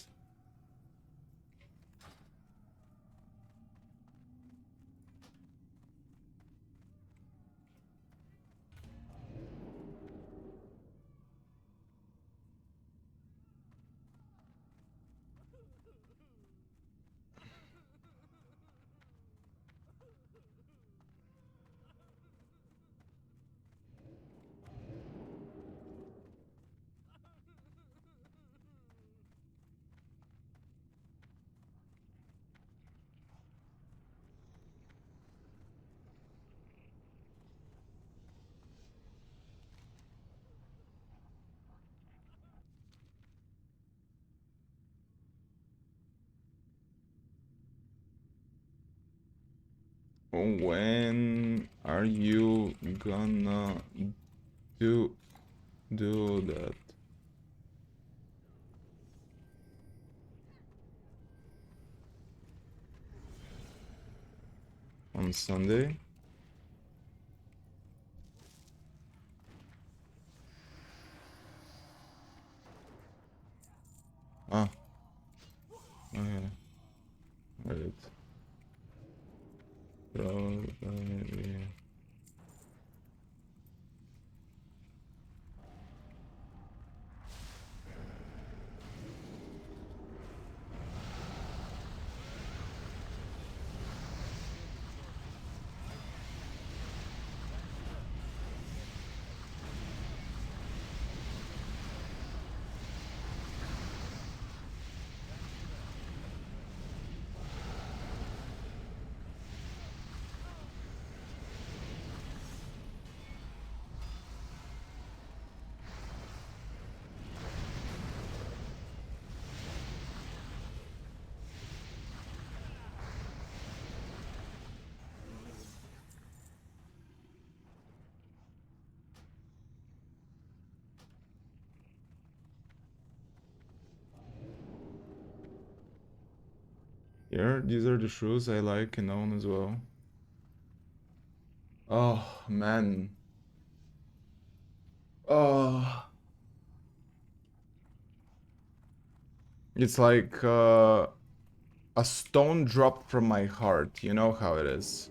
A: When are you gonna do that? On Sunday? Ah, okay. Wait. Probably. Here, these are the shoes I like and own as well. Oh, man. Oh. It's like a stone dropped from my heart. You know how it is.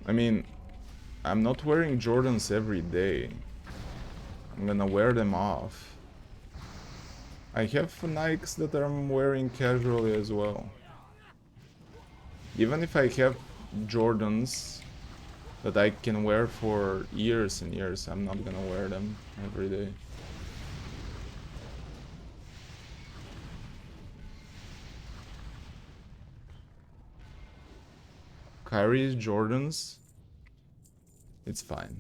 A: I mean, I'm not wearing Jordans every day. I'm gonna wear them off. I have Nikes that I'm wearing casually as well. Even if I have Jordans that I can wear for years and years, I'm not gonna wear them every day. Kyrie's Jordans, it's fine.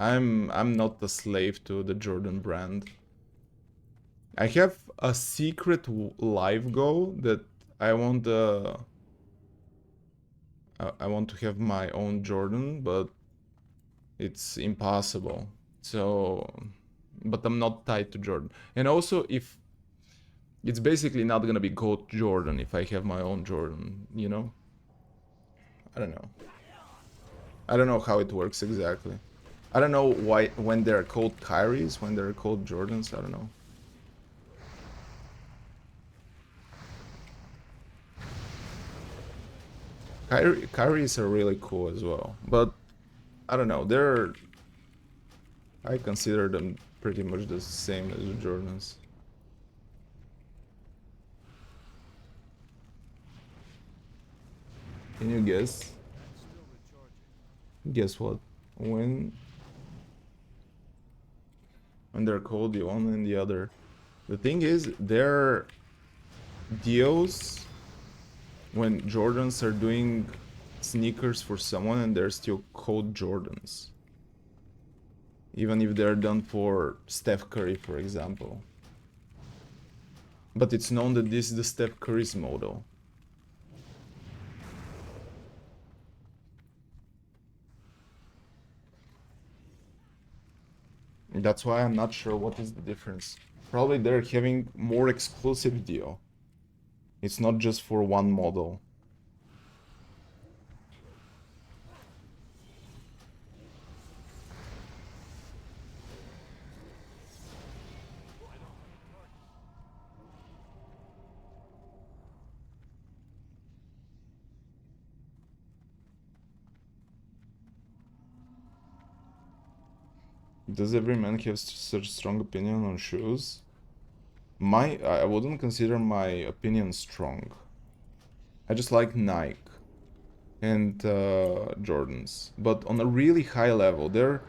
A: I'm not a slave to the Jordan brand. I have a secret live goal that I want I want to have my own Jordan, but it's impossible. So, but I'm not tied to Jordan. And also, if it's basically not gonna be GOAT Jordan if I have my own Jordan, you know? I don't know. I don't know how it works exactly. I don't know why when they're called Kyries, when they're called Jordans, I don't know. Kyries are really cool as well, but I don't know, I consider them pretty much the same as the Jordans. Can you guess? Guess what? When they're called the one and the other. The thing is, they're deals when Jordans are doing sneakers for someone and they're still called Jordans. Even if they're done for Steph Curry, for example. But it's known that this is the Steph Curry's model. That's why I'm not sure what is the difference. Probably they're having more exclusive deal. It's not just for one model. Does every man have such strong opinion on shoes? I wouldn't consider my opinion strong. I just like Nike and Jordans. But on a really high level, there are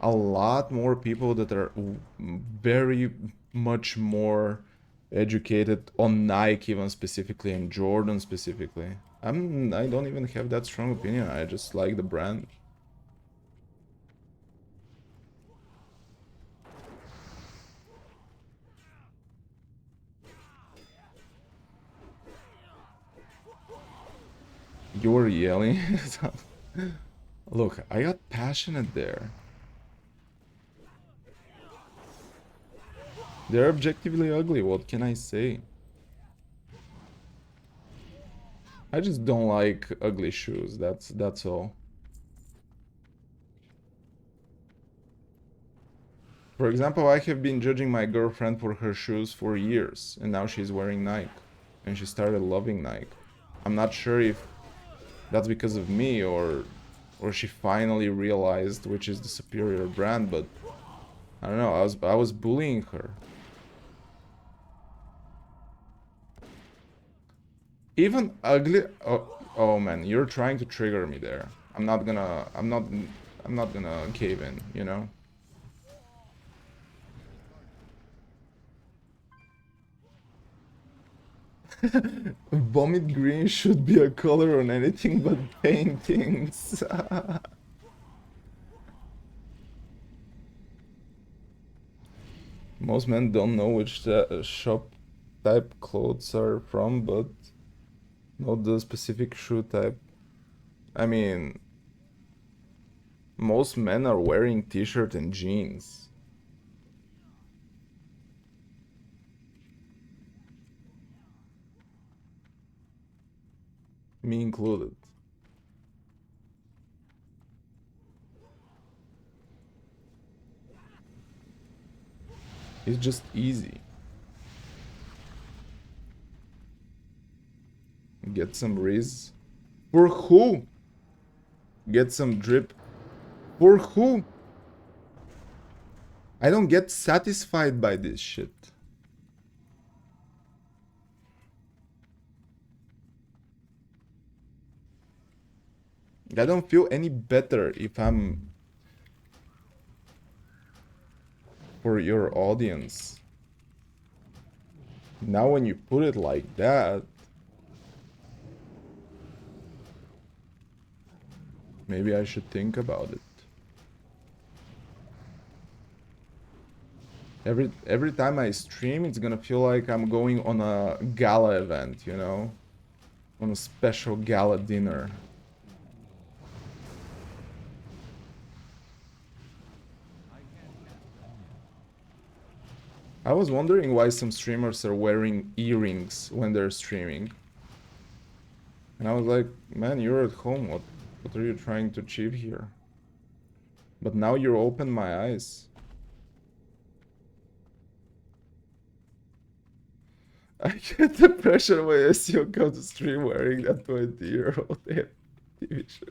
A: a lot more people that are very much more educated on Nike even specifically and Jordan specifically. I don't even have that strong opinion. I just like the brand. You were yelling? Look, I got passionate there. They're objectively ugly, what can I say? I just don't like ugly shoes, that's all. For example, I have been judging my girlfriend for her shoes for years, and now she's wearing Nike. And she started loving Nike. I'm not sure if that's because of me or she finally realized which is the superior brand, but I don't know, I was bullying her. Even ugly oh man, you're trying to trigger me there. I'm not gonna cave in, you know? Vomit green should be a color on anything but paintings. Most men don't know which shop type clothes are from, but not the specific shoe type. I mean, most men are wearing t-shirt and jeans. Me included. It's just easy. Get some Riz. For who? Get some drip. For who? I don't get satisfied by this shit. I don't feel any better if I'm for your audience. Now when you put it like that, maybe I should think about it. Every time I stream, it's gonna feel like I'm going on a gala event, you know? On a special gala dinner. I was wondering why some streamers are wearing earrings when they're streaming. And I was like, man, you're at home. What are you trying to achieve here? But now you open my eyes. I get the pressure when I see you come to stream wearing that 20-year-old TV show.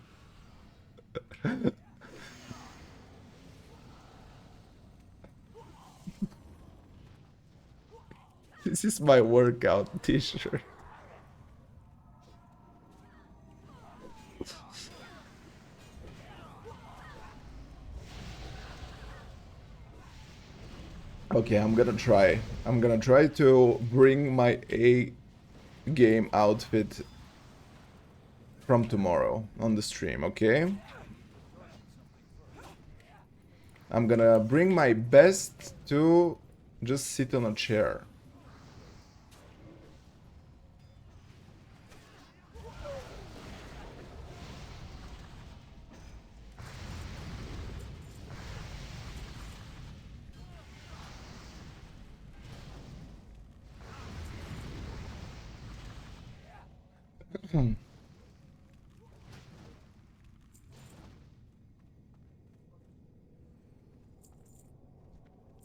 A: This is my workout t-shirt. Okay, I'm gonna try. I'm gonna try to bring my A game outfit from tomorrow on the stream, okay? I'm gonna bring my best to just sit on a chair.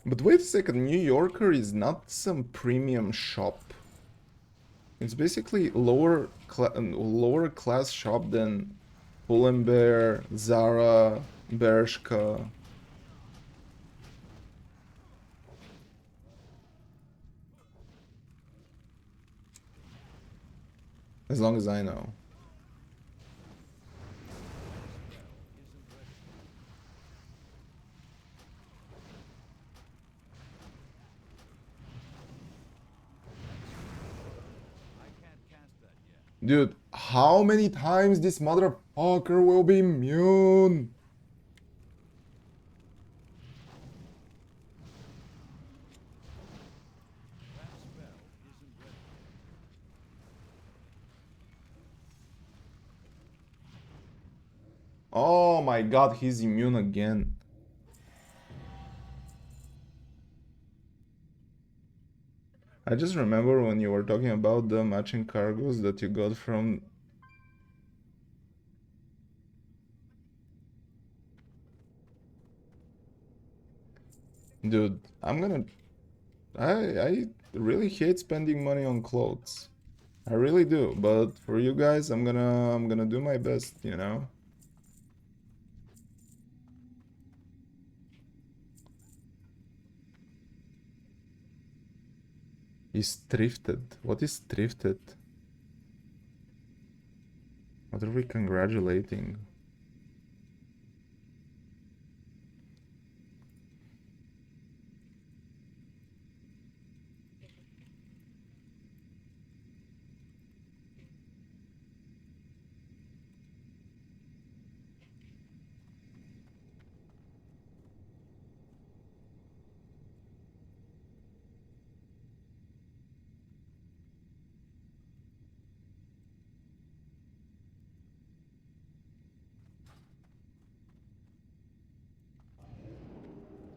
A: But wait a second, New Yorker is not some premium shop. It's basically lower class shop than Pull&Bear, Zara, Bershka. As long as I know. Dude, how many times this motherfucker will be immune? Oh my god, he's immune again. I just remember when you were talking about the matching cargoes that you got from... Dude, I really hate spending money on clothes. I really do, but for you guys, I'm gonna do my best, you know? He's thrifted. What is thrifted? What are we congratulating?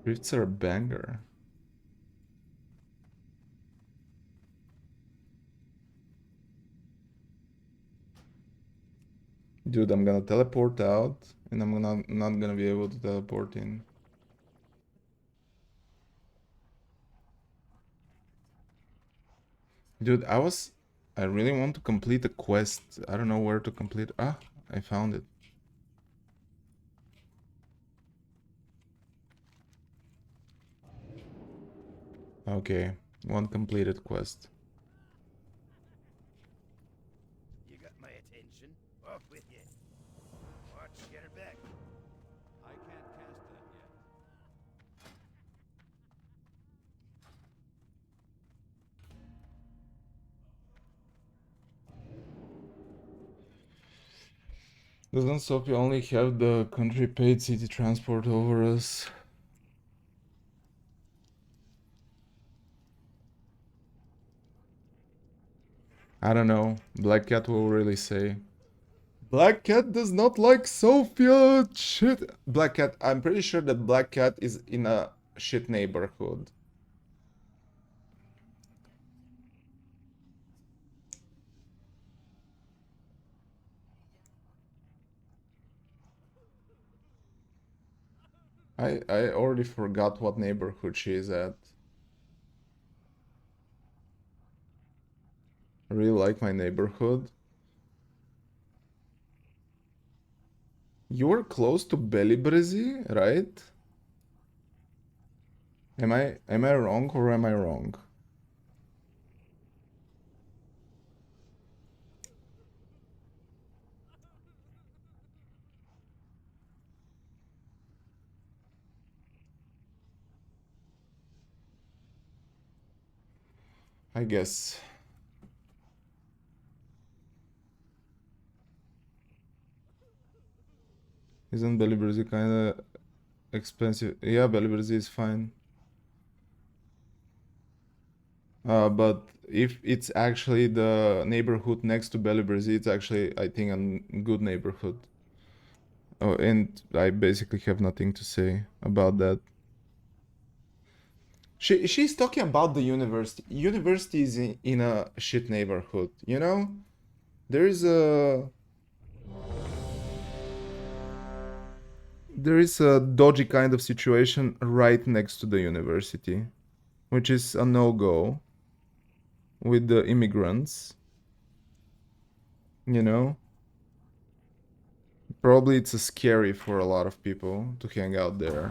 A: Thrifts are a banger. Dude, I'm gonna teleport out, and I'm not gonna be able to teleport in. Dude, I really want to complete a quest. I don't know where to complete. Ah, I found it. Okay, one completed quest.
E: You got my attention. Off with you. Watch, get her back. I can't cast that yet.
A: Doesn't Sophie only have the country paid city transport over us? I don't know. Black Cat will really say. Black Cat does not like Sophia. Shit. Black Cat. I'm pretty sure that Black Cat is in a shit neighborhood. I already forgot what neighborhood she is at. I really like my neighborhood. You were close to Belibrezi, right? Am I wrong or am I wrong? I guess. Isn't Belibrezi kinda expensive? Yeah, Belibrezi is fine. But if it's actually the neighborhood next to Belibrezi, it's actually, I think, a good neighborhood. Oh, and I basically have nothing to say about that. She's talking about the university. University is in a shit neighborhood, you know? There is a dodgy kind of situation right next to the university, which is a no-go with the immigrants, you know? Probably it's scary for a lot of people to hang out there.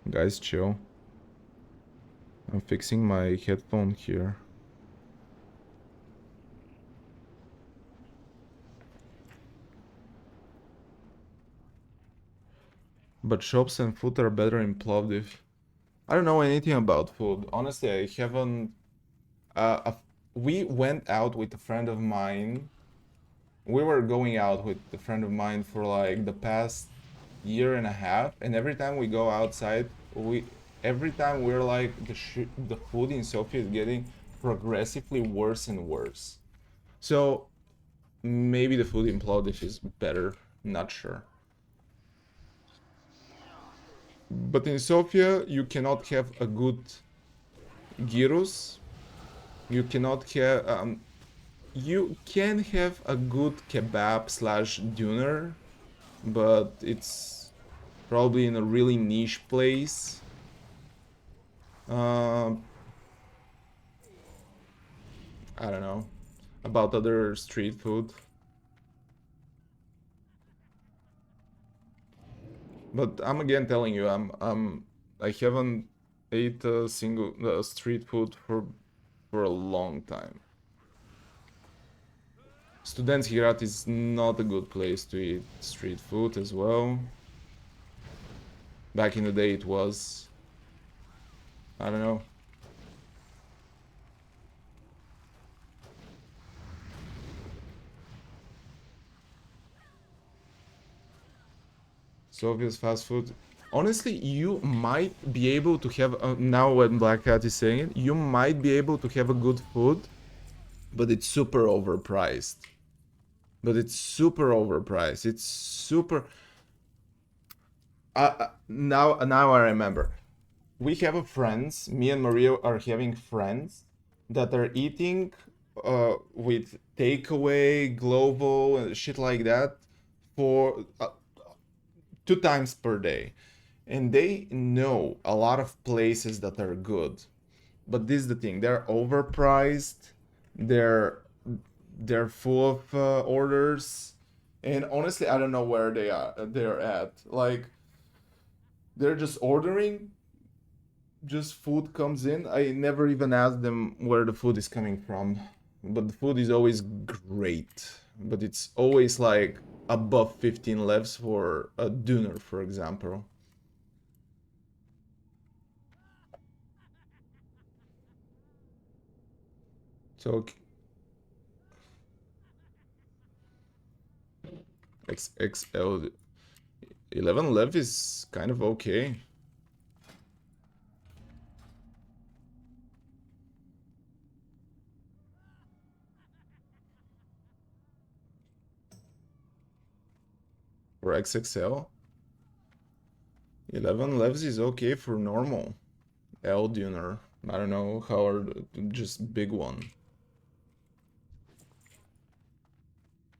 A: Guys, chill. I'm fixing my headphone here. But shops and food are better in Plovdiv. I don't know anything about food. Honestly, I haven't. We went out with a friend of mine. We were going out with a friend of mine for like the past year and a half, and every time we go outside, every time we're like the food in Sofia is getting progressively worse and worse. So maybe the food in Plovdiv is better. Not sure. But in Sofia, you cannot have a good gyros. You cannot have. You can have a good kebab slash döner, but it's probably in a really niche place. I don't know about other street food. But I'm again telling you, I haven't ate a single street food for a long time. Studentshirat is not a good place to eat street food as well. Back in the day it was. I don't know. Soviet fast food. Honestly, you might be able to have, now when Black Cat is saying it, you might be able to have a good food, but it's super overpriced. It's super. Now I remember. We have a friends. Me and Maria are having friends that are eating with takeaway, global, and shit like that for 2 times per day, and they know a lot of places that are good. But this is the thing: they're overpriced. They're they're full of orders, and honestly, I don't know where they're at. Like they're just ordering, just food comes in. I never even ask them where the food is coming from, but the food is always great. But it's always like above 15 levs for a dinner, for example. So XXL 11 Lev is kind of okay. For XXL, 11 Levs is okay for normal L Duner. I don't know how are just big one.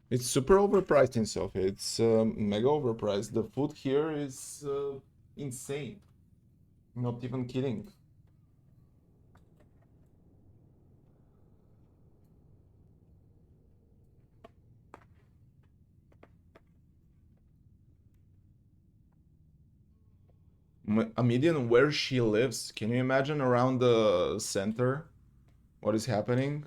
A: It's super overpriced in Sofia. It's mega overpriced. The food here is insane. Not even kidding. A median where she lives. Can you imagine around the center what is happening?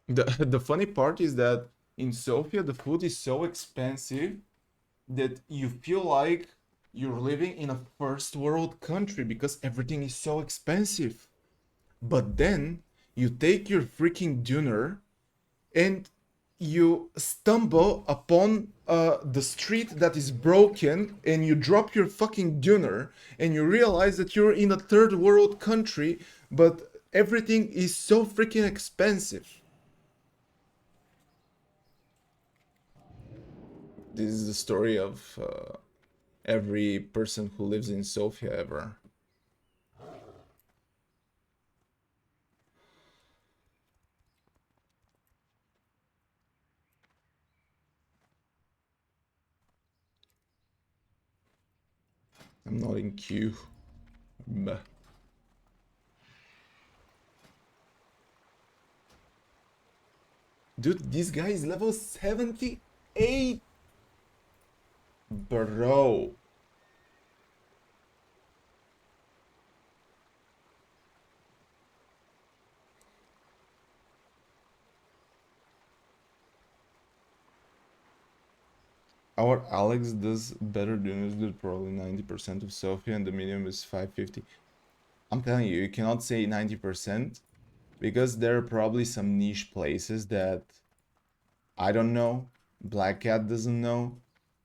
A: The funny part is that in Sofia the food is so expensive that you feel like you're living in a first world country because everything is so expensive. But then you take your freaking dinner and you stumble upon the street that is broken and you drop your fucking dinner and you realize that you're in a third world country, but everything is so freaking expensive. This is the story of every person who lives in Sofia ever. I'm not in queue. Bah. Dude, this guy is level 78. Bro. Our Alex does better than us, did probably 90% of Sofia, and the medium is 550. I'm telling you, you cannot say 90% because there are probably some niche places that I don't know, Black Cat doesn't know.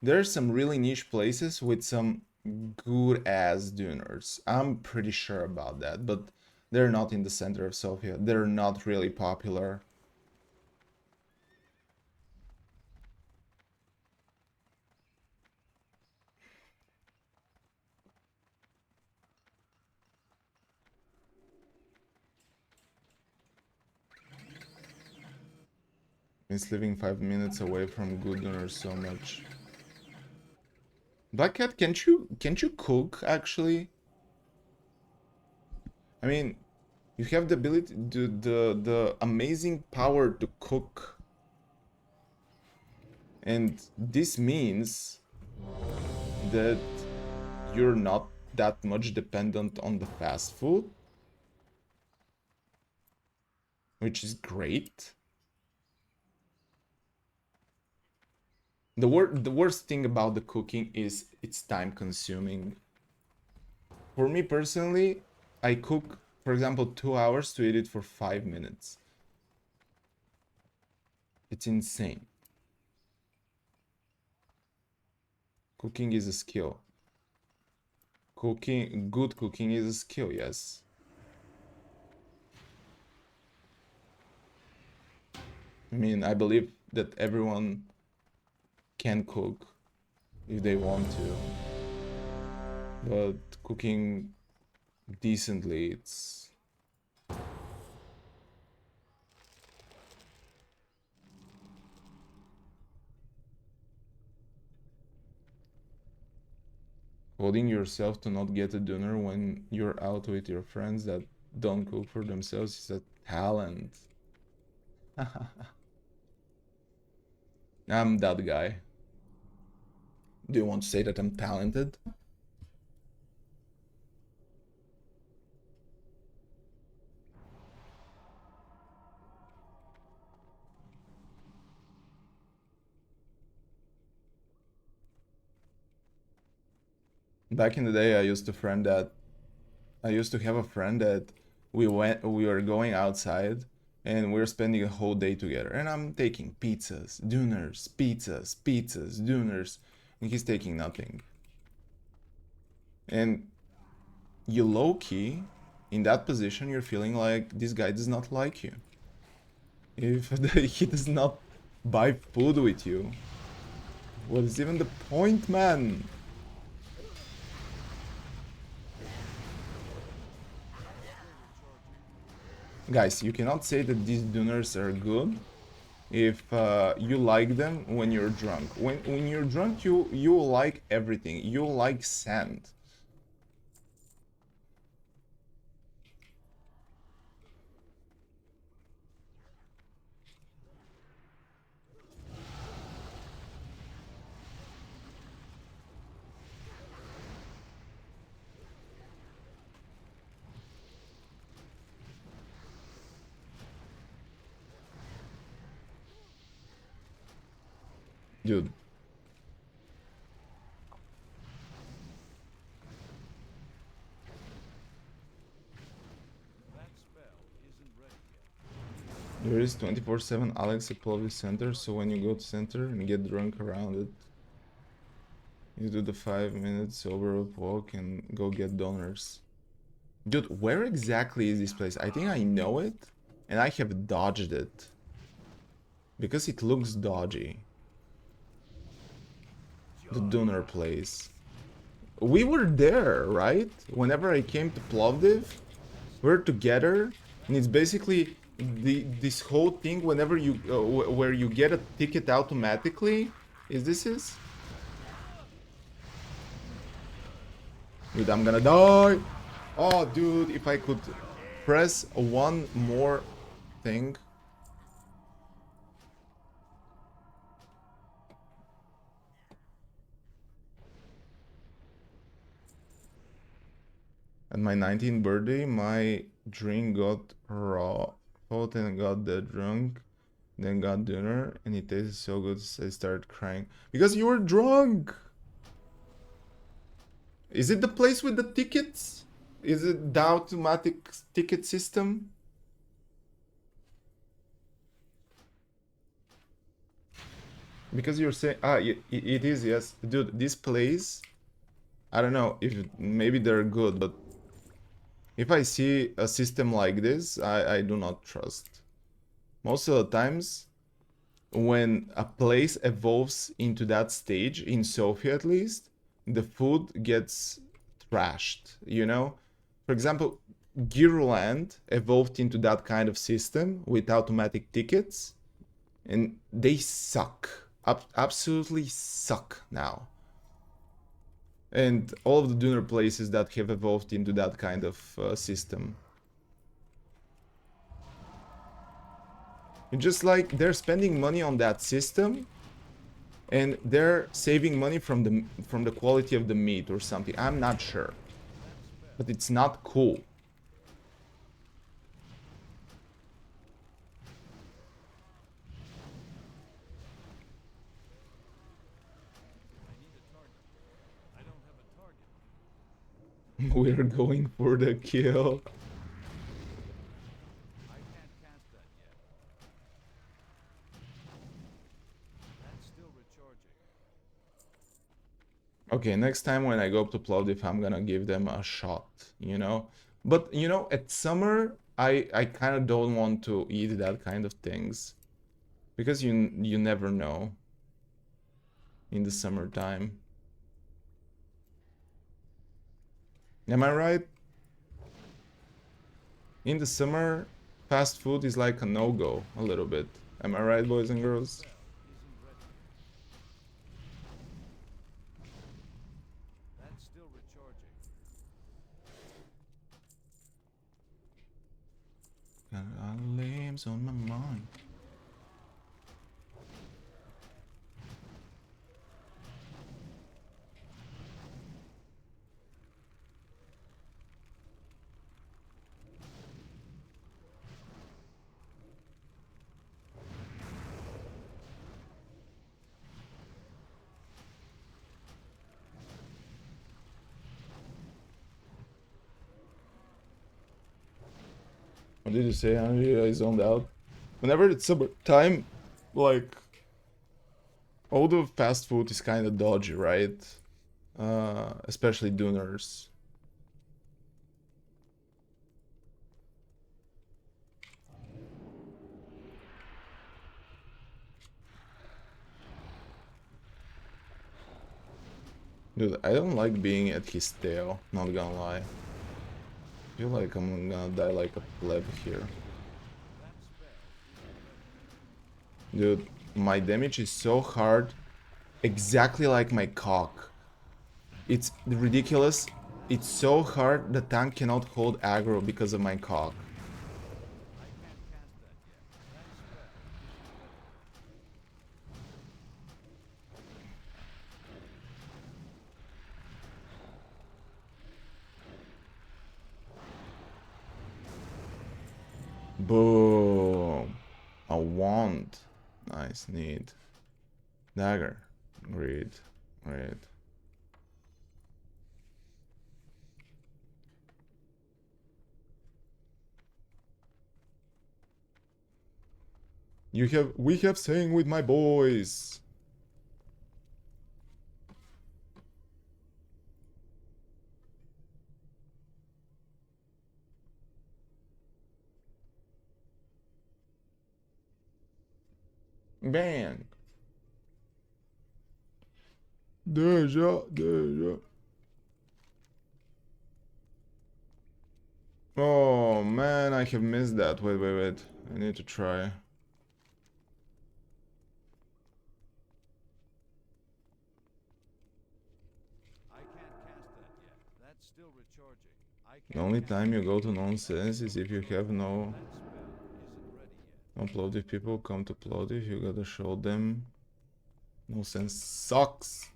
A: There are some really niche places with some good ass duners. I'm pretty sure about that, but they're not in the center of Sofia. They're not really popular. It's living 5 minutes away from good donors so much. Black Cat, can't you cook actually? I mean, you have the ability, the amazing power to cook, and this means that you're not that much dependent on the fast food, which is great. The worst thing about the cooking is it's time consuming. For me personally, I cook, for example, 2 hours to eat it for 5 minutes. It's insane. Cooking is a skill. Good cooking is a skill, yes. I mean, I believe that everyone can cook if they want to. But cooking decently, it's... Holding yourself to not get a dinner when you're out with your friends that don't cook for themselves is a talent. I'm that guy. Do you want to say that I'm talented? Back in the day, I used to have a friend that we were going outside and we were spending a whole day together. And I'm taking pizzas, dinners, and he's taking nothing. And you low key, in that position, you're feeling like this guy does not like you. If he does not buy food with you, what is even the point, man? Guys, you cannot say that these dinners are good if you like them when you're drunk. When you're drunk, you like everything. You like sand. Dude.
E: That spell isn't ready yet.
A: There is 24/7 Alex at Plovdiv Center, so when you go to center and get drunk around it, you do the 5 minutes sober up walk and go get donors. Dude, where exactly is this place? I think I know it, and I have dodged it. Because it looks dodgy. The donor place. We were there, right? Whenever I came to Plovdiv, we're together, and it's basically this whole thing whenever you where you get a ticket automatically. Is this is? Dude, I'm gonna die. Oh, dude, if I could press one more thing. At my 19th birthday, my drink got raw. Fought and got the drunk, then got dinner, and it tasted so good I started crying. Because you were drunk! Is it the place with the tickets? Is it the automatic ticket system? Because you're saying... Ah, it is, yes. Dude, this place... I don't know if maybe they're good, but... If I see a system like this, I do not trust. Most of the times, when a place evolves into that stage, in Sofia at least, the food gets trashed, you know? For example, Gearland evolved into that kind of system with automatic tickets, and they suck. Absolutely suck now. And all of the dinner places that have evolved into that kind of system. It's just like they're spending money on that system, and they're saving money from the quality of the meat or something. I'm not sure, but it's not cool. We're going for the kill.
E: I can't cast that yet. That's still recharging.
A: Okay, next time when I go up to Plovdiv, I'm gonna give them a shot, you know? But, you know, at summer, I kind of don't want to eat that kind of things. Because you never know in the summertime. Am I right? In the summer, fast food is like a no-go, a little bit. Am I right, boys and girls?
E: That's still recharging.
A: Got a lot of names on my mind. What did you say, Andrea? I zoned out. Whenever it's summertime, like, all the fast food is kind of dodgy, right? Especially Dooners. Dude, I don't like being at his tail, not gonna lie. I feel like I'm gonna die like a pleb here. Dude, my damage is so hard, exactly like my cock. It's ridiculous. It's so hard the tank cannot hold aggro because of my cock. Boom. A wand. Nice, neat. Dagger. Great. Great. We have sang with my boys. Bang. Deja, deja. Oh man, I have missed that. Wait, wait, wait. I need to try. The only time you go to nonsense is if you have no Plovdiv people come to Plovdiv. You gotta show them. No sense sucks.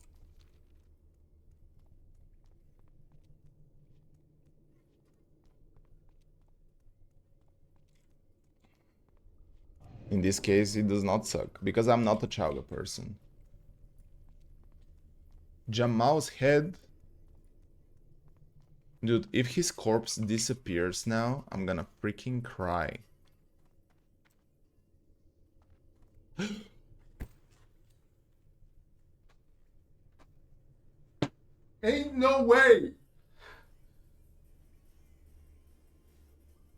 A: In this case, it does not suck because I'm not a Chauga person. Jamal's head. Dude, if his corpse disappears now, I'm gonna freaking cry. Ain't no way!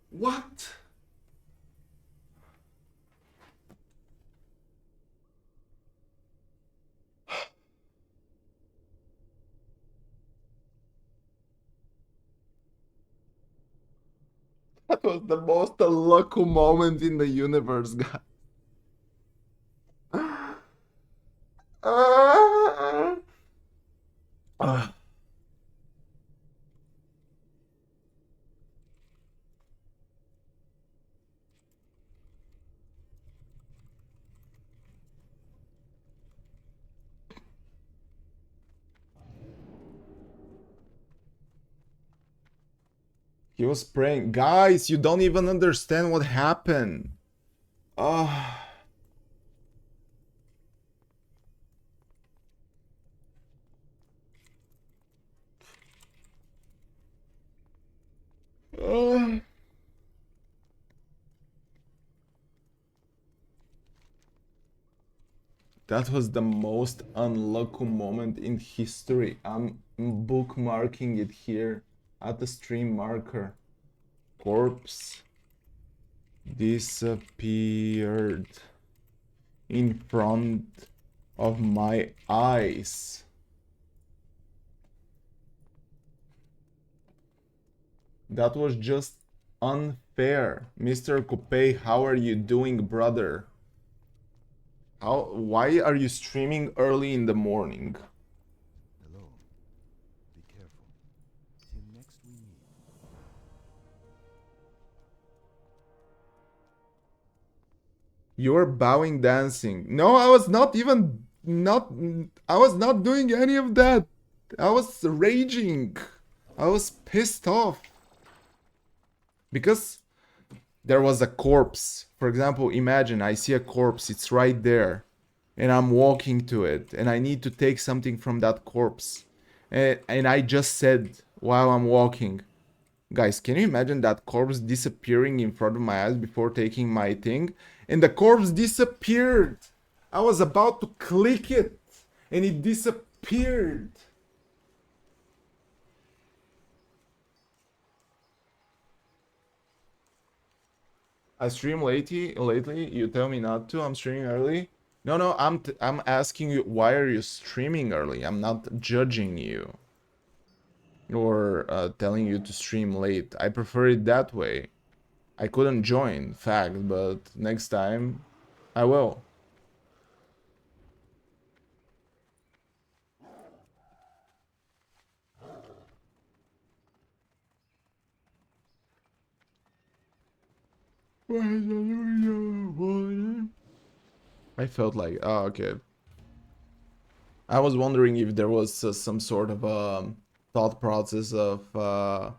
A: What? That was the most unlucky moment in the universe, guys. He was praying. Guys, you don't even understand what happened. Ah. That was the most unlucky moment in history. I'm bookmarking it here at the stream marker. Corpse disappeared in front of my eyes. That was just unfair. Mr. Coupe, how are you doing, brother? Why are you streaming early in the morning?
E: Hello. Be careful. Till next we meet.
A: You're bowing dancing. No, I was not even I was not doing any of that. I was raging. I was pissed off. Because there was a corpse. For example, imagine I see a corpse, it's right there, and I'm walking to it, and I need to take something from that corpse. And I just said while I'm walking, Guys, can you imagine that corpse disappearing in front of my eyes before taking my thing? And the corpse disappeared! I was about to click it, and it disappeared! I stream lately. You tell me not to. I'm streaming early. No. I'm asking you, why are you streaming early? I'm not judging you or telling you to stream late. I prefer it that way. I couldn't join, fact, but next time I will. I felt like, oh, okay. I was wondering if there was some sort of thought process of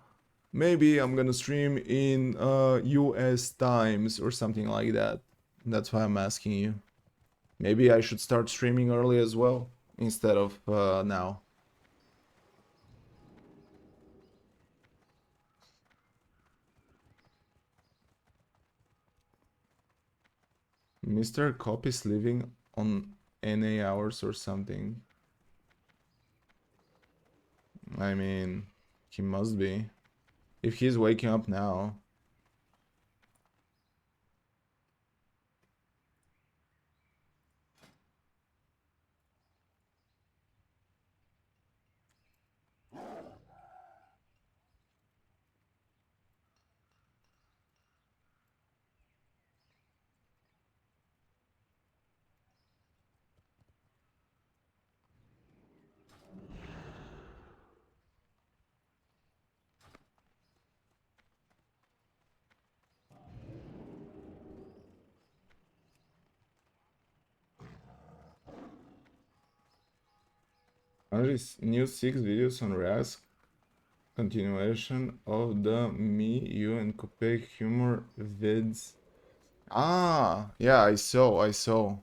A: maybe I'm gonna stream in US times or something like that. That's why I'm asking you. Maybe I should start streaming early as well instead of now. Mr. Cop is living on NA hours or something. I mean, he must be. If he's waking up now. New 6 videos on Rask. Continuation of the me, you, and Copeg humor vids. Ah, yeah, I saw.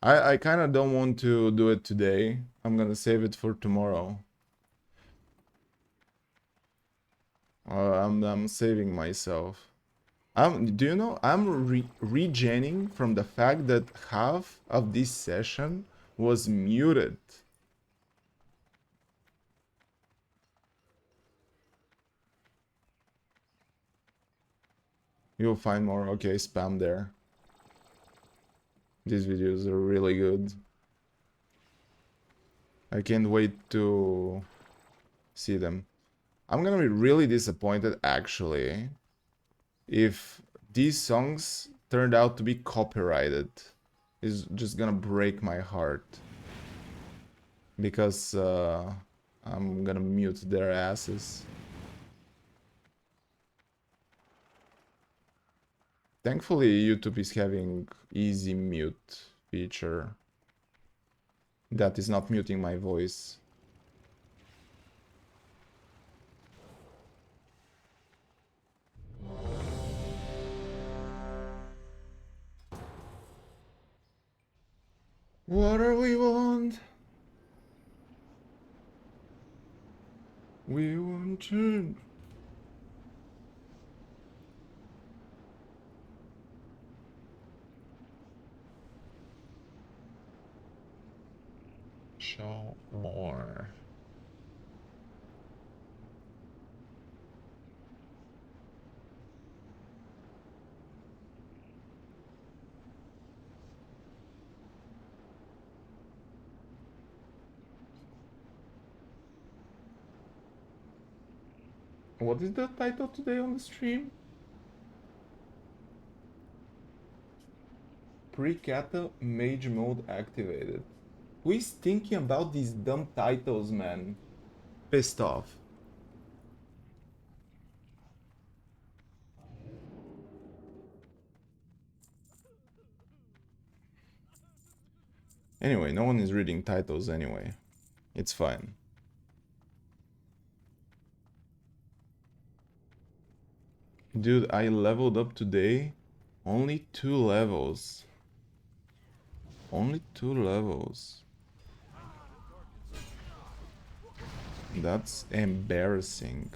A: I kind of don't want to do it today. I'm gonna save it for tomorrow. I'm saving myself. Do you know, I'm regenning from the fact that half of this session was muted. You'll find more. Okay, spam there. These videos are really good. I can't wait to see them. I'm gonna be really disappointed, actually, if these songs turned out to be copyrighted. It's just gonna break my heart. Because I'm gonna mute their asses. Thankfully, YouTube is having easy mute feature. That is not muting my voice. What do we want? We want change. Show more. What is the title today on the stream? Pre-Cata Mage mode activated. Who is thinking about these dumb titles, man? Pissed off. Anyway, no one is reading titles anyway. It's fine. Dude, I leveled up today. Only 2 levels. Only 2 levels. That's embarrassing.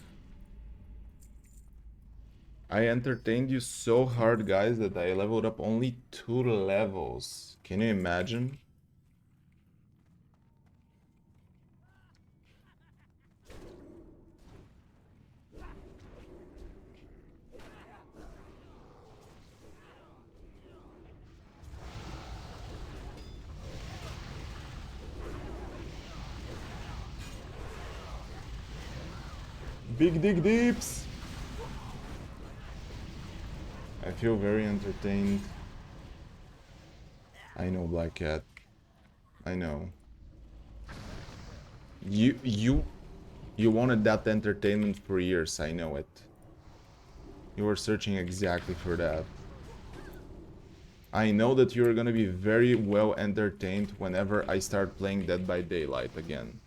A: I entertained you so hard, guys, that I leveled up only 2 levels. Can you imagine? Big dig deeps! I feel very entertained. I know, Black Cat. I know. You wanted that entertainment for years, I know it. You were searching exactly for that. I know that you're gonna be very well entertained whenever I start playing Dead by Daylight again.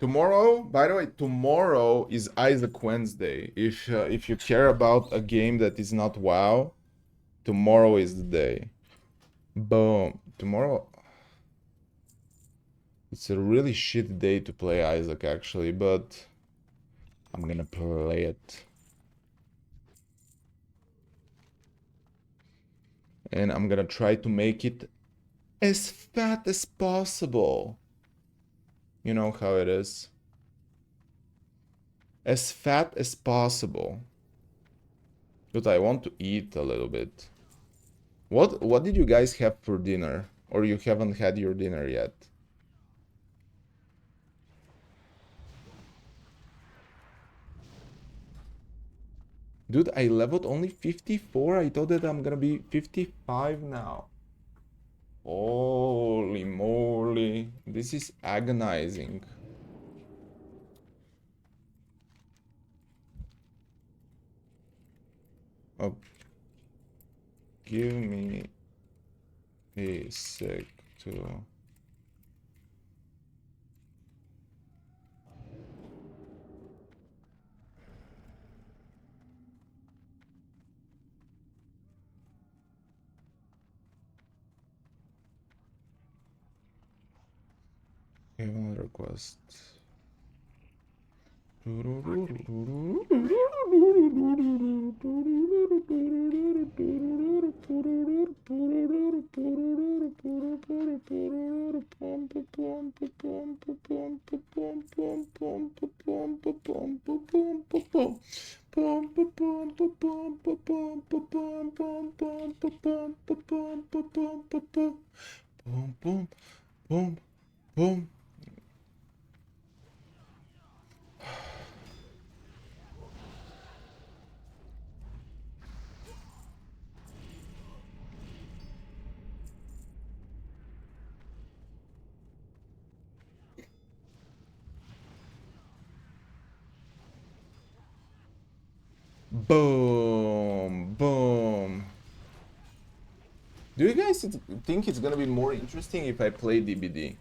A: Tomorrow, by the way, tomorrow is Isaac Wednesday. If you care about a game that is not WoW, tomorrow is the day. Boom. Tomorrow. It's a really shit day to play Isaac, actually, but I'm gonna play it. And I'm gonna try to make it as fat as possible. You know how it is. As fat as possible. But I want to eat a little bit. What did you guys have for dinner? Or you haven't had your dinner yet? Dude, I leveled only 54. I thought that I'm gonna be 55 now. Holy moly. This is agonizing. Oh, give me a sec to... Give another request. Boom, boom, boom, boom. Boom, boom. Do you guys think it's gonna be more interesting if I play DBD?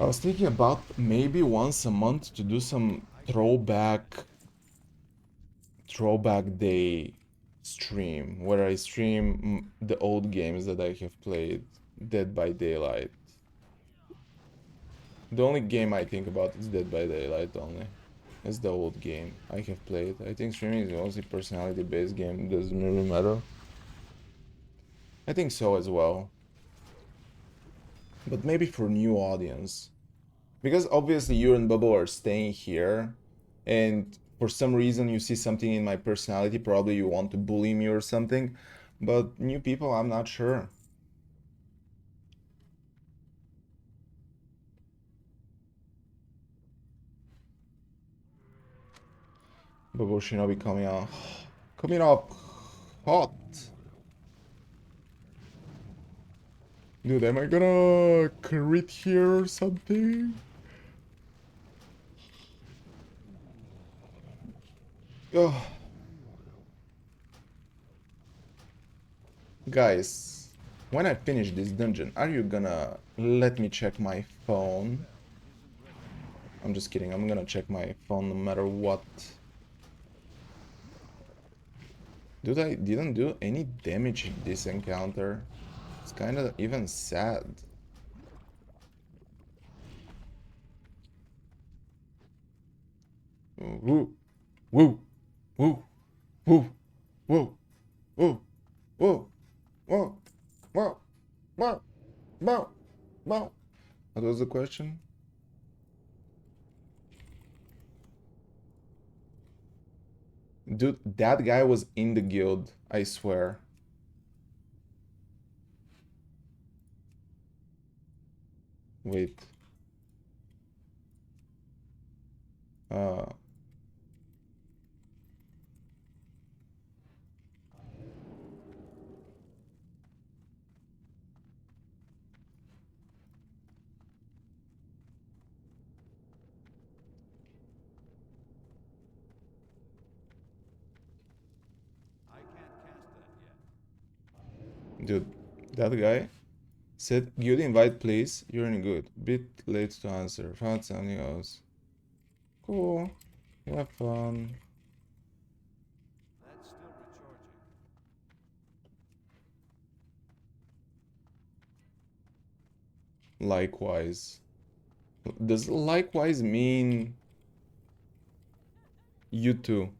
A: I was thinking about maybe once a month to do some throwback day stream where I stream the old games that I have played, Dead by Daylight. The only game I think about is Dead by Daylight only. It's the old game I have played. I think streaming is mostly personality-based game, doesn't really matter. I think so as well. But maybe for new audience. Because obviously you and Bubble are staying here, and for some reason you see something in my personality, probably you want to bully me or something. But new people, I'm not sure. Bubble Shinobi coming up hot. Dude, am I gonna crit here or something? Ugh. Guys, when I finish this dungeon, are you gonna let me check my phone? I'm just kidding, I'm gonna check my phone no matter what. Dude, I didn't do any damage in this encounter. It's kinda even sad. Woo, woo, woo, woo, woo, woo, woo, woo, woo, woo, woo, woo. What was the question? Dude, that guy was in the guild, I swear. Wait. Uh,
E: I can't cast that yet.
A: dude, that guy said, "Guild invite, please. You're in good. Bit late to answer. Found something else. Cool. Have fun."
E: That's still recharging.
A: Likewise. Does likewise mean you too?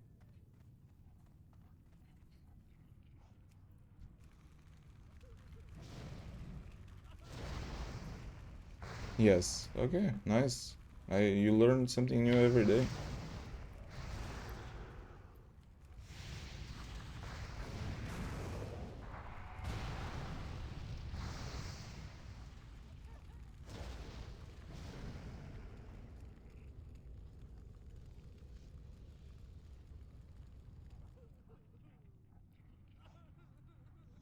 A: Yes. Okay. Nice. You learn something new every day.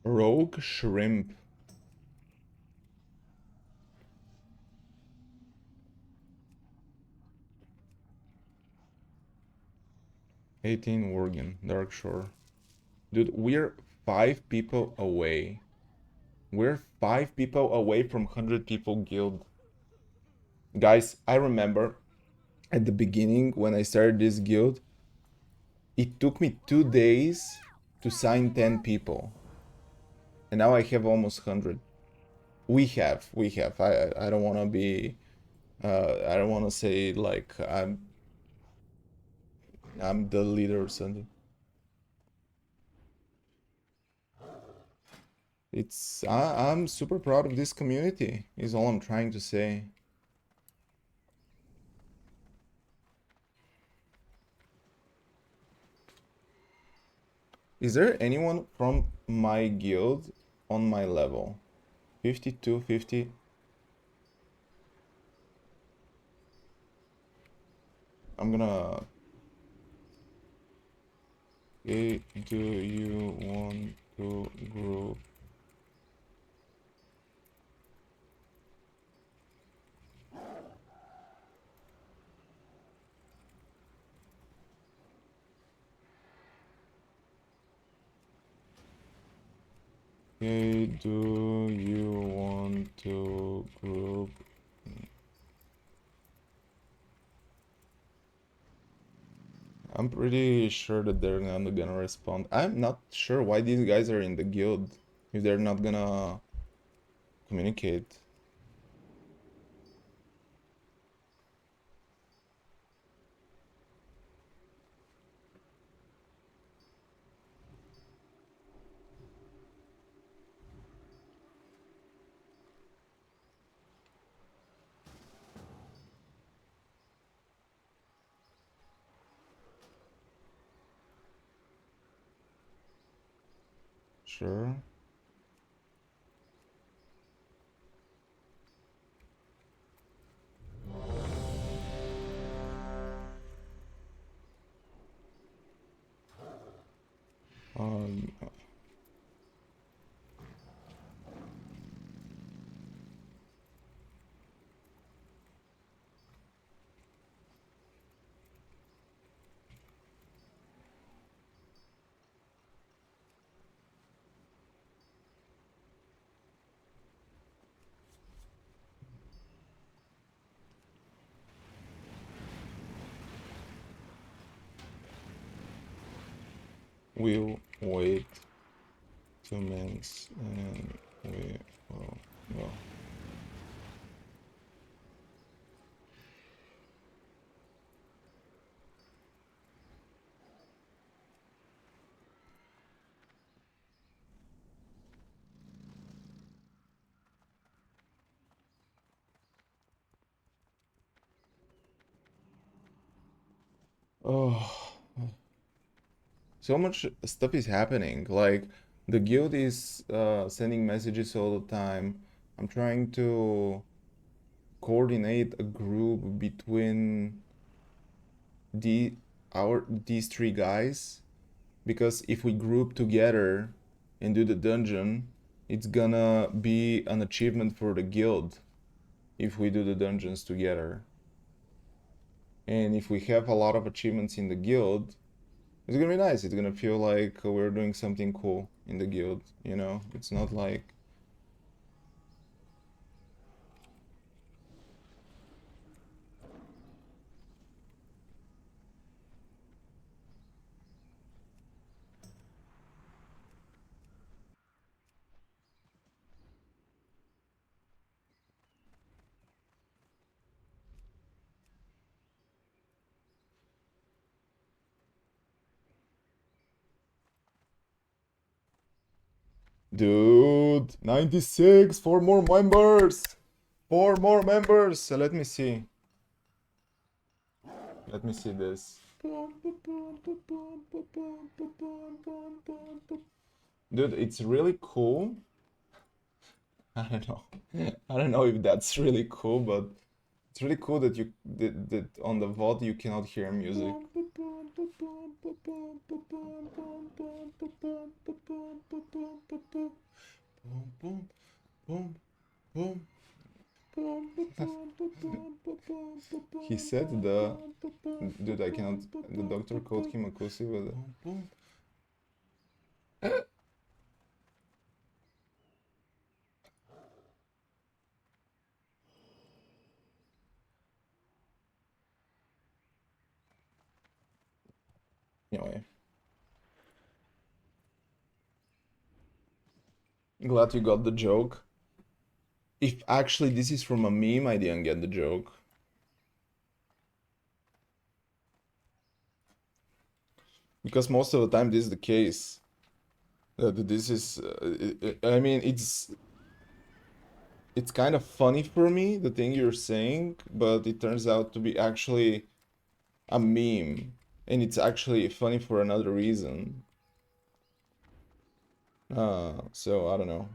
A: Rogue shrimp. '18 Worgen, Dark Shore. Dude, we're 5 people away. We're 5 people away from 100 people guild. Guys, I remember at the beginning when I started this guild, it took me 2 days to sign 10 people. And now I have almost 100. We have. I don't want to be I don't want to say like I'm the leader or something. I'm super proud of this community, is all I'm trying to say. Is there anyone from my guild on my level? 52, 50. I'm gonna... Okay, do you want to group? Okay, do you want to group? I'm pretty sure that they're not gonna respond. I'm not sure why these guys are in the guild if they're not gonna communicate. Sure. Um, We'll wait 2 minutes and we will go. Oh, so much stuff is happening. Like the guild is sending messages all the time. I'm trying to coordinate a group between these three guys, because if we group together and do the dungeon, it's gonna be an achievement for the guild if we do the dungeons together. And if we have a lot of achievements in the guild, it's gonna be nice. It's gonna feel like we're doing something cool in the guild, you know? It's not like... Dude, 96, 4 more members! 4 more members! Let me see. Let me see this. Dude, it's really cool. I don't know. I don't know if that's really cool, but it's really cool that that on the VOD you cannot hear music. He said the... Dude, I cannot... The doctor called him a pussy with... Anyway. Glad you got the joke. If actually this is from a meme, I didn't get the joke. Because most of the time this is the case. This is... I mean, it's kind of funny for me, the thing you're saying, but it turns out to be actually a meme. And it's actually funny for another reason. So I don't know.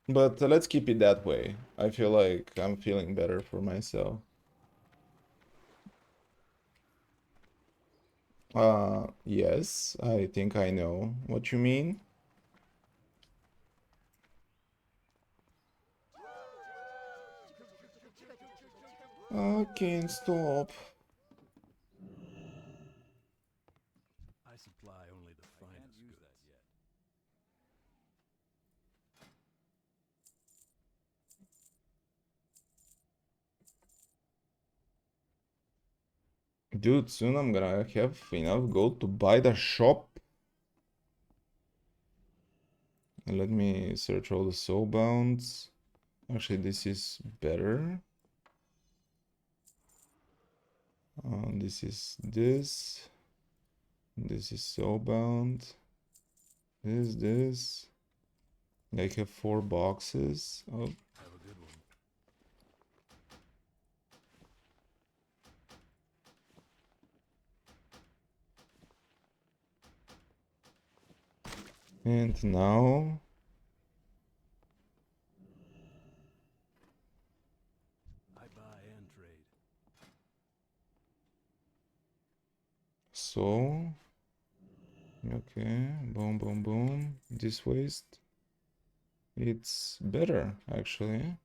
A: But let's keep it that way. I feel like I'm feeling better for myself. Yes, I think I know what you mean. I can't stop.
E: I supply only the finest goods.
A: Dude, soon I'm gonna have enough gold to buy the shop. Let me search all the soulbounds. Actually, this is better. This is this. This is soulbound. This. I have 4 boxes. Oh.
E: Have a good one.
A: And now...
E: I buy and trade.
A: So... Okay, boom, boom, boom. This waste... It's better, actually.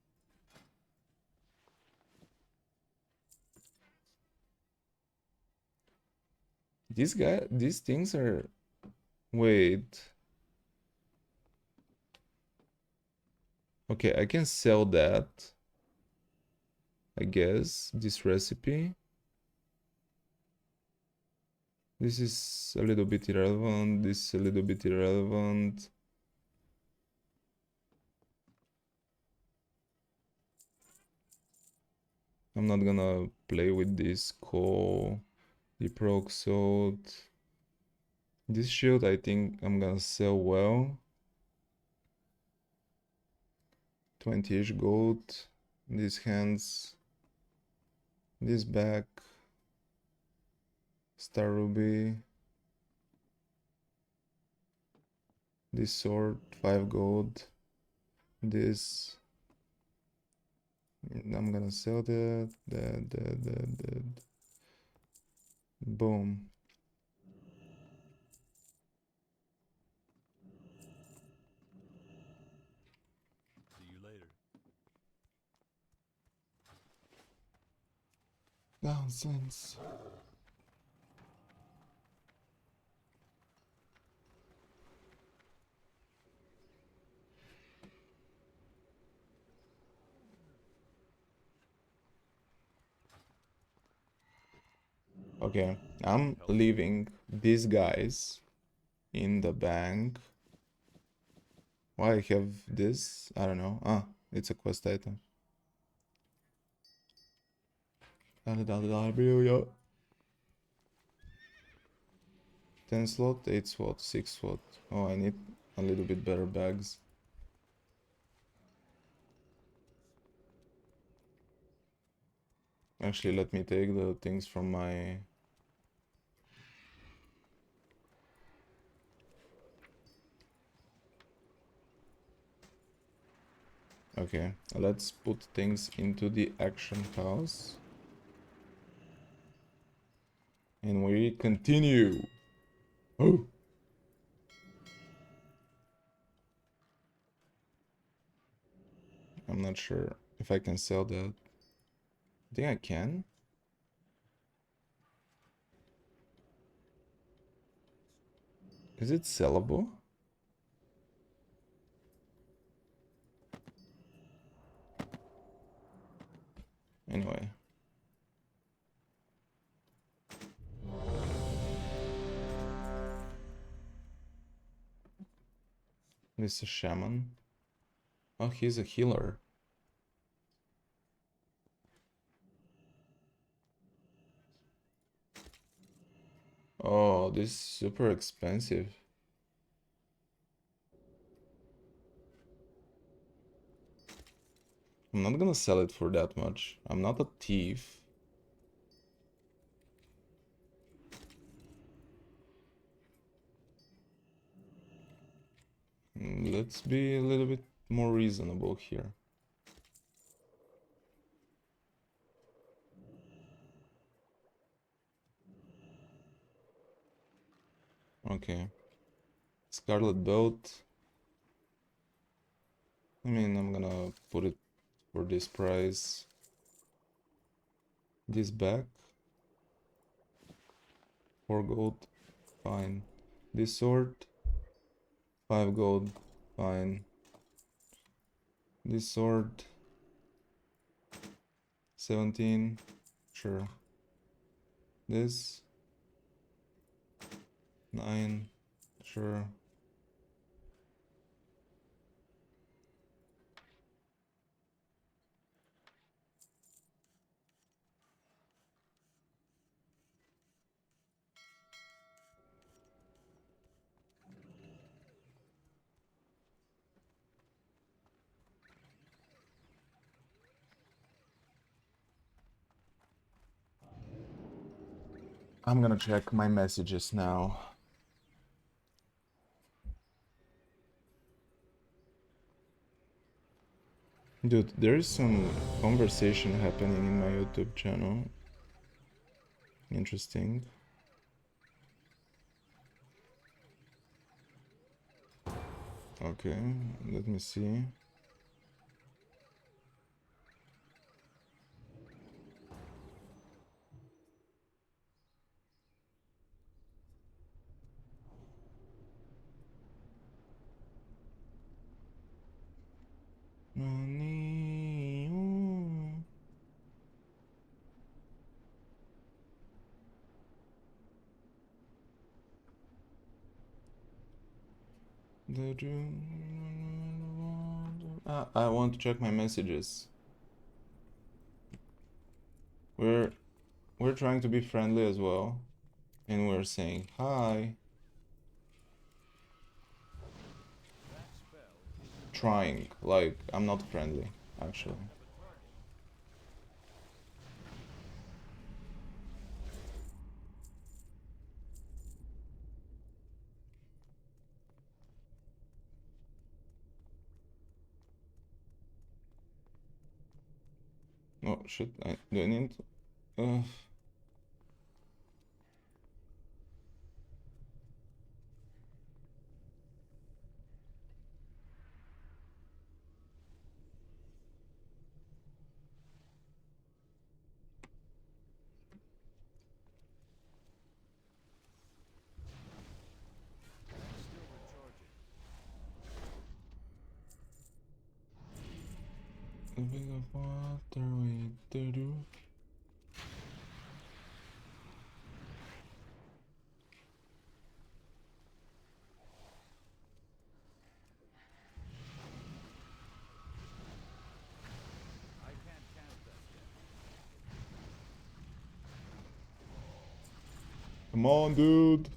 A: These things are... Wait. Okay, I can sell that. I guess, this recipe. This is a little bit irrelevant, this is a little bit irrelevant. I'm not gonna play with this call, the proxode. This shield I think I'm gonna sell well. 20-ish gold. These hands. This back. Star Ruby. This sword, 5 gold. This. I'm gonna sell that. Boom.
E: See you later.
A: Nonsense. Okay, I'm leaving these guys in the bank. Why I have this? I don't know. Ah, it's a quest item. $10 slot, 8 slot, 6 slot. Oh, I need a little bit better bags. Actually, let me take the things from my... Okay, let's put things into the action house. And we continue. Oh! I'm not sure if I can sell that. I think I can. Is it sellable? Anyway. This is a shaman. Oh, he's a healer. Oh, this is super expensive. I'm not gonna sell it for that much. I'm not a thief. Let's be a little bit more reasonable here. Okay. Scarlet Belt. I mean, I'm gonna put it for this price. This back. 4 gold. Fine. This sword. 5 gold. Fine. This sword. 17. Sure. This. 9. Sure. I'm gonna check my messages now. Dude, there is some conversation happening in my YouTube channel. Interesting. Okay, let me see. I want to check my messages. We're trying to be friendly as well, and we're saying hi. Trying, like I'm not friendly, actually. Oh shit! Do I need? A big of water with the roof.
E: I can't cast that yet.
A: Come on, dude.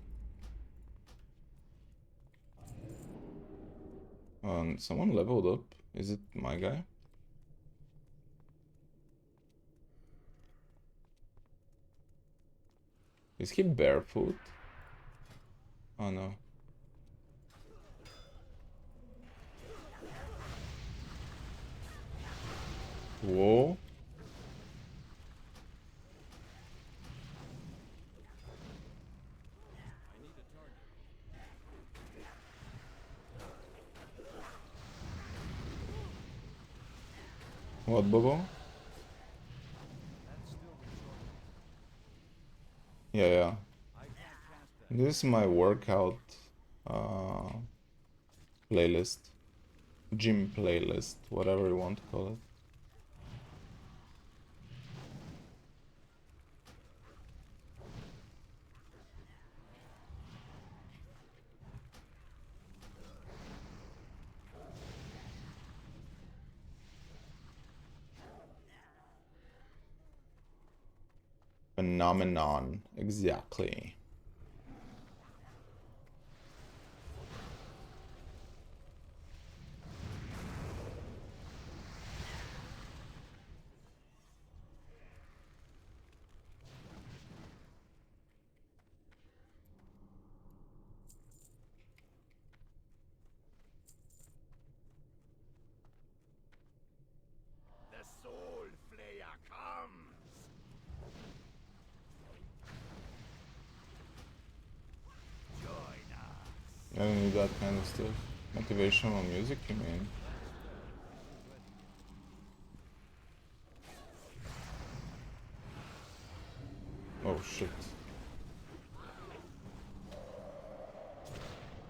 A: Someone leveled up. Is it my guy? Is he barefoot? Oh no. Whoa.
E: I need a target.
A: What, Bobo?
E: That's still recharging.
A: Yeah.
E: I can't cast that.
A: This is my workout uh, playlist. Gym playlist, whatever you want to call it. Phenomenon, exactly.
E: The Soul Flayer comes. Join us.
A: I don't need that kind of stuff. Motivational music, you mean? Oh shit.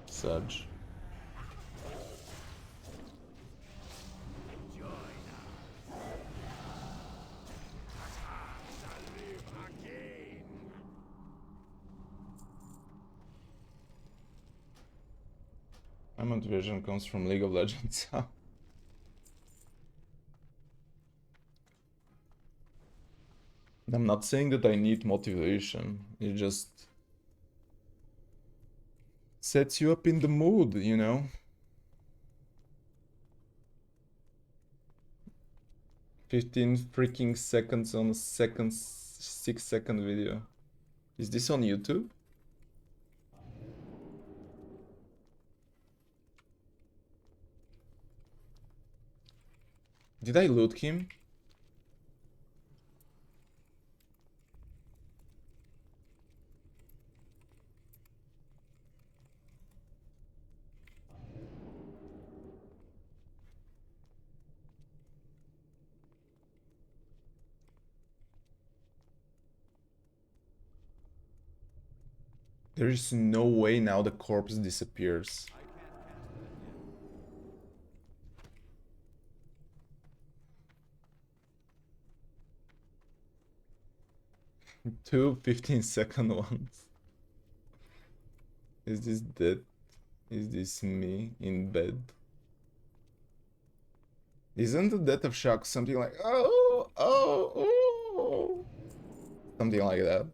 A: Sedge. My motivation comes from League of Legends. I'm not saying that I need motivation. It just sets you up in the mood, you know? 15 freaking seconds on a 6-second video. Is this on YouTube? Did I loot him? There is no way now the corpse disappears.
E: I can't cast that yet.
A: 2 15-second ones. Is this dead? Is this me in bed? Isn't the death of shock something like oh, something like that?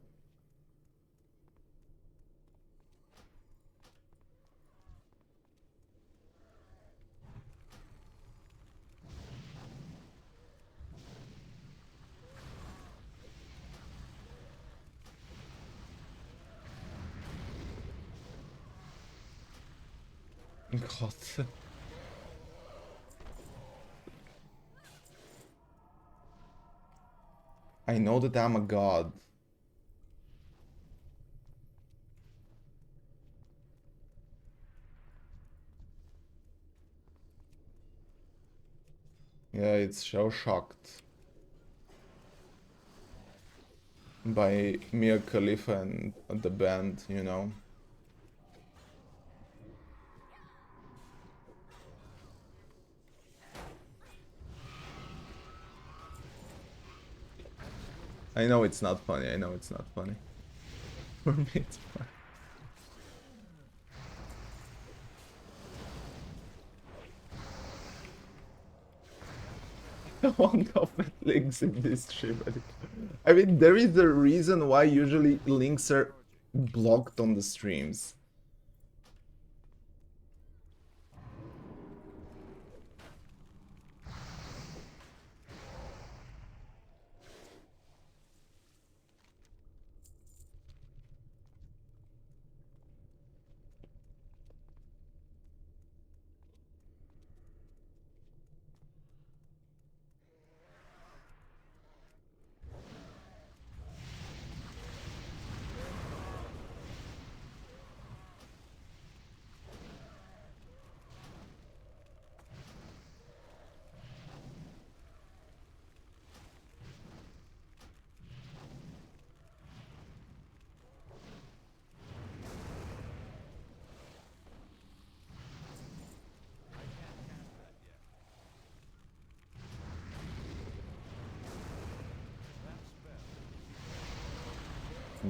A: God. I know that I'm a god. Yeah, it's so shocked by Mia Khalifa and the band, you know. I know it's not funny. I know it's not funny. For me, it's fine. I won't open links in this shit. I mean, there is a reason why usually links are blocked on the streams.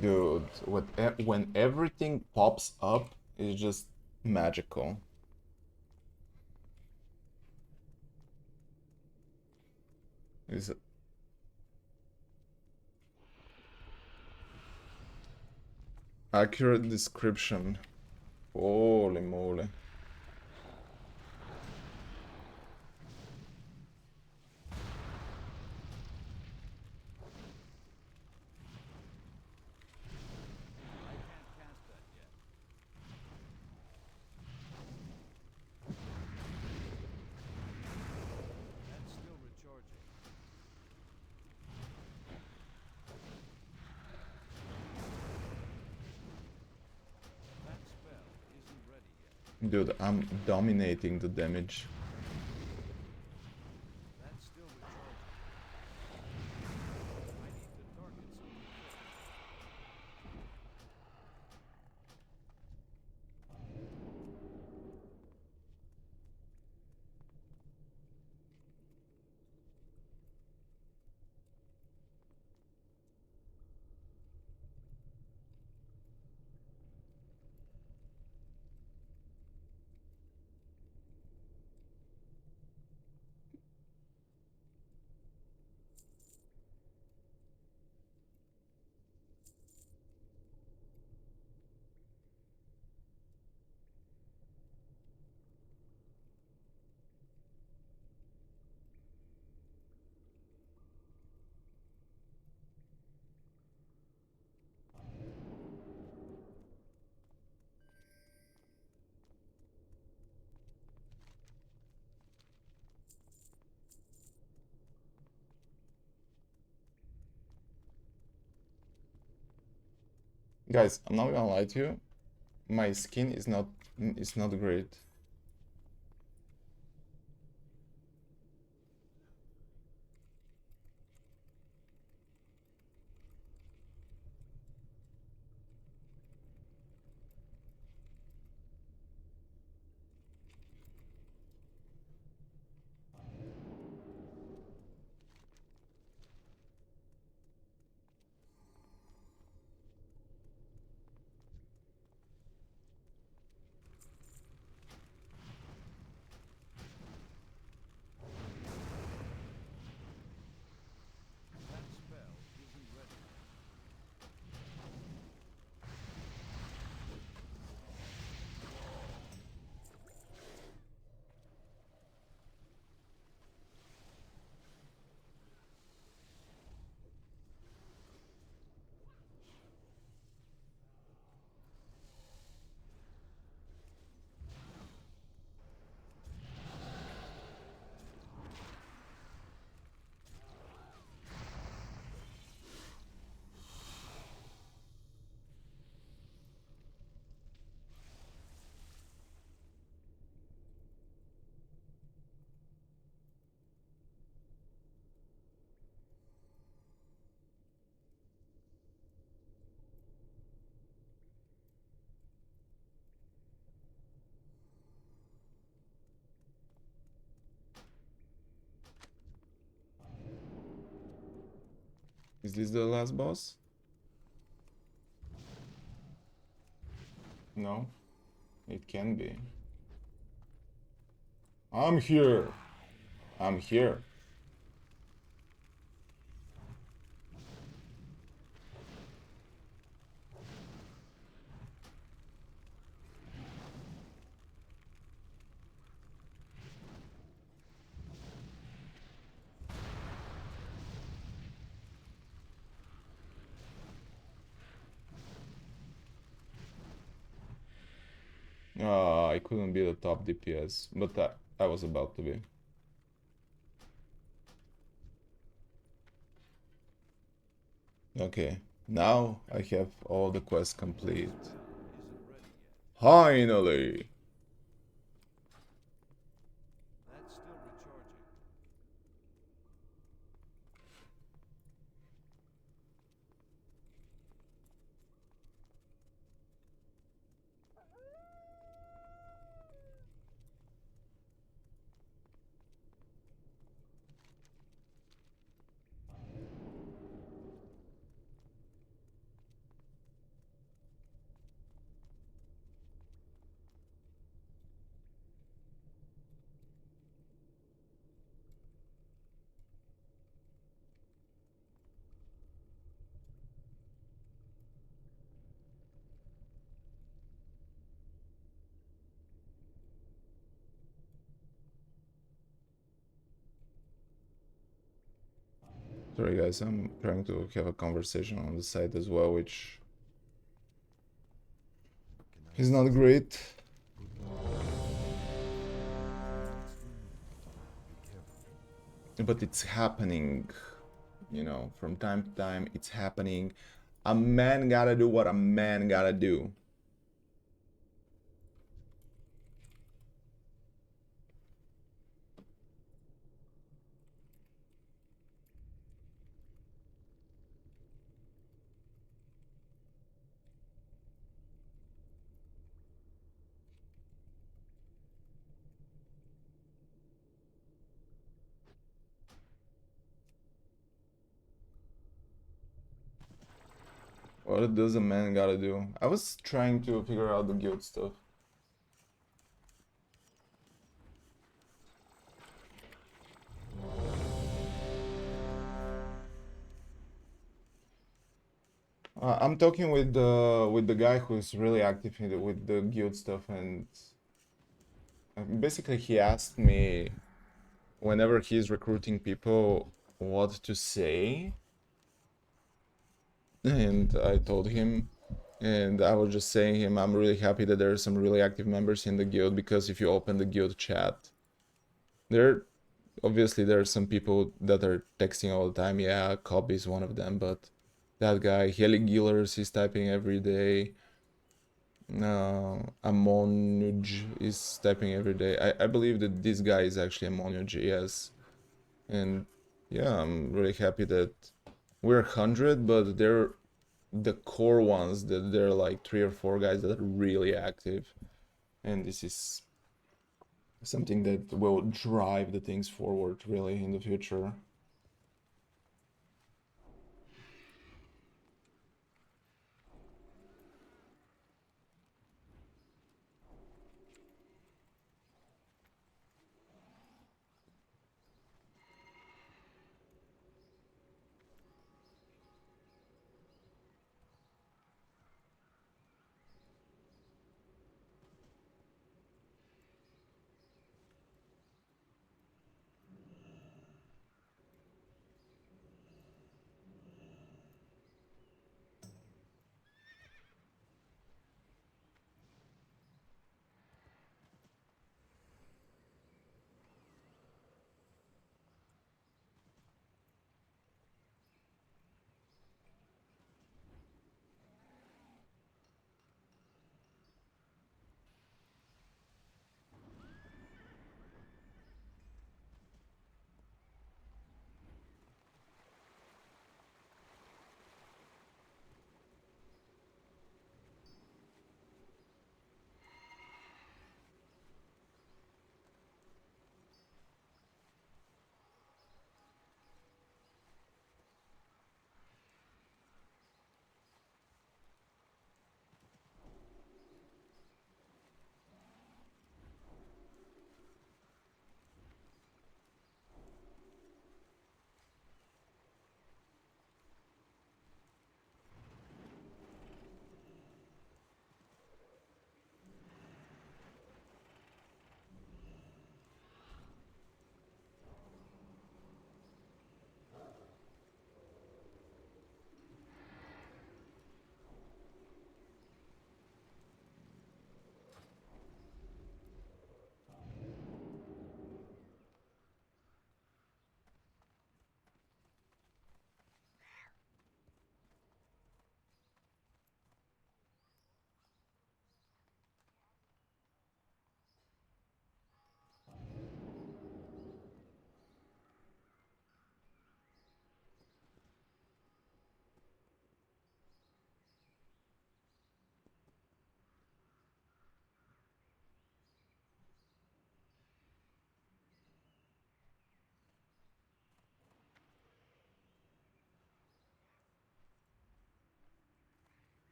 A: Dude, when everything pops up, it's just magical. Is accurate description. Holy moly.
E: I can't cast that yet. That's still recharging. That spell isn't ready yet.
A: Dude, I'm dominating the damage.
E: That's still recharging. I need to target something first.
A: Guys, I'm not gonna lie to you. My skin is not great. Is this the last boss? No, it can be. I'm here. I'm here. I couldn't be the top DPS, but I was about to be. Okay, now I have all the quests complete.
E: Isn't ready yet.
A: Finally!
E: That's still recharging.
A: Sorry guys, I'm trying to have a conversation on the side as well, which is not great. But it's happening, you know, from time to time, it's happening. A man gotta do what a man gotta do. What does a man gotta do? I was trying to figure out the guild stuff. I'm talking with the guy who's really active in with the guild stuff, and basically he asked me whenever he's recruiting people what to say, and I told him, and I was just saying him I'm really happy that there are some really active members in the guild, because if you open the guild chat, there obviously there are some people that are texting all the time. Yeah, Cobb is one of them, but that guy Heli Gillers is typing every day. Amonuj is typing every day. I believe that this guy is actually Amonuj, yes. And yeah, I'm really happy that we're 100, but they're the core ones, that there are like 3 or 4 guys that are really active. And this is something that will drive the things forward really in the future.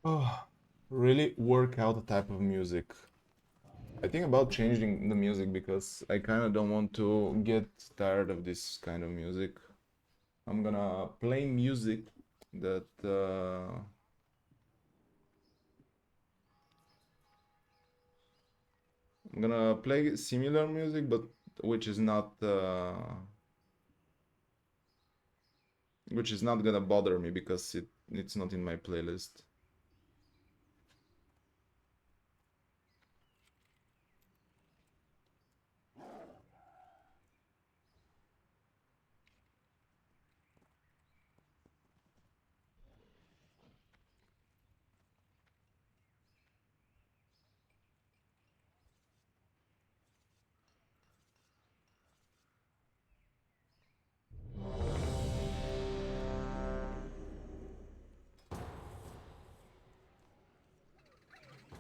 A: Oh, really work out a type of music. I think about changing the music because I kind of don't want to get tired of this kind of music. I'm gonna play music that I'm gonna play similar music, but which is not gonna bother me because it's not in my playlist.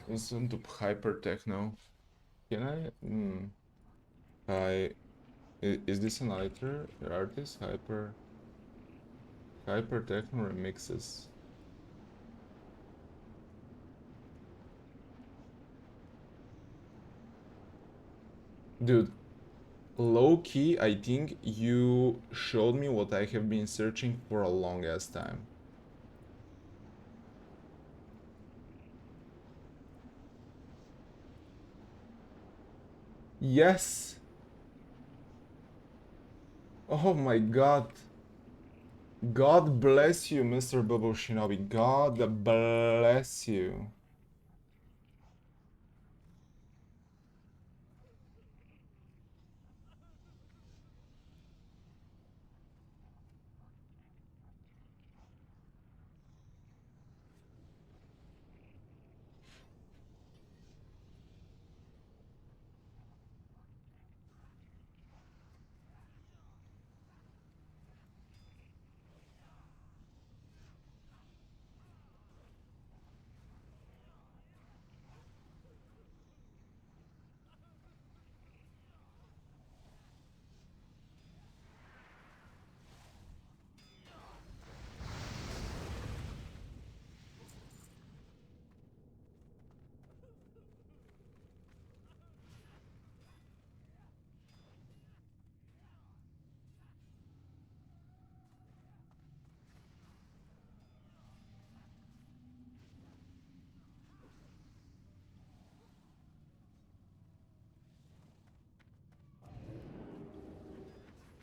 A: Listen to hyper techno. Can I? I is this an artist? Hyper techno remixes. Dude, low key, I think you showed me what I have been searching for a long ass time. Yes. Oh my god. God bless you, Mr. Bubble Shinobi. God bless you.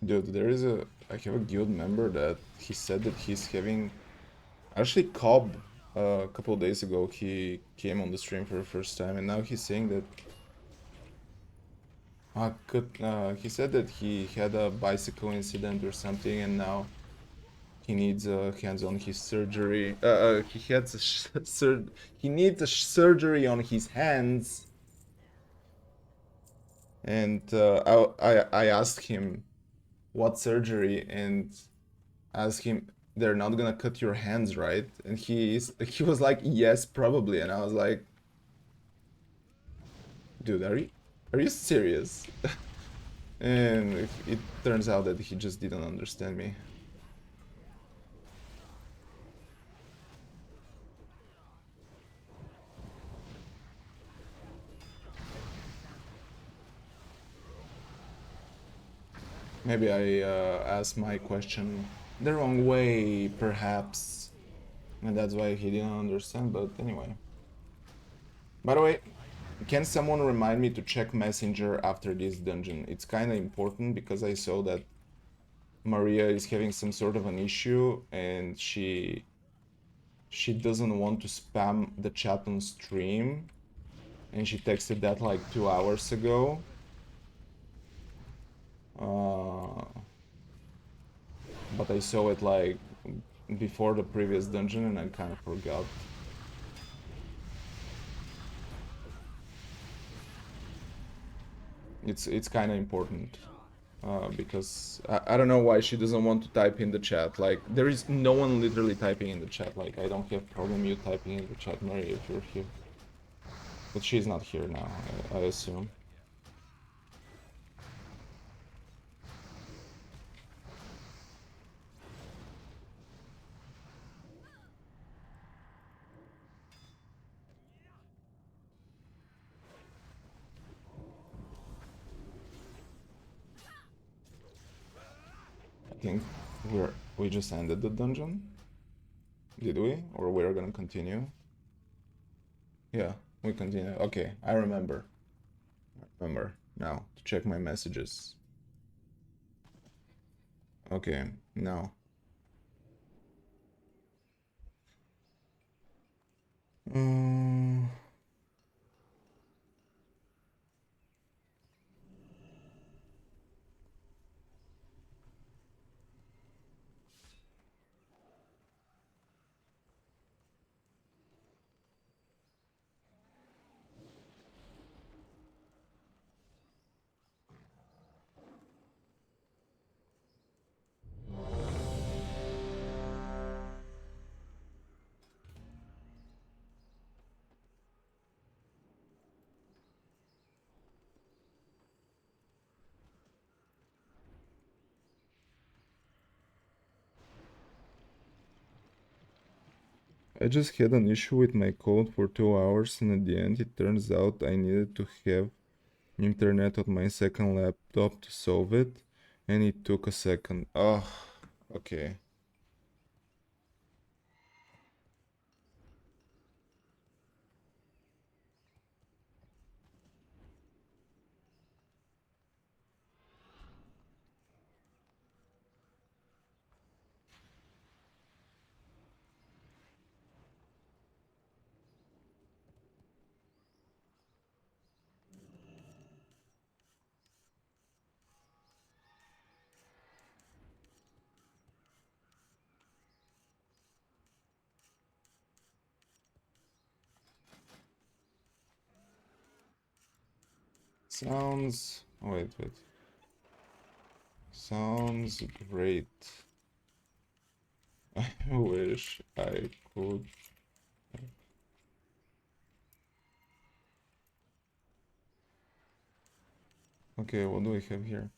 A: Dude, I have a guild member that he said that he's having, actually Cobb, a couple of days ago, he came on the stream for the first time, and now he's saying that, he said that he had a bicycle incident or something, and now he needs hands on his surgery. He needs a surgery on his hands, and I asked him what surgery, and asked him, they're not gonna cut your hands, right? And he was like, yes, probably. And I was like, dude, are you serious? And it turns out that he just didn't understand me. Maybe I asked my question the wrong way, perhaps, and that's why he didn't understand. But anyway. By the way, can someone remind me to check Messenger after this dungeon? It's kind of important because I saw that Maria is having some sort of an issue, and she doesn't want to spam the chat on stream, and she texted that like 2 hours ago. But I saw it like before the previous dungeon, and I kind of forgot. It's kind of important. Because I don't know why she doesn't want to type in the chat. Like, there is no one literally typing in the chat. Like, I don't have problem you typing in the chat, Mary, if you're here. But she's not here now, I assume. think we just ended the dungeon. Did we? Or we're gonna continue? Yeah, we continue. Okay, I remember. Now to check my messages. Okay, now. Mm, I just had an issue with my code for 2 hours, and at the end it turns out I needed to have internet on my second laptop to solve it, and it took a second. Oh, okay. Sounds... wait. Sounds great. I wish I could. Okay, what do we have here?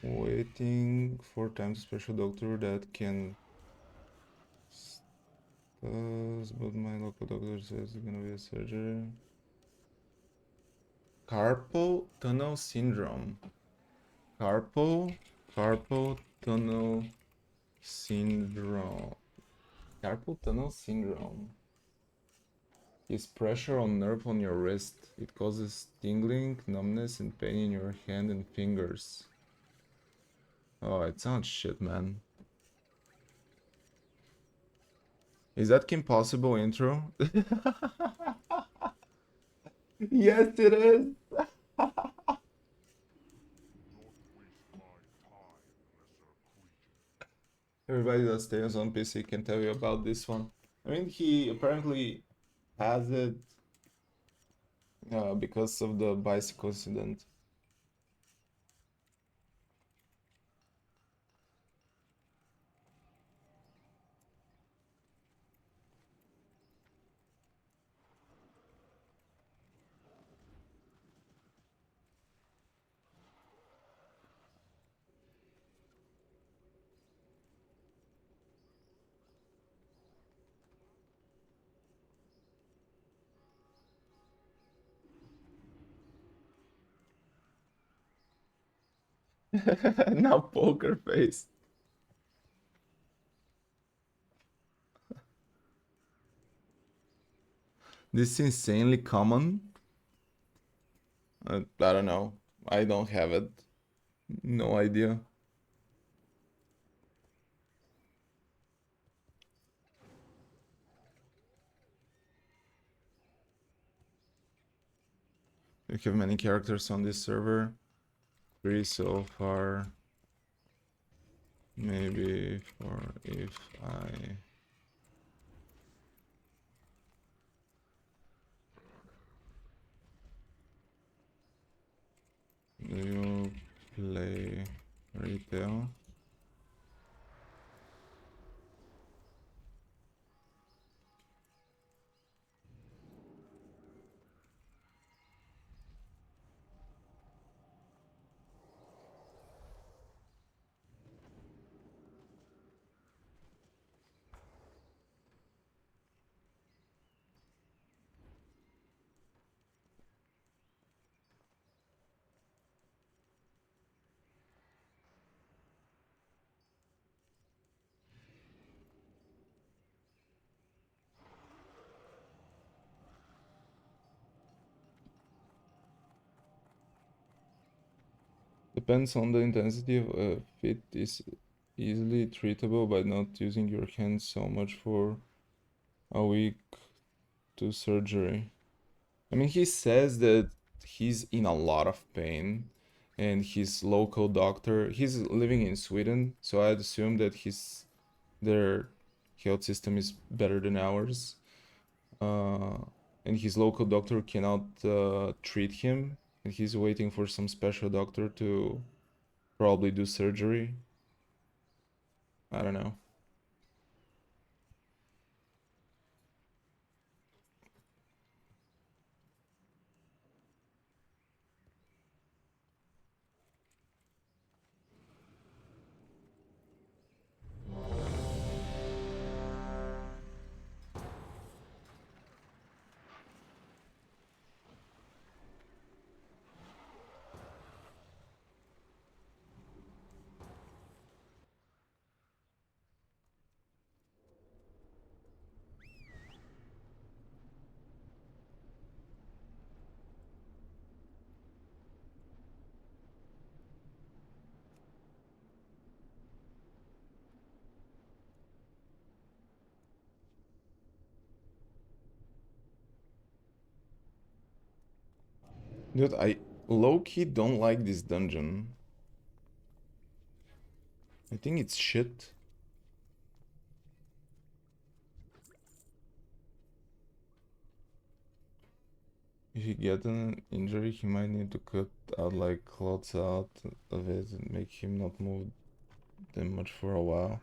A: Waiting 4 times special doctor that can... but my local doctor says it's gonna be a surgery. Carpal tunnel syndrome. Carpal tunnel syndrome. Carpal tunnel syndrome is pressure on nerve on your wrist. It causes tingling, numbness, and pain in your hand and fingers. Oh, it sounds shit, man. Is that Kim Possible intro? Yes, it is. Everybody that stays on PC can tell you about this one. I mean, he apparently has it because of the bicycle incident. Now poker face. This is insanely common. I don't know. I don't have it. No idea. We have many characters on this server. 3 so far. Maybe 4 if I... Do you play retail? Depends on the intensity of it is easily treatable by not using your hands so much for a week to surgery. I mean, he says that he's in a lot of pain and his local doctor, he's living in Sweden, so I'd assume that their health system is better than ours. And his local doctor cannot treat him, and he's waiting for some special doctor to probably do surgery. I don't know. Dude, I low-key don't like this dungeon. I think it's shit. If you get an injury, he might need to cut out like clots out of it and make him not move that much for a while.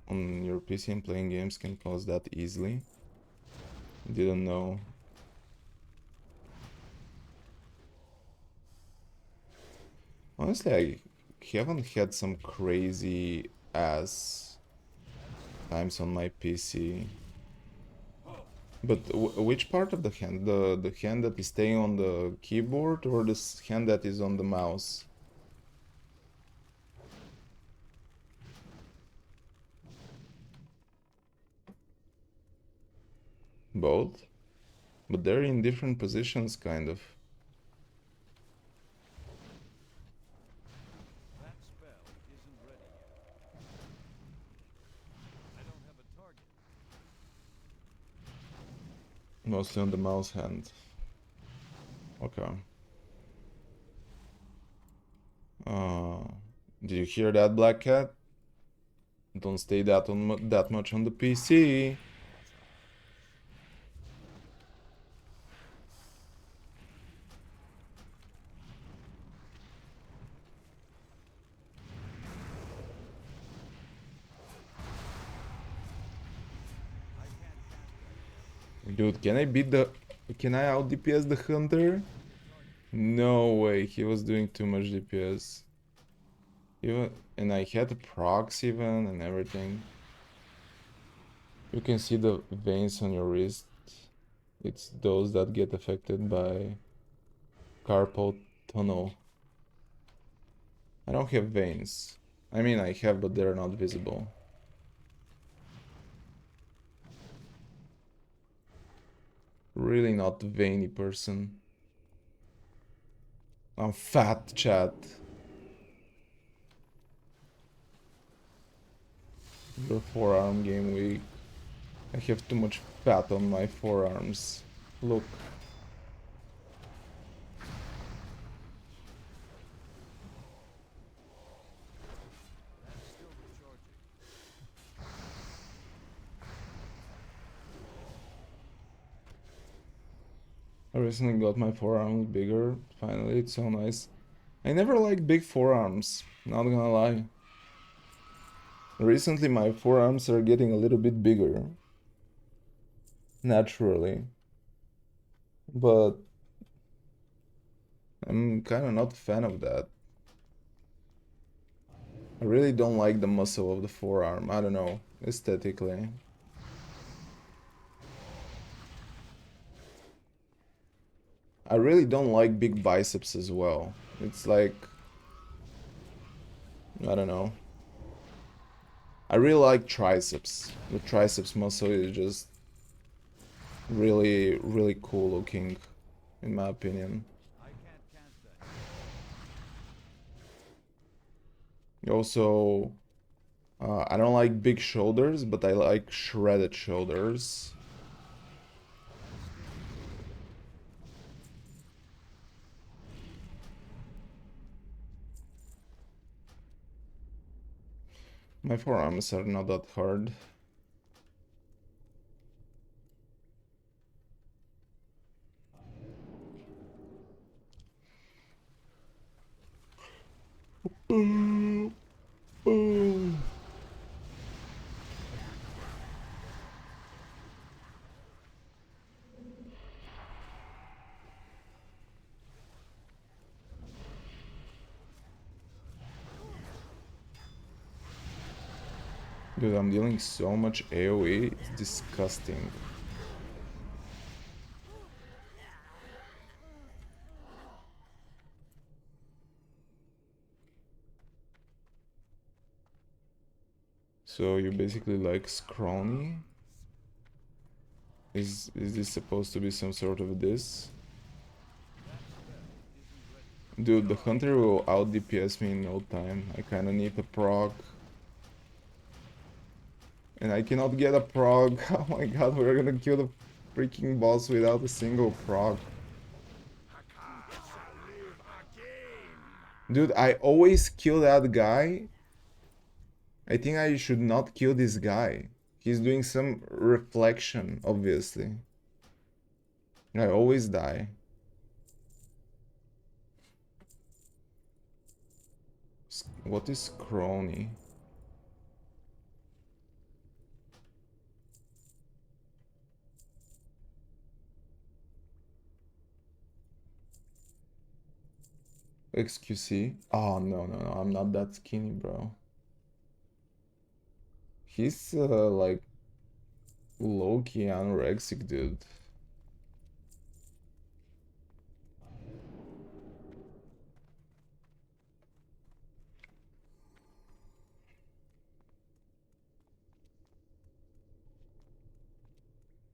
A: On your PC and playing games can cause that easily. Didn't know. Honestly, I haven't had some crazy ass times on my PC. But which part of the hand? The hand that is staying on the keyboard or the hand that is on the mouse? Both? But they're in different positions, kind of.
E: That spell isn't ready yet. I don't have a target.
A: Mostly on the mouse hand. Okay. Did you hear that, Black Cat? Don't stay that much on the PC. Dude, can I out DPS the hunter? No way, he was doing too much DPS. And I had procs even and everything. You can see the veins on your wrist. It's those that get affected by carpal tunnel. I don't have veins. I mean, I have, but they're not visible. Really not veiny person. I'm fat, chat. Your forearm game week. I have too much fat on my forearms. Look.
E: That's still recharging.
A: I recently got my forearms bigger. Finally, it's so nice. I never liked big forearms, not gonna lie. Recently, my forearms are getting a little bit bigger. Naturally. But I'm kinda not a fan of that. I really don't like the muscle of the forearm. I don't know, aesthetically. I really don't like big biceps as well. It's like, I don't know. I really like triceps. The triceps muscle is just really, really cool looking, in my opinion.
E: I can't cast that
A: Also, I don't like big shoulders, but I like shredded shoulders. My forearms are not that hard. Dude, I'm dealing so much AoE, it's disgusting. So you basically like scrawny? Is this supposed to be some sort of this? Dude, the hunter will out DPS me in no time. I kinda need a prog. And I cannot get a prog. Oh my god, we're gonna kill the freaking boss without a single prog. Dude, I always kill that guy. I think I should not kill this guy. He's doing some reflection, obviously. I always die. What is crony? XQC? Oh, no, no, no, I'm not that skinny, bro. He's, like, low-key anorexic, dude.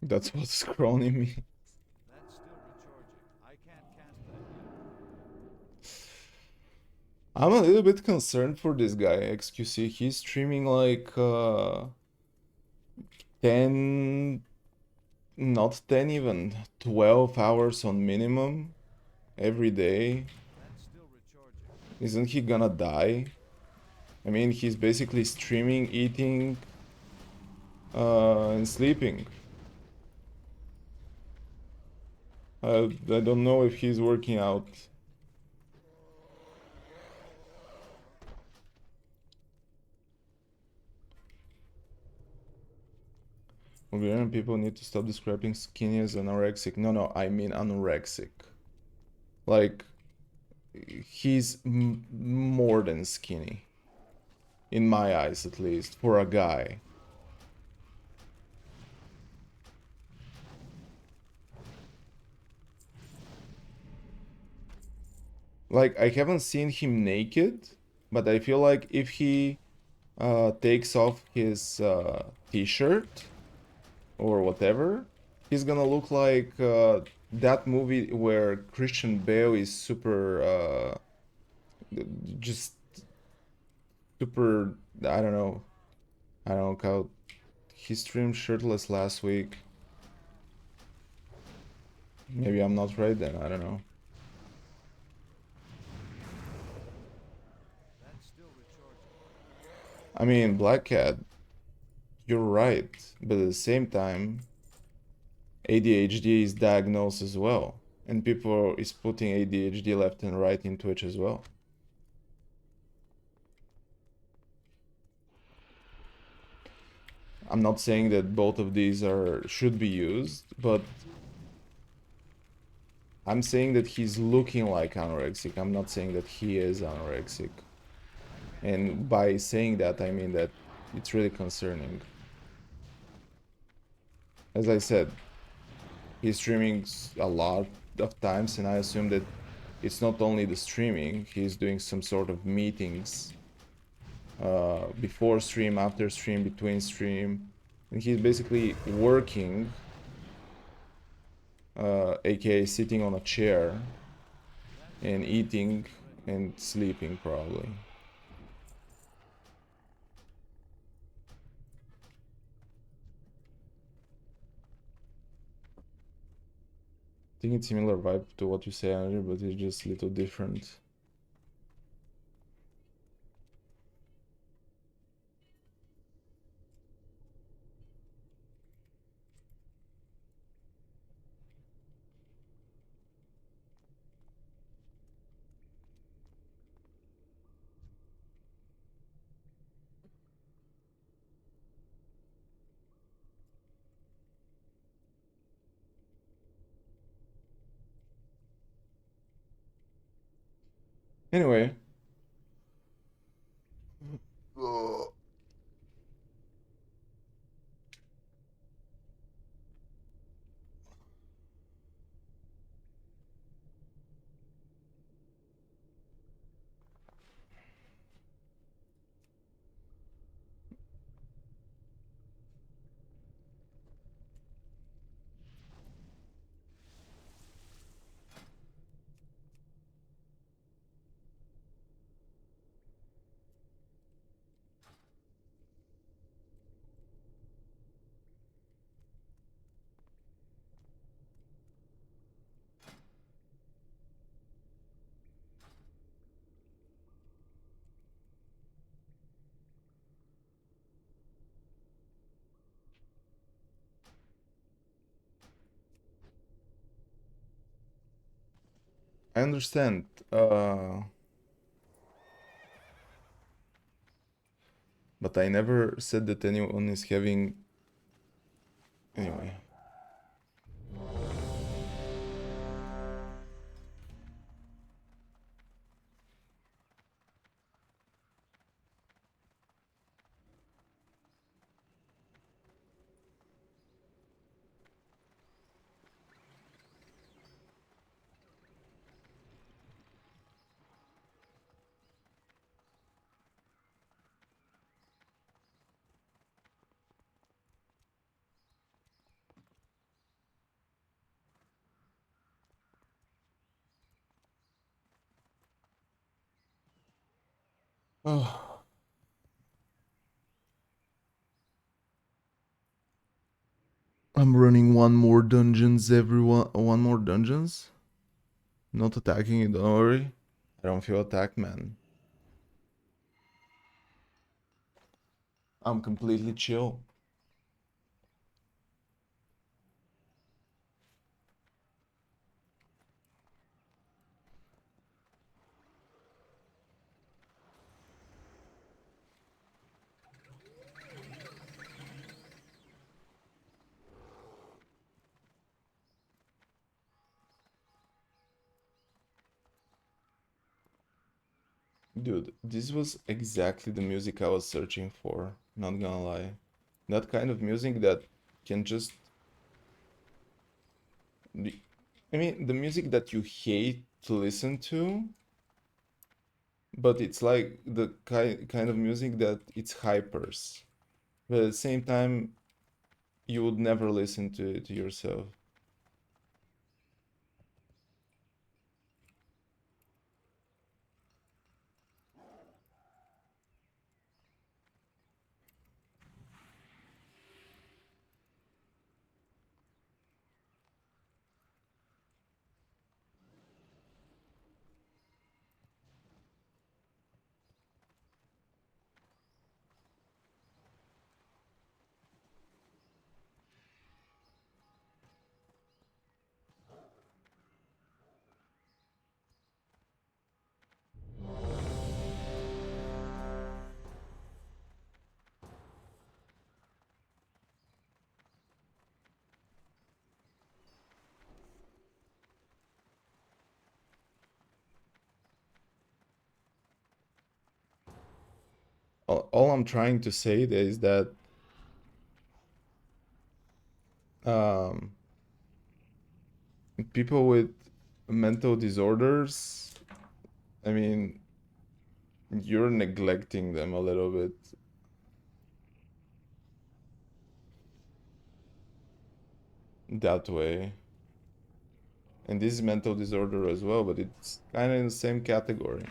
A: That's what scrawny means.
E: That's still recharging. I can't cast that yet.
A: I'm a little bit concerned for this guy, XQC. He's streaming like 10, not 10 even, 12 hours on minimum every day.
E: That's still recharging.
A: Isn't he gonna die? I mean, he's basically streaming, eating, and sleeping. I don't know if he's working out. Bulgarian people need to stop describing skinny as anorexic. No, no, I mean anorexic. Like, he's more than skinny. In my eyes, at least, for a guy. Like, I haven't seen him naked, but I feel like if he takes off his t-shirt or whatever, he's gonna look like that movie where Christian Bale is super, just super, I don't know how he streamed shirtless last week. Maybe I'm not right then, I don't know.
E: That's still recharging.
A: I mean, Black Cat, you're right, but at the same time, ADHD is diagnosed as well, and people is putting ADHD left and right in Twitch as well. I'm not saying that both of these should be used, but I'm saying that he's looking like anorexic. I'm not saying that he is anorexic. And by saying that, I mean that it's really concerning. As I said, he's streaming a lot of times, and I assume that it's not only the streaming, he's doing some sort of meetings before stream, after stream, between stream, and he's basically working, aka sitting on a chair and eating and sleeping probably. think it's similar vibe to what you say, Andrew, but it's just a little different. Anyway. I understand. But I never said that anyone is having... Anyway. Oh. I'm running one more dungeons, everyone. One more dungeons? Not attacking you, don't worry. I don't feel attacked, man. I'm completely chill. Dude, this was exactly the music I was searching for, not gonna lie. That kind of music that can just... I mean, the music that you hate to listen to, but it's like the kind of music that it's hypers. But at the same time, you would never listen to it yourself. All I'm trying to say is that um, people with mental disorders, I mean, you're neglecting them a little bit. That way. And this is mental disorder as well, but it's kind of in the same category.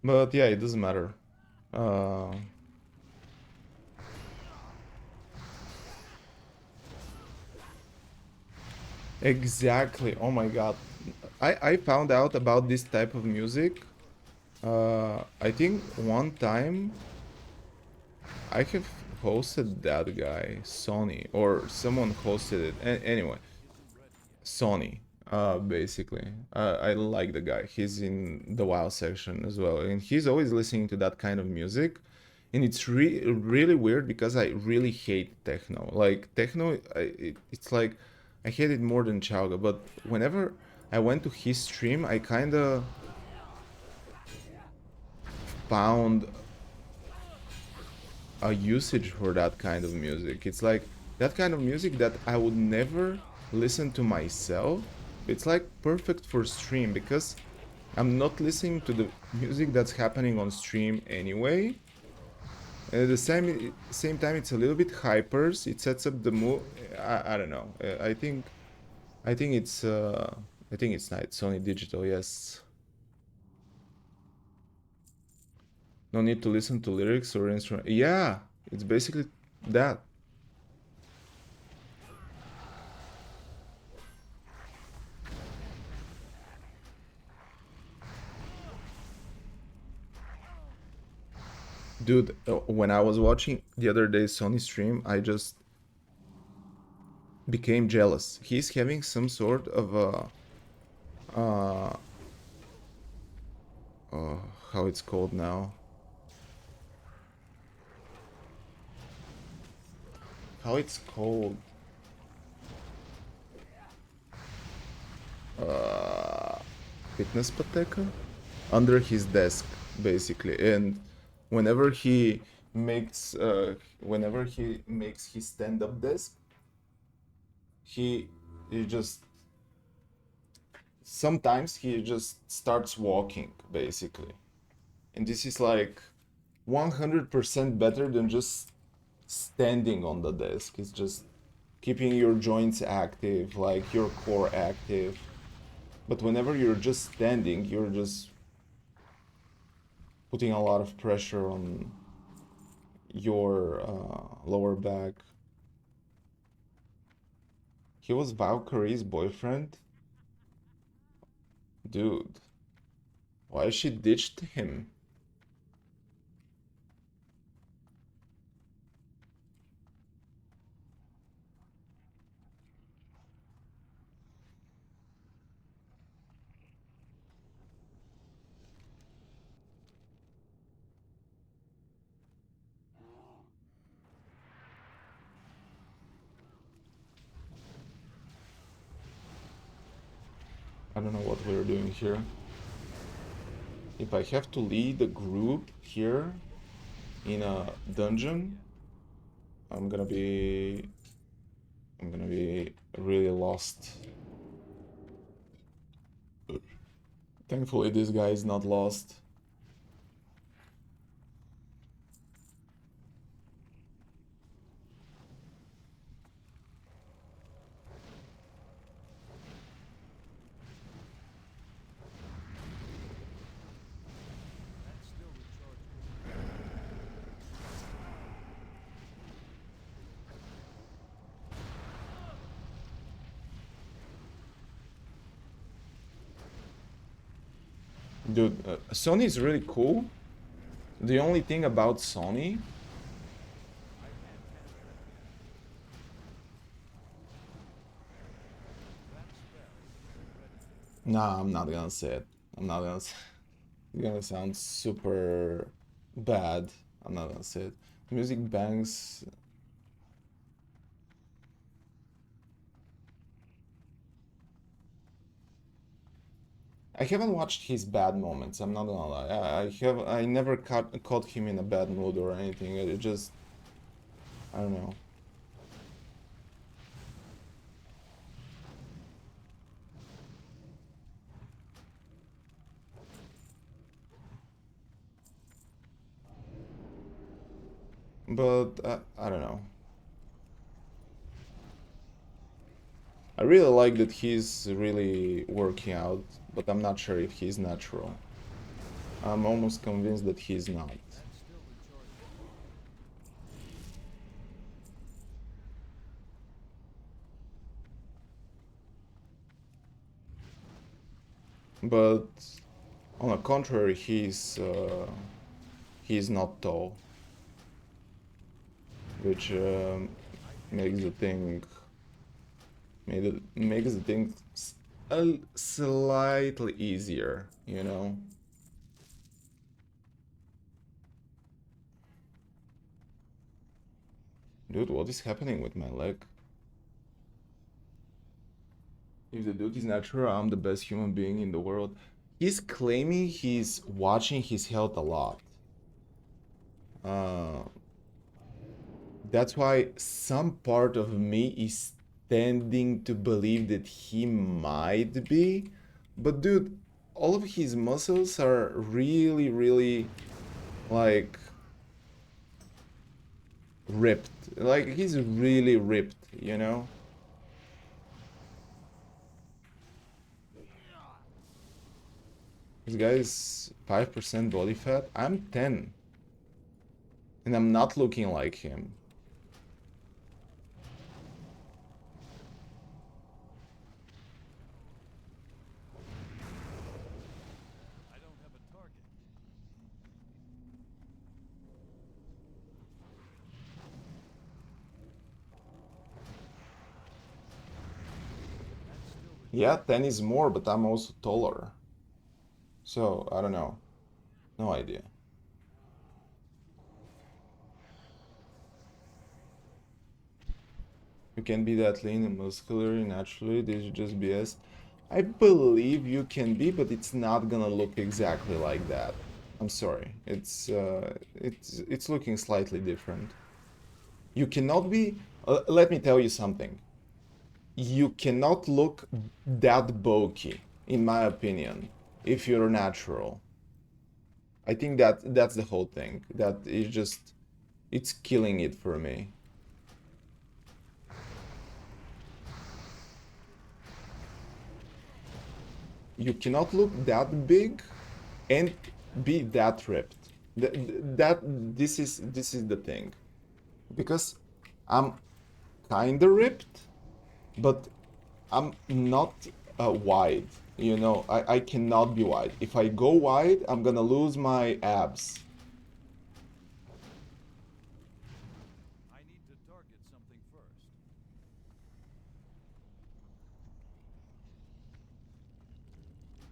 A: But yeah, it doesn't matter. Uh, exactly. Oh my God. I found out about this type of music. I think one time I have hosted that guy, Sony, or someone hosted it. Anyway, Sony, basically. I like the guy. He's in the WoW section as well, and he's always listening to that kind of music. And it's really weird because I really hate techno. Like techno, it's like I hate it more than Chauga. But whenever I went to his stream, I kind of found a usage for that kind of music. It's like that kind of music that I would never listen to myself. It's like perfect for stream because I'm not listening to the music that's happening on stream anyway. And at the same time, it's a little bit hypers. It sets up the mood. I don't know. I think it's I think it's nice. Sony Digital, yes. No need to listen to lyrics or instrument. Yeah, it's basically that. Dude, when I was watching the other day Sony stream, I just became jealous. He's having some sort of uh, how it's called now? How it's called? Fitness pateka under his desk, basically. And whenever he makes his stand-up desk, he he just sometimes he just starts walking, basically. And this is like 100% better than just standing on the desk. It's just keeping your joints active, like your core active. But whenever you're just standing, you're just putting a lot of pressure on your lower back. He was Valkyrie's boyfriend? Dude, why she ditched him? I don't know what we're doing here. If I have to lead a group here in a dungeon, I'm gonna be really lost. Thankfully, this guy is not lost.
E: That's still recharging.
A: Dude, Sony is really cool. The only thing about Sony, nah, I'm not gonna say it. I'm not gonna say it's gonna sound super bad. I'm not gonna say it. Music bangs. I haven't watched his bad moments. I'm not gonna lie. I never caught him in a bad mood or anything. It just, I don't know. But I don't know. I really like that he's really working out, but I'm not sure if he's natural. I'm almost convinced that he's not.
E: That's still recharging.
A: But on the contrary, he's not tall, which makes the thing makes the thing slightly easier, you know. Dude, what is happening with my leg? If the dude is natural, I'm the best human being in the world. He's claiming he's watching his health a lot. Uh, that's why some part of me is tending to believe that he might be. But dude, all of his muscles are really, really like ripped. Like he's really ripped, you know? This guy is 5% body fat. I'm 10. And I'm not looking like him.
E: I don't have a target. That's still
A: Yeah, 10 is more, but I'm also taller. So, I don't know. No idea. You can be that lean and muscular naturally. This is just BS. I believe you can be, but it's not gonna look exactly like that. I'm sorry. It's looking slightly different. You cannot be. Let me tell you something. You cannot look that bulky, in my opinion, if you're natural. I think that's the whole thing. That is just, it's killing it for me. You cannot look that big and be that ripped. This is the thing. Because I'm kinda ripped, but I'm not wide. You know, I cannot be wide. If I go wide, I'm gonna lose my abs.
E: I need to target something first.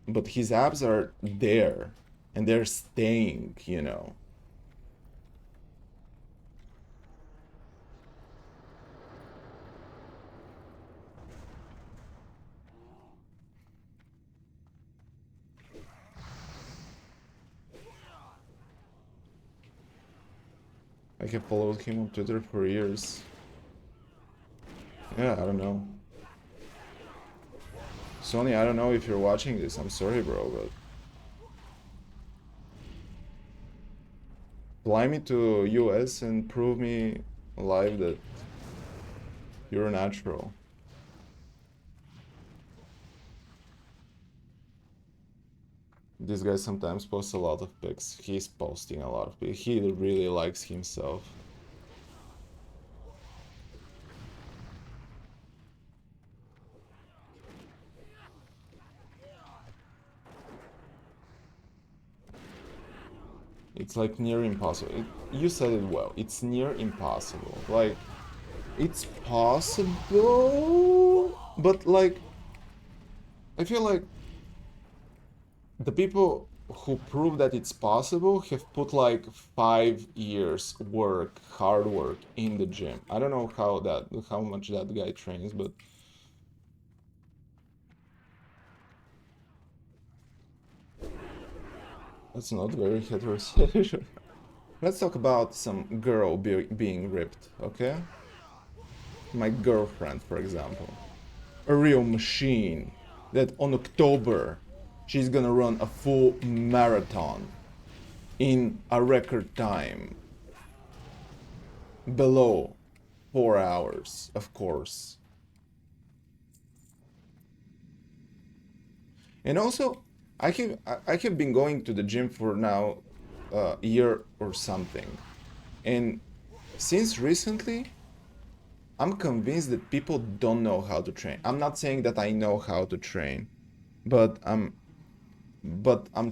A: But his abs are there, and they're staying, you know. I have followed him on Twitter for years. Yeah, I don't know. Sony, I don't know if you're watching this. I'm sorry, bro, but fly me to US and prove me live that you're natural. This guy sometimes posts a lot of pics. He's posting a lot of pics. He really likes himself. It's like near impossible. You said it well. It's near impossible. Like, it's possible, but like, I feel like the people who prove that it's possible have put like 5 years hard work in the gym. I don't know how much that guy trains, but that's not very heterosexual. Let's talk about some girl being ripped, okay? My girlfriend, for example. A real machine that on October she's gonna run a full marathon in a record time. Below 4 hours, of course. And also, I have been going to the gym for now a year or something, and since recently I'm convinced that people don't know how to train. I'm not saying that I know how to train, but I'm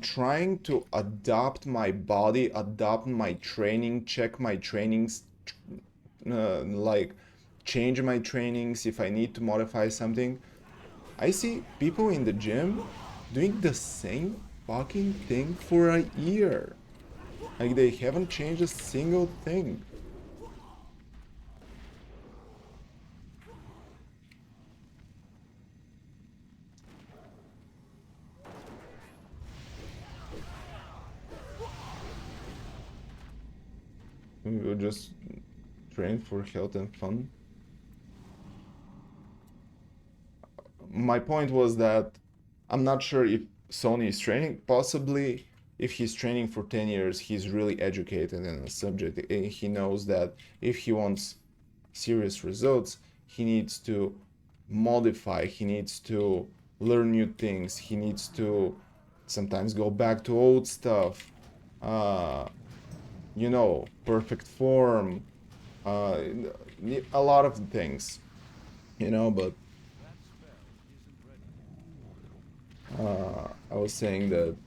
A: trying to adapt my body, adapt my training, check my trainings, like change my trainings if I need to modify something. I see people in the gym doing the same fucking thing for a year. Like they haven't changed a single thing. We will just train for health and fun. My point was that I'm not sure if Sony is training. Possibly, if he's training for 10 years, he's really educated in the subject. And he knows that if he wants serious results, he needs to modify, he needs to learn new things, he needs to sometimes go back to old stuff. You know, perfect form, uh, a lot of things, you know, but I was saying that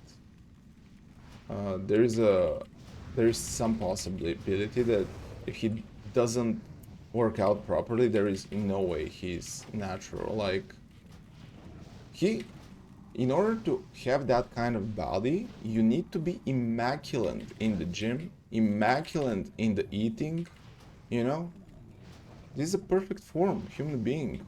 A: there's some possibility that if he doesn't work out properly, there is no way he's natural. Like he, in order to have that kind of body, you need to be immaculate in the gym, immaculate in the eating, you know? This is a perfect form, human being.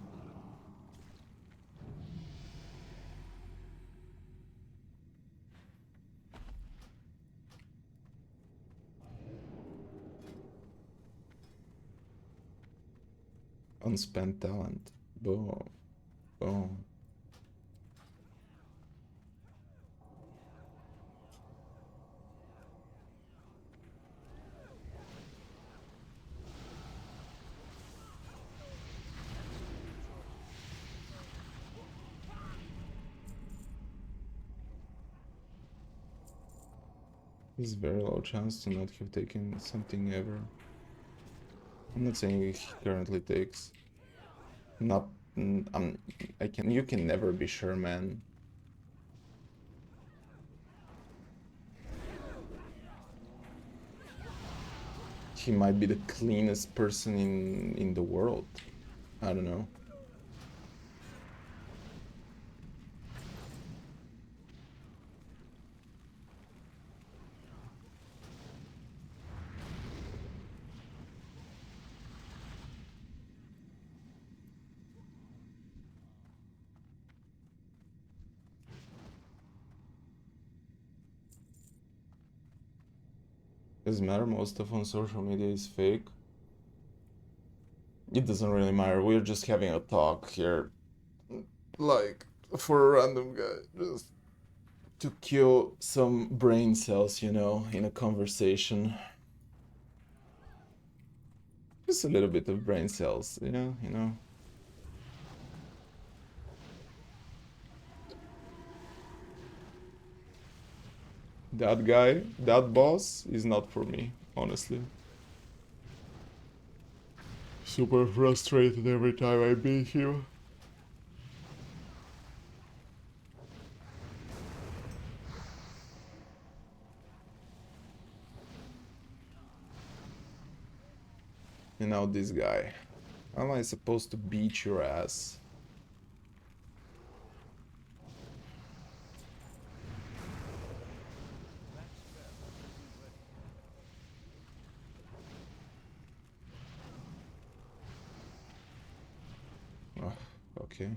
A: Unspent talent. Boom. Boom. There's very low chance to not have taken something ever. I'm not saying he currently takes. Not, you can never be sure, man. He might be the cleanest person in the world. I don't know. Doesn't matter, most stuff on social media is fake. It doesn't really matter, we're just having a talk here. Like, for a random guy, just to kill some brain cells, you know, in a conversation. Just a little bit of brain cells, you know. That guy, that boss, is not for me, honestly. Super frustrated every time I beat him. And now this guy. How am I supposed to beat your ass? Oh, okay.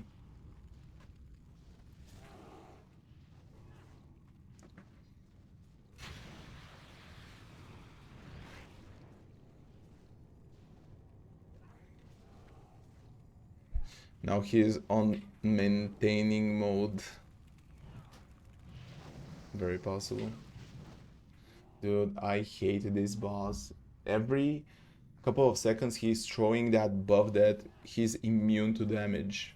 A: Now he's on maintaining mode. Very possible. Dude, I hate this boss. Every couple of seconds he's throwing that buff that he's immune to damage.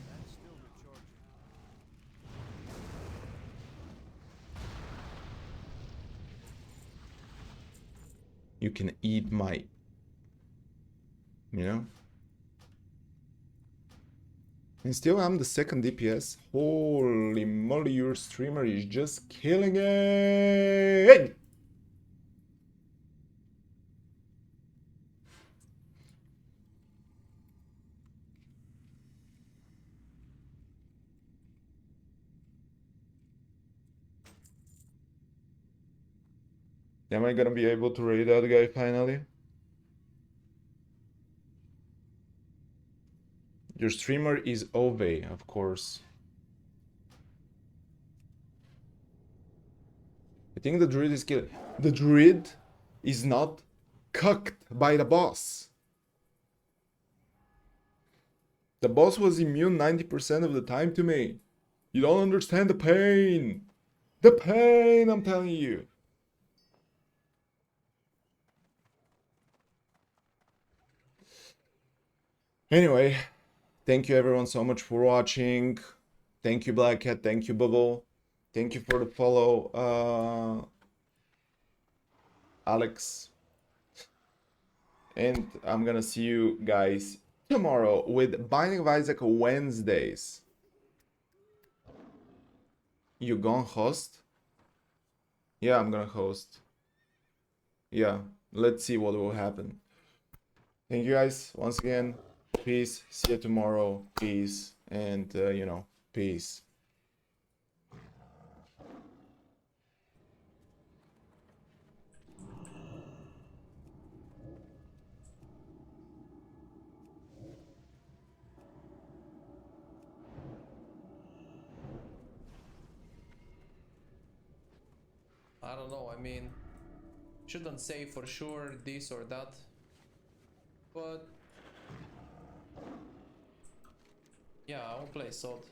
E: That's still
A: You can eat my, you know? And still I'm the second DPS. Holy moly, your streamer is just killing it! Am I gonna be able to raid that guy finally? Your streamer is Ove, of course. I think the druid is killing. The druid is not cucked by the boss. The boss was immune 90% of the time to me. You don't understand the pain. The pain, I'm telling you. Anyway, thank you everyone so much for watching. Thank you Black Cat, thank you Bubble. Thank you for the follow, Alex. And I'm gonna see you guys tomorrow with Binding of Isaac Wednesdays. You gonna host? Yeah, I'm gonna host. Yeah, let's see what will happen. Thank you guys once again. Peace. See you tomorrow. Peace. And, you know, peace.
J: I don't know, I mean, shouldn't say for sure this or that, but yeah, I'll play Sod.